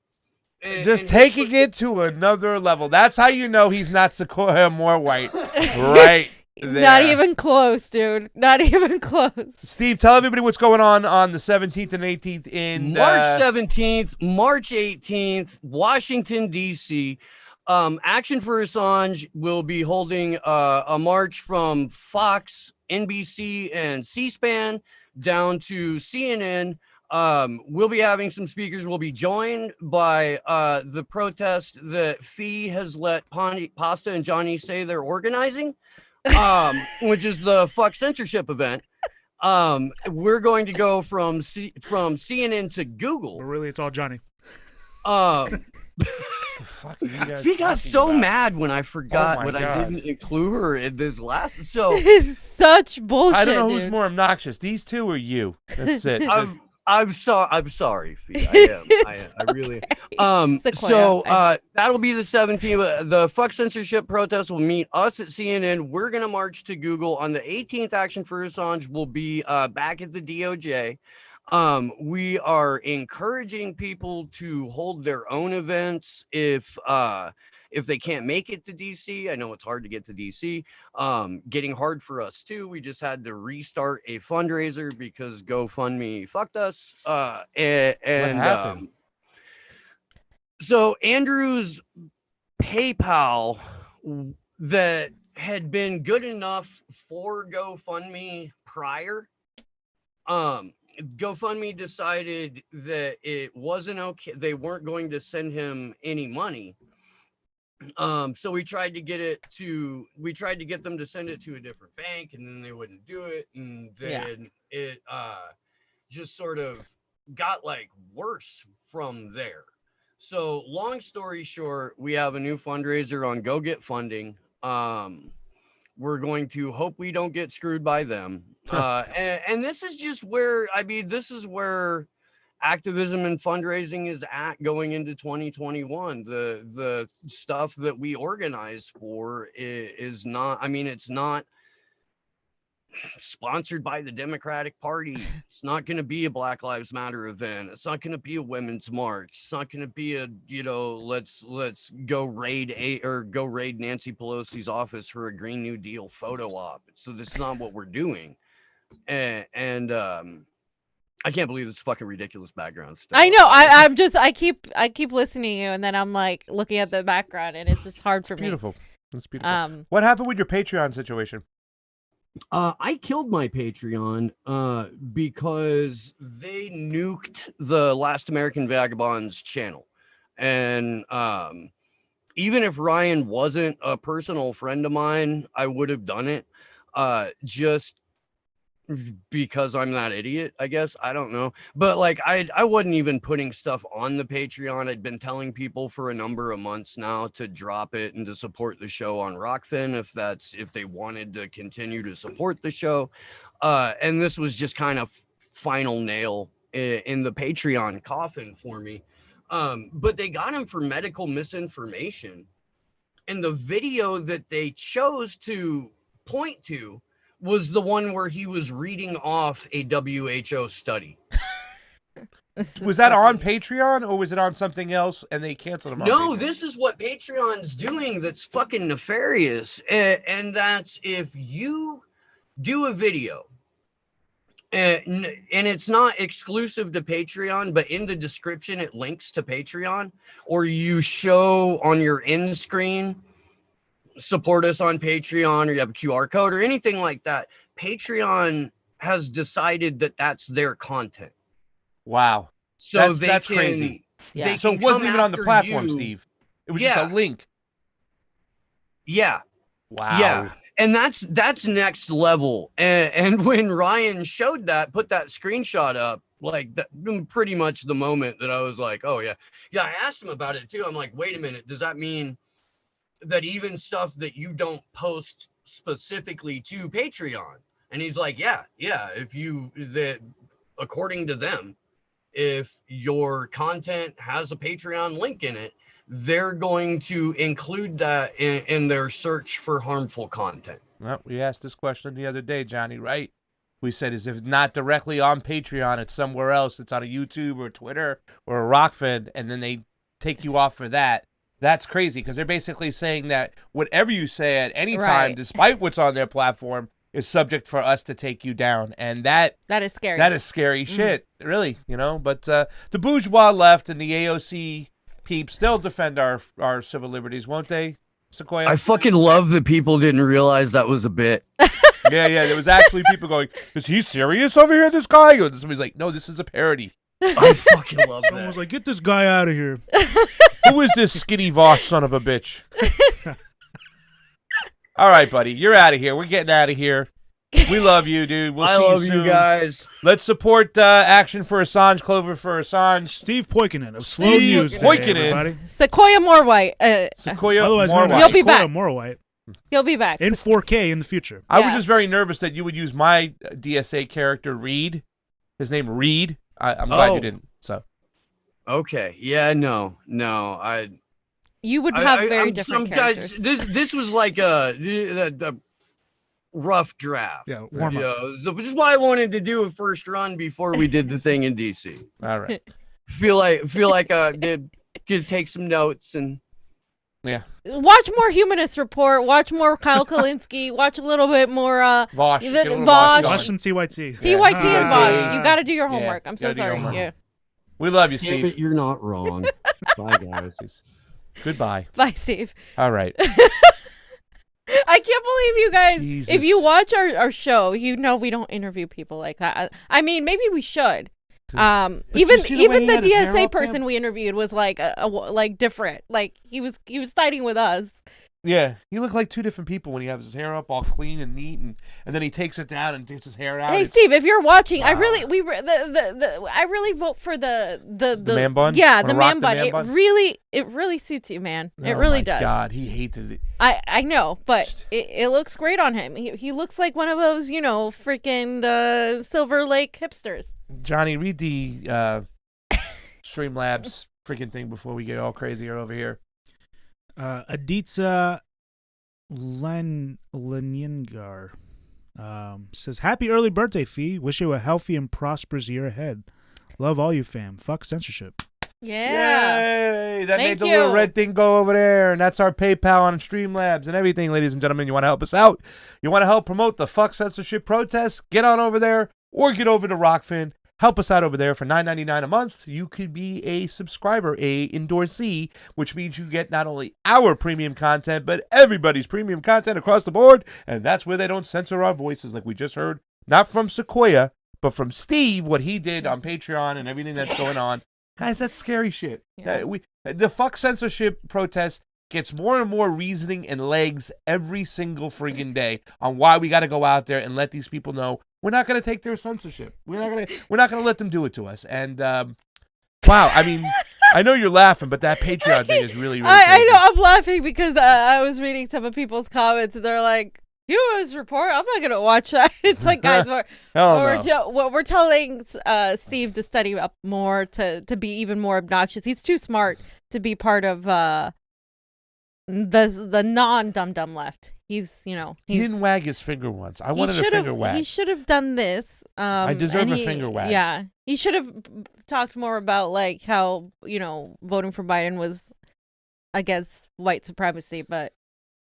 Just taking it to another level. That's how you know he's not Sequoia Moorwhite. Right there. Not even close, dude. Not even close. Steve, tell everybody what's going on the 17th and 18th in March 17th, March 18th, Washington, D.C. Action for Assange will be holding a march from Fox, NBC, and C-SPAN down to CNN. We'll be having some speakers. We'll be joined by the protest that Fee has let Pasta and Johnny say they're organizing, which is the fuck censorship event. We're going to go from CNN to Google. But really, it's all Johnny. the fuck are you guys He got talking so about? mad when I forgot my what I God. didn't include her in this last. So It's such bullshit. I don't know who's dude. more obnoxious, these two or you. That's it. I'm sorry, Fee. I really am. So that'll be the 17th. The fuck censorship protest will meet us at CNN. We're gonna march to Google on the 18th. Action for Assange will be back at the DOJ. We are encouraging people to hold their own events if they can't make it to DC. I know it's hard to get to DC. Getting hard for us too. We just had to restart a fundraiser because GoFundMe fucked us. What happened? So Andrew's PayPal that had been good enough for GoFundMe prior, GoFundMe decided that it wasn't okay. They weren't going to send him any money. So we tried to get them to send it to a different bank, and then they wouldn't do it, and then it just sort of got like worse from there. So long story short, we have a new fundraiser on Go Get Funding. We're going to hope we don't get screwed by them. And this is just where, this is where activism and fundraising is at going into 2021. The stuff that we organize for is not, it's not sponsored by the Democratic Party. It's not going to be a Black Lives Matter event. It's not going to be a women's march. It's not going to be a, let's go raid Nancy Pelosi's office for a Green New Deal photo op. So this is not what we're doing. And I can't believe this fucking ridiculous background stuff. I know. I keep listening to you, and then I'm like looking at the background, and it's just hard for me. Beautiful. That's beautiful. What happened with your Patreon situation? I killed my Patreon because they nuked the Last American Vagabonds channel. And even if Ryan wasn't a personal friend of mine, I would have done it. Just because I'm that idiot, I guess. I don't know. But like I wasn't even putting stuff on the Patreon. I'd been telling people for a number of months now to drop it and to support the show on Rokfin if they wanted to continue to support the show. And this was just kind of final nail in the Patreon coffin for me. But they got him for medical misinformation. And the video that they chose to point to was the one where he was reading off a WHO study. Was that on Patreon or was it on something else and they canceled him? No, this is what Patreon's doing that's fucking nefarious. And that's if you do a video and it's not exclusive to Patreon, but in the description it links to Patreon, or you show on your end screen support us on Patreon, or you have a QR code or anything like that, Patreon has decided that that's their content. Wow. So that's crazy. Yeah. So it wasn't even on the platform, Steve. It was just a link. Yeah. Wow. Yeah. And that's next level. And when Ryan showed that, put that screenshot up, like that, pretty much the moment that I was like, oh yeah. Yeah, I asked him about it too. I'm like, wait a minute, does that mean that even stuff that you don't post specifically to Patreon? And he's like, yeah, according to them, if your content has a Patreon link in it, they're going to include that in their search for harmful content. Well, we asked this question the other day, Johnny, right? We said, is if not directly on Patreon, it's somewhere else. It's on a YouTube or Twitter or a Rokfin, and then they take you off for that. That's crazy because they're basically saying that whatever you say at any time, despite what's on their platform, is subject for us to take you down. And that is scary. That is scary shit, really, But the bourgeois left and the AOC peeps, they'll defend our civil liberties, won't they, Sequoia? I fucking love that people didn't realize that was a bit. Yeah, there was actually people going, is he serious over here, this guy? And somebody's like, no, this is a parody. I fucking love that. Someone was like, get this guy out of here. Who is this skinny Vosh son of a bitch? All right, buddy, you're out of here. We're getting out of here. We love you, dude. We'll see you soon. I love you guys. Let's support Action for Assange, Clover for Assange. Steve Poikinen of Slow News. Poikinen. Sequoia Morewhite. Sequoia Otherwise Morewhite. You'll be back. Morewhite. He'll be back. In 4K in the future. I was just very nervous that you would use my DSA character, Reed. His name, Reed. I'm glad you didn't. So. Okay. Yeah, no. You would have very different characters. This was like a rough draft. Yeah, warm up. Which is why I wanted to do a first run before we did the thing in DC. All right. Feel like could take some notes and. Yeah. Watch more Humanist Report. Watch more Kyle Kalinske. Watch a little bit more Vosh. Vosh. Watch some TYT. TYT and Vosh. You got to do your homework. I'm so sorry. Yeah. We love you, Steve. Damn it, you're not wrong. Bye, guys. Goodbye. Bye, Steve. All right. I can't believe you guys. Jesus. If you watch our show, we don't interview people like that. I mean, maybe we should. Even the DSA person we interviewed was like like different. Like he was fighting with us. Yeah, he looked like two different people when he has his hair up all clean and neat, and then he takes it down and takes his hair out. Hey, Steve, if you're watching, I really vote for the man bun. Yeah, the man bun. It really suits you, man. It really does. God, he hated it. I know, but it looks great on him. He looks like one of those, freaking Silver Lake hipsters. Johnny, read the Streamlabs freaking thing before we get all crazier over here. Aditya Leningar says, happy early birthday, Fee. Wish you a healthy and prosperous year ahead. Love all you, fam. Fuck censorship. Yeah. Yay! That made the little red thing go over there, and that's our PayPal on Streamlabs and everything, ladies and gentlemen. You want to help us out? You want to help promote the Fuck Censorship protest? Get on over there or get over to Rokfin. Help us out over there for $9.99 a month. You could be a subscriber, a endorsee, which means you get not only our premium content, but everybody's premium content across the board. And that's where they don't censor our voices like we just heard, not from Sequoia, but from Steve, what he did on Patreon and everything that's going on. Guys, that's scary shit. Yeah. The Fuck Censorship protest gets more and more reasoning and legs every single friggin' day on why we got to go out there and let these people know We're not going to take their censorship. We're not going to let them do it to us. And wow, I mean, I know you're laughing, but that Patreon thing is really, really crazy. I know I'm laughing because I was reading some of people's comments and they're like, "Viewers report. I'm not gonna watch that." It's like, guys, we're telling Steve to study up more to be even more obnoxious. He's too smart to be part of the non dumb left. He didn't wag his finger once. I wanted a finger wag. He should have done this. I deserve a finger wag. Yeah, he should have talked more about like how voting for Biden was against white supremacy, but.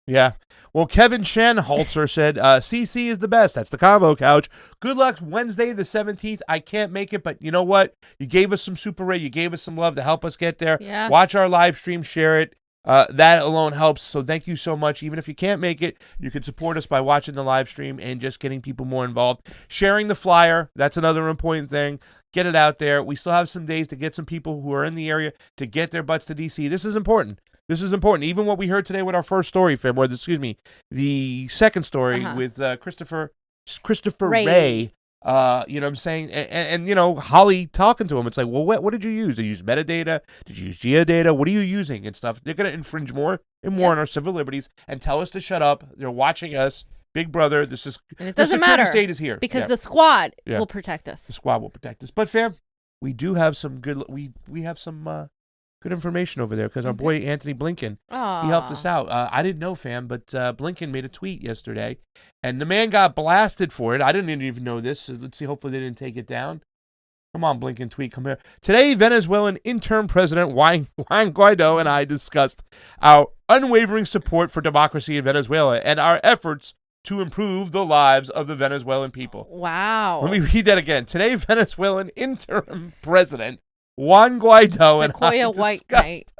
Yeah. Well, Kevin Shanholzer said, CC is the best. That's the Convo Couch. Good luck Wednesday the 17th. I can't make it, but you know what? You gave us some Super Ray. You gave us some love to help us get there. Yeah. Watch our live stream. Share it. That alone helps. So thank you so much. Even if you can't make it, you can support us by watching the live stream and just getting people more involved. Sharing the flyer. That's another important thing. Get it out there. We still have some days to get some people who are in the area to get their butts to D.C. This is important. This is important. Even what we heard today with our first story, the second story with Christopher Wray. You know what I'm saying? And Holly talking to him. It's like, well, what did you use? Did you use metadata? Did you use geodata? What are you using and stuff? They're going to infringe more and more on our civil liberties and tell us to shut up. They're watching us. Big brother. This is and it doesn't matter. State is here because the squad will protect us. The squad will protect us. But fam, we do have some good. We have some. Good information over there because our boy Anthony Blinken, he helped us out. I didn't know, fam, but Blinken made a tweet yesterday, and the man got blasted for it. I didn't even know this. So let's see. Hopefully they didn't take it down. Come on, Blinken tweet. Come here. Today, Venezuelan interim president Juan Guaido and I discussed our unwavering support for democracy in Venezuela and our efforts to improve the lives of the Venezuelan people. Wow. Let me read that again. Today, Venezuelan interim president Juan Guaido Sequoia and I White discussed.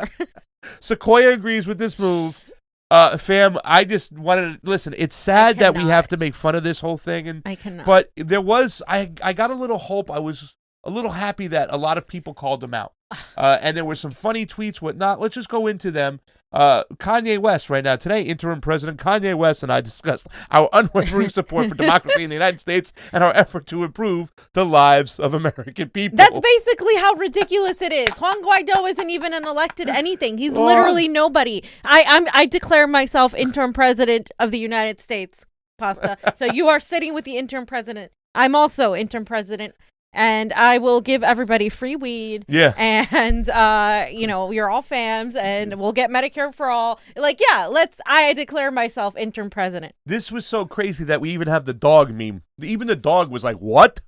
Sequoia agrees with this move. Fam, I just wanted to listen. It's sad that we have to make fun of this whole thing, and I cannot. But there was, I got a little hope. I was a little happy that a lot of people called him out, and there were some funny tweets, whatnot. Let's just go into them. Kanye West right now. Today, interim president Kanye West and I discussed our unwavering support for democracy in the United States and our effort to improve the lives of American people. That's basically how ridiculous it is. Juan Guaido isn't even an elected anything. He's literally nobody. I declare myself interim president of the United States, Pasta. So you are sitting with the interim president. I'm also interim president. And I will give everybody free weed. Yeah. And, you're all fams and we'll get Medicare for all. Like, I declare myself interim president. This was so crazy that we even have the dog meme. Even the dog was like, what?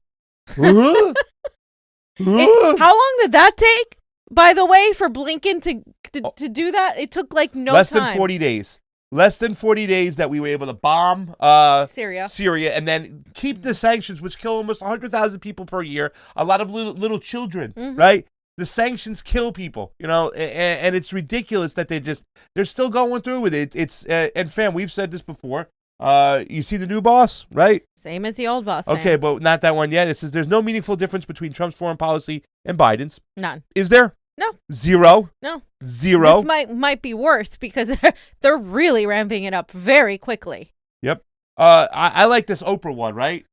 How long did that take, by the way, for Blinken to do that? It took like less time. Than 40 days. Less than 40 days that we were able to bomb Syria and then keep the sanctions, which kill almost 100,000 people per year, a lot of little children, right? The sanctions kill people, and it's ridiculous that they're still going through with it. It's and fam, we've said this before. You see the new boss, right? Same as the old boss. Okay, but not that one yet. It says there's no meaningful difference between Trump's foreign policy and Biden's. None. Is there? No. Zero. No. Zero. This might be worse because they're really ramping it up very quickly. Yep. I like this Oprah one, right?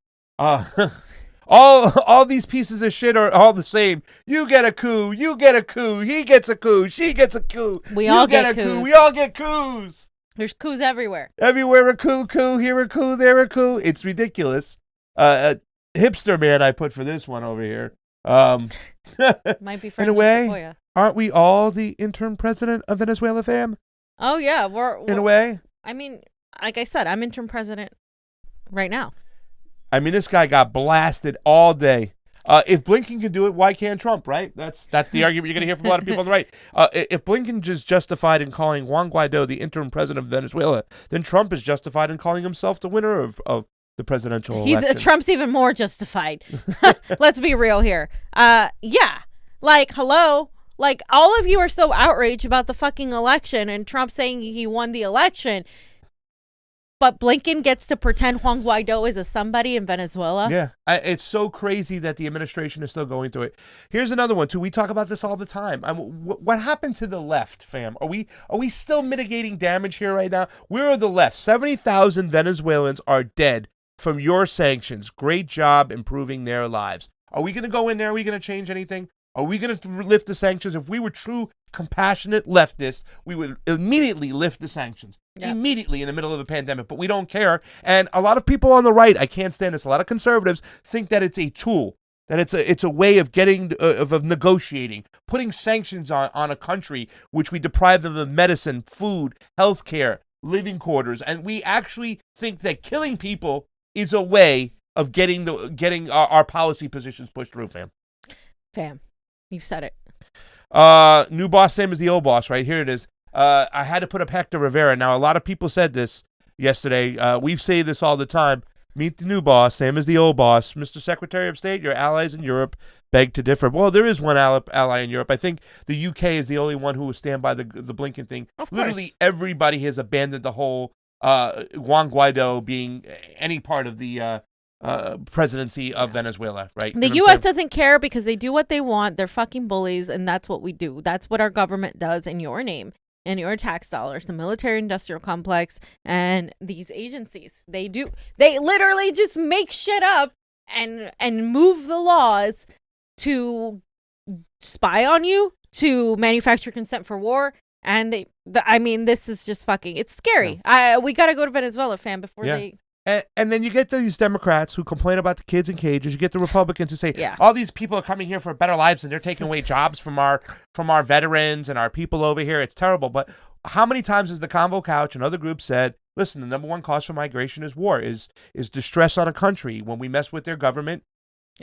All these pieces of shit are all the same. You get a coup. You get a coup. He gets a coup. She gets a coup. We all get a coups. coup. We all get coups. There's coups everywhere. Everywhere a coup. Here a coup. There a coup. It's ridiculous. Hipster man I put for this one over here. Might be friends in a way, with Sequoia. Aren't we all the interim president of Venezuela, fam? Oh yeah, we're in a way. I mean, like I said, I'm interim president right now. I mean, this guy got blasted all day. If Blinken can do it, why can't Trump? Right? That's the argument you're going to hear from a lot of people on the right. If Blinken is justified in calling Juan Guaido the interim president of Venezuela, then Trump is justified in calling himself the winner of the presidential election. Trump's even more justified. Let's be real here. Like, hello. Like, all of you are so outraged about the fucking election and Trump saying he won the election. But Blinken gets to pretend Juan Guaido is a somebody in Venezuela. Yeah, it's so crazy that the administration is still going through it. Here's another one, too. We talk about this all the time. What happened to the left, fam? Are we still mitigating damage here right now? Where are the left? 70,000 Venezuelans are dead from your sanctions. Great job improving their lives. Are we going to go in there? Are we going to change anything? Are we going to lift the sanctions? If we were true, compassionate leftists, we would immediately lift the sanctions. Yep. Immediately in the middle of a pandemic, but we don't care. And a lot of people on the right, I can't stand this, a lot of conservatives think that it's a tool, that it's a way of getting, of negotiating, putting sanctions on a country which we deprive them of medicine, food, healthcare, living quarters. And we actually think that killing people is a way of getting our policy positions pushed through, fam. You said it. New boss, same as the old boss, right? Here it is. I had to put up Hector Rivera. Now, a lot of people said this yesterday. We say this all the time. Meet the new boss, same as the old boss. Mr. Secretary of State, your allies in Europe beg to differ. Well, there is one ally in Europe. I think the UK is the only one who will stand by the Blinken thing. Of Literally course. everybody has abandoned the whole Juan Guaido being any part of the presidency of Venezuela, right? The You know what I'm U.S. saying? doesn't care because they do what they want. They're fucking bullies, and that's what we do. That's what our government does in your name, in your tax dollars, the military-industrial complex, and these agencies. They literally just make shit up and move the laws to spy on you, to manufacture consent for war. And this is just fucking, it's scary. Yeah. We got to go to Venezuela, fam, before they... And then you get these Democrats who complain about the kids in cages. You get the Republicans who say, all these people are coming here for better lives and they're taking away jobs from our veterans and our people over here. It's terrible. But how many times has the Convo Couch and other groups said, listen, the number one cause for migration is war, is distress on a country. When we mess with their government,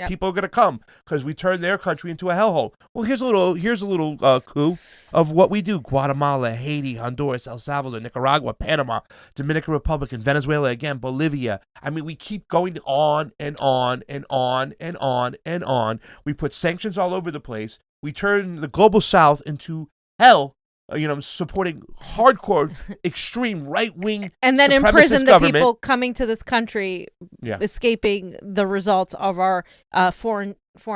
people are going to come because we turn their country into a hellhole. Well, here's a little coup of what we do. Guatemala, Haiti, Honduras, El Salvador, Nicaragua, Panama, Dominican Republic, Venezuela again, Bolivia. I mean, we keep going on and on and on and on and on. We put sanctions all over the place. We turn the global south into hell. Supporting hardcore, extreme right-wing and then imprison the government. people coming to this country, escaping the results of our foreign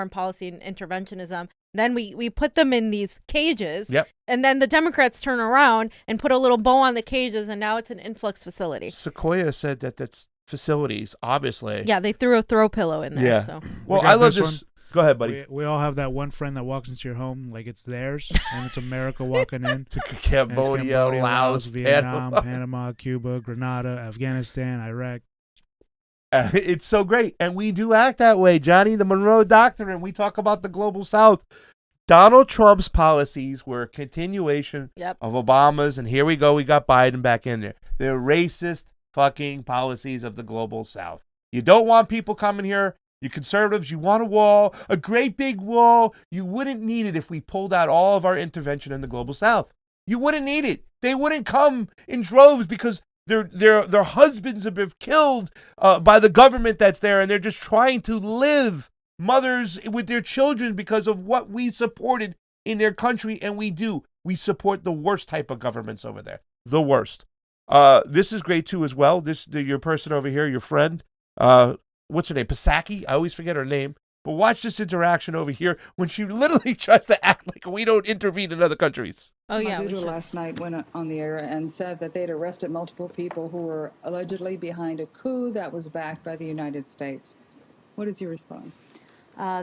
policy and interventionism. Then we put them in these cages, and then the Democrats turn around and put a little bow on the cages, and now it's an influx facility. Sequoia said that's facilities, obviously. Yeah, they threw a throw pillow in there. Yeah. So. Well, I love this. Go ahead, buddy. We all have that one friend that walks into your home like it's theirs, and it's America walking in. To Cambodia, Laos, Vietnam, Panama, Cuba, Grenada, Afghanistan, Iraq. It's so great. And we do act that way, Johnny. The Monroe Doctrine. We talk about the global south. Donald Trump's policies were a continuation of Obama's, and here we go. We got Biden back in there. They're racist fucking policies of the global south. You don't want people coming here. You conservatives, you want a wall, a great big wall. You wouldn't need it if we pulled out all of our intervention in the global south. You wouldn't need it. They wouldn't come in droves because their husbands have been killed by the government that's there, and they're just trying to live, mothers with their children, because of what we supported in their country, and we do. We support the worst type of governments over there. The worst. This is great too as well. Your person over here, your friend, what's her name? Psaki? I always forget her name. But watch this interaction over here when she literally tries to act like we don't intervene in other countries. Oh, yeah. Jardula last night went on the air and said that they'd arrested multiple people who were allegedly behind a coup that was backed by the United States. What is your response?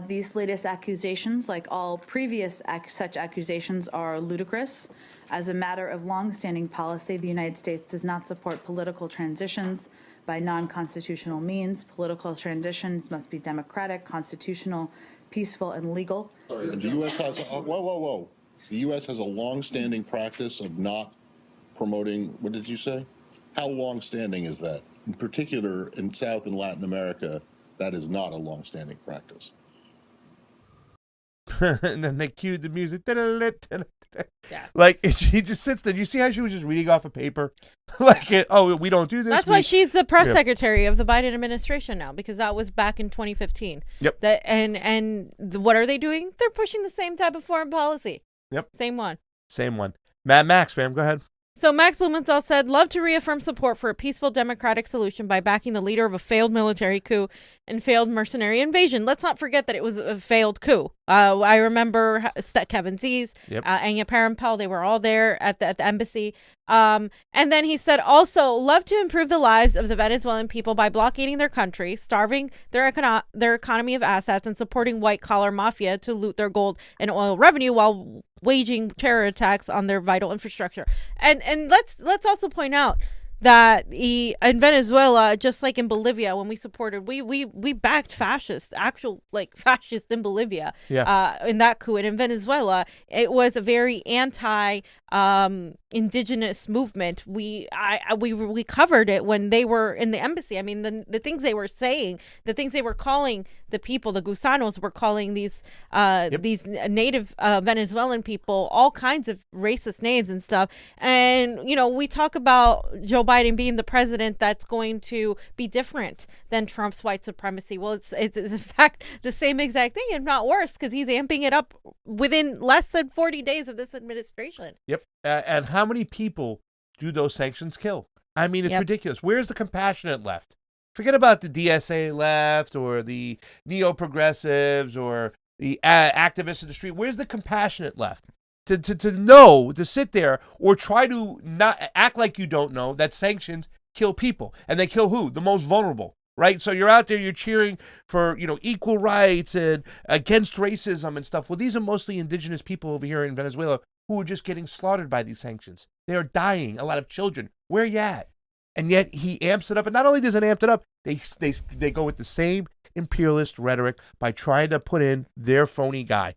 These latest accusations, like all previous such accusations, are ludicrous. As a matter of long-standing policy, the United States does not support political transitions by non-constitutional means. Political transitions must be democratic, constitutional, peaceful, and legal. The U.S. has whoa. The U.S. has a long-standing practice of not promoting. What did you say? How long-standing is that? In particular, in South and Latin America, that is not a long-standing practice. And then they cued the music. Like, she just sits there. You see how she was just reading off a paper? Like, we don't do this. That's why she's the press secretary of the Biden administration now, because that was back in 2015. Yep. What are they doing? They're pushing the same type of foreign policy. Yep. Same one. Mad Max, fam. Go ahead. So Max Blumenthal said, love to reaffirm support for a peaceful democratic solution by backing the leader of a failed military coup and failed mercenary invasion. Let's not forget that it was a failed coup. I remember Kevin Z's, Anya Parampel, they were all there at the embassy. And then he said, also, love to improve the lives of the Venezuelan people by blockading their country, starving their economy of assets, and supporting white-collar mafia to loot their gold and oil revenue while waging terror attacks on their vital infrastructure. And let's also point out that in Venezuela, just like in Bolivia, when we supported, we backed fascists, fascists in Bolivia, in that coup. And in Venezuela, it was a very indigenous movement. We covered it when they were in the embassy. I mean, the things they were saying, the things they were calling the people, the gusanos were calling these native Venezuelan people all kinds of racist names and stuff. And we talk about Joe Biden being the president that's going to be different than Trump's white supremacy. Well, it's in fact the same exact thing, if not worse, because he's amping it up within less than 40 days of this administration. Yep. And how many people do those sanctions kill? I mean, it's ridiculous. Where's the compassionate left? Forget about the DSA left or the Neoprogressives or the activists in the street. Where's the compassionate left? To know, to sit there or try to not act like you don't know that sanctions kill people. And they kill who? The most vulnerable, right? So you're out there, you're cheering for, equal rights and against racism and stuff. Well, these are mostly indigenous people over here in Venezuela who are just getting slaughtered by these sanctions. They are dying, a lot of children. Where you at? And yet he amps it up. And not only does it amp it up, they go with the same imperialist rhetoric by trying to put in their phony guy.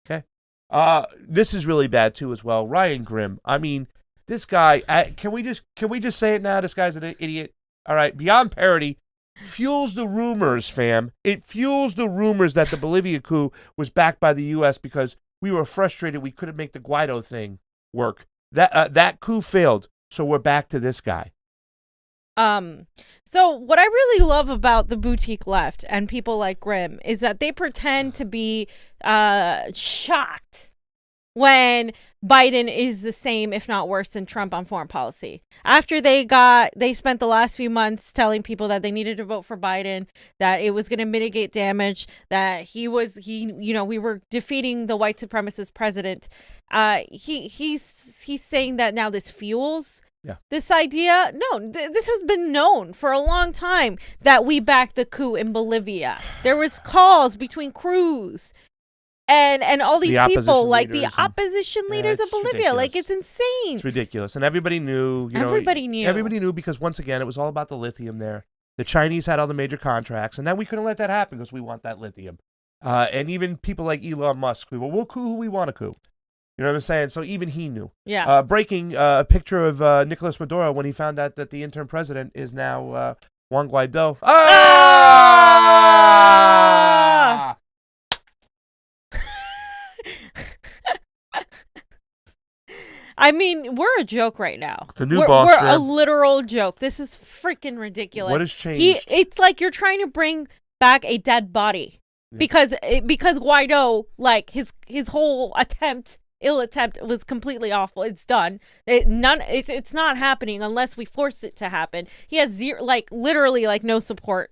Okay? This is really bad too as well. Ryan Grimm. I mean, this guy, can we just say it now? This guy's an idiot. All right, beyond parody, fuels the rumors, fam. It fuels the rumors that the Bolivia coup was backed by the U.S. because we were frustrated we couldn't make the Guaido thing work. That coup failed, so we're back to this guy. So what I really love about the boutique left and people like Grimm is that they pretend to be shocked when Biden is the same, if not worse, than Trump on foreign policy. After they spent the last few months telling people that they needed to vote for Biden, that it was going to mitigate damage, that we were defeating the white supremacist president. He's saying that now this fuels this idea. No, this has been known for a long time that we backed the coup in Bolivia. There was calls between Cruz and all these people, like the opposition leaders of Bolivia. Ridiculous. Like, it's insane. It's ridiculous. And everybody knew. Everybody knew because, once again, it was all about the lithium there. The Chinese had all the major contracts, and then we couldn't let that happen because we want that lithium. And even people like Elon Musk, we'll coup who we want to coup. You know what I'm saying? So even he knew. Yeah. Breaking a picture of Nicolas Maduro when he found out that the interim president is now Juan Guaido. Ah! I mean, we're a joke right now. The new we're boss, a literal joke. This is freaking ridiculous. What has changed? It's like you're trying to bring back a dead body because Guaido, like his whole ill attempt was completely awful. It's done. It's not happening unless we force it to happen. He has literally no support.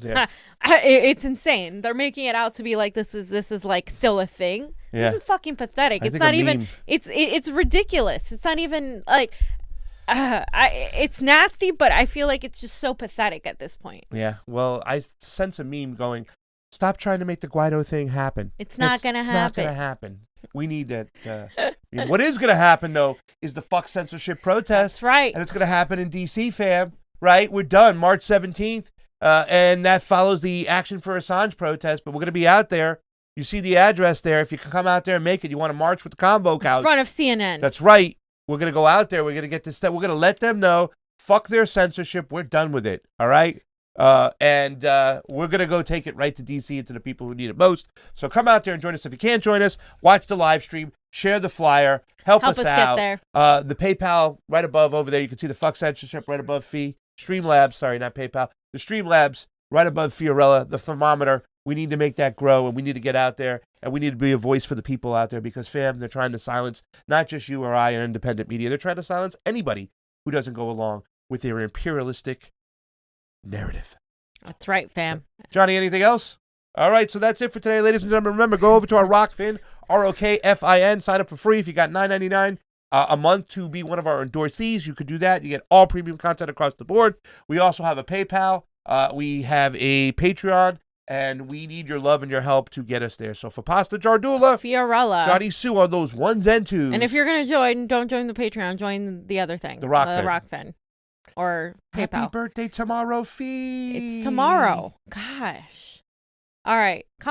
Yeah. It's insane. They're making it out to be like this is like still a thing. Yeah. This is fucking pathetic. It's not even. It's ridiculous. It's not even like. It's nasty, but I feel like it's just so pathetic at this point. Yeah. Well, I sense a meme going, "Stop trying to make the Guaido thing happen. It's not gonna happen. Not gonna happen. We need that." What is gonna happen though is the fuck censorship protest. That's right. And it's gonna happen in DC, fam. Right? We're done March 17th. And that follows the Action for Assange protest, but we're going to be out there. You see the address there. If you can come out there and make it, you want to march with the Convo Couch. In front of CNN. That's right. We're going to go out there. We're going to get this stuff. We're going to let them know, fuck their censorship. We're done with it. All right? And we're going to go take it right to D.C. and to the people who need it most. So come out there and join us. If you can't join us, watch the live stream. Share the flyer. Help us out. Get there. The PayPal right above over there. You can see the fuck censorship right above fee. Streamlabs, sorry, not PayPal. The Streamlabs right above Fiorella, the thermometer. We need to make that grow, and we need to get out there, and we need to be a voice for the people out there because, fam, they're trying to silence not just you or I or independent media. They're trying to silence anybody who doesn't go along with their imperialistic narrative. That's right, fam. Johnny, anything else? All right, so that's it for today, ladies and gentlemen. Remember, go over to our Rokfin, Rokfin, sign up for free. If you got $9.99 a month to be one of our endorsees, you could do that. You get all premium content across the board. We also have a PayPal. We have a Patreon. And we need your love and your help to get us there. So for Pasta Jardula, Fiorella, Johnny Sue are those ones and twos. And if you're going to join, don't join the Patreon. Join the other thing. The Rokfin. Rokfin. Or PayPal. Happy birthday tomorrow, Fee. It's tomorrow. Gosh. All right. Come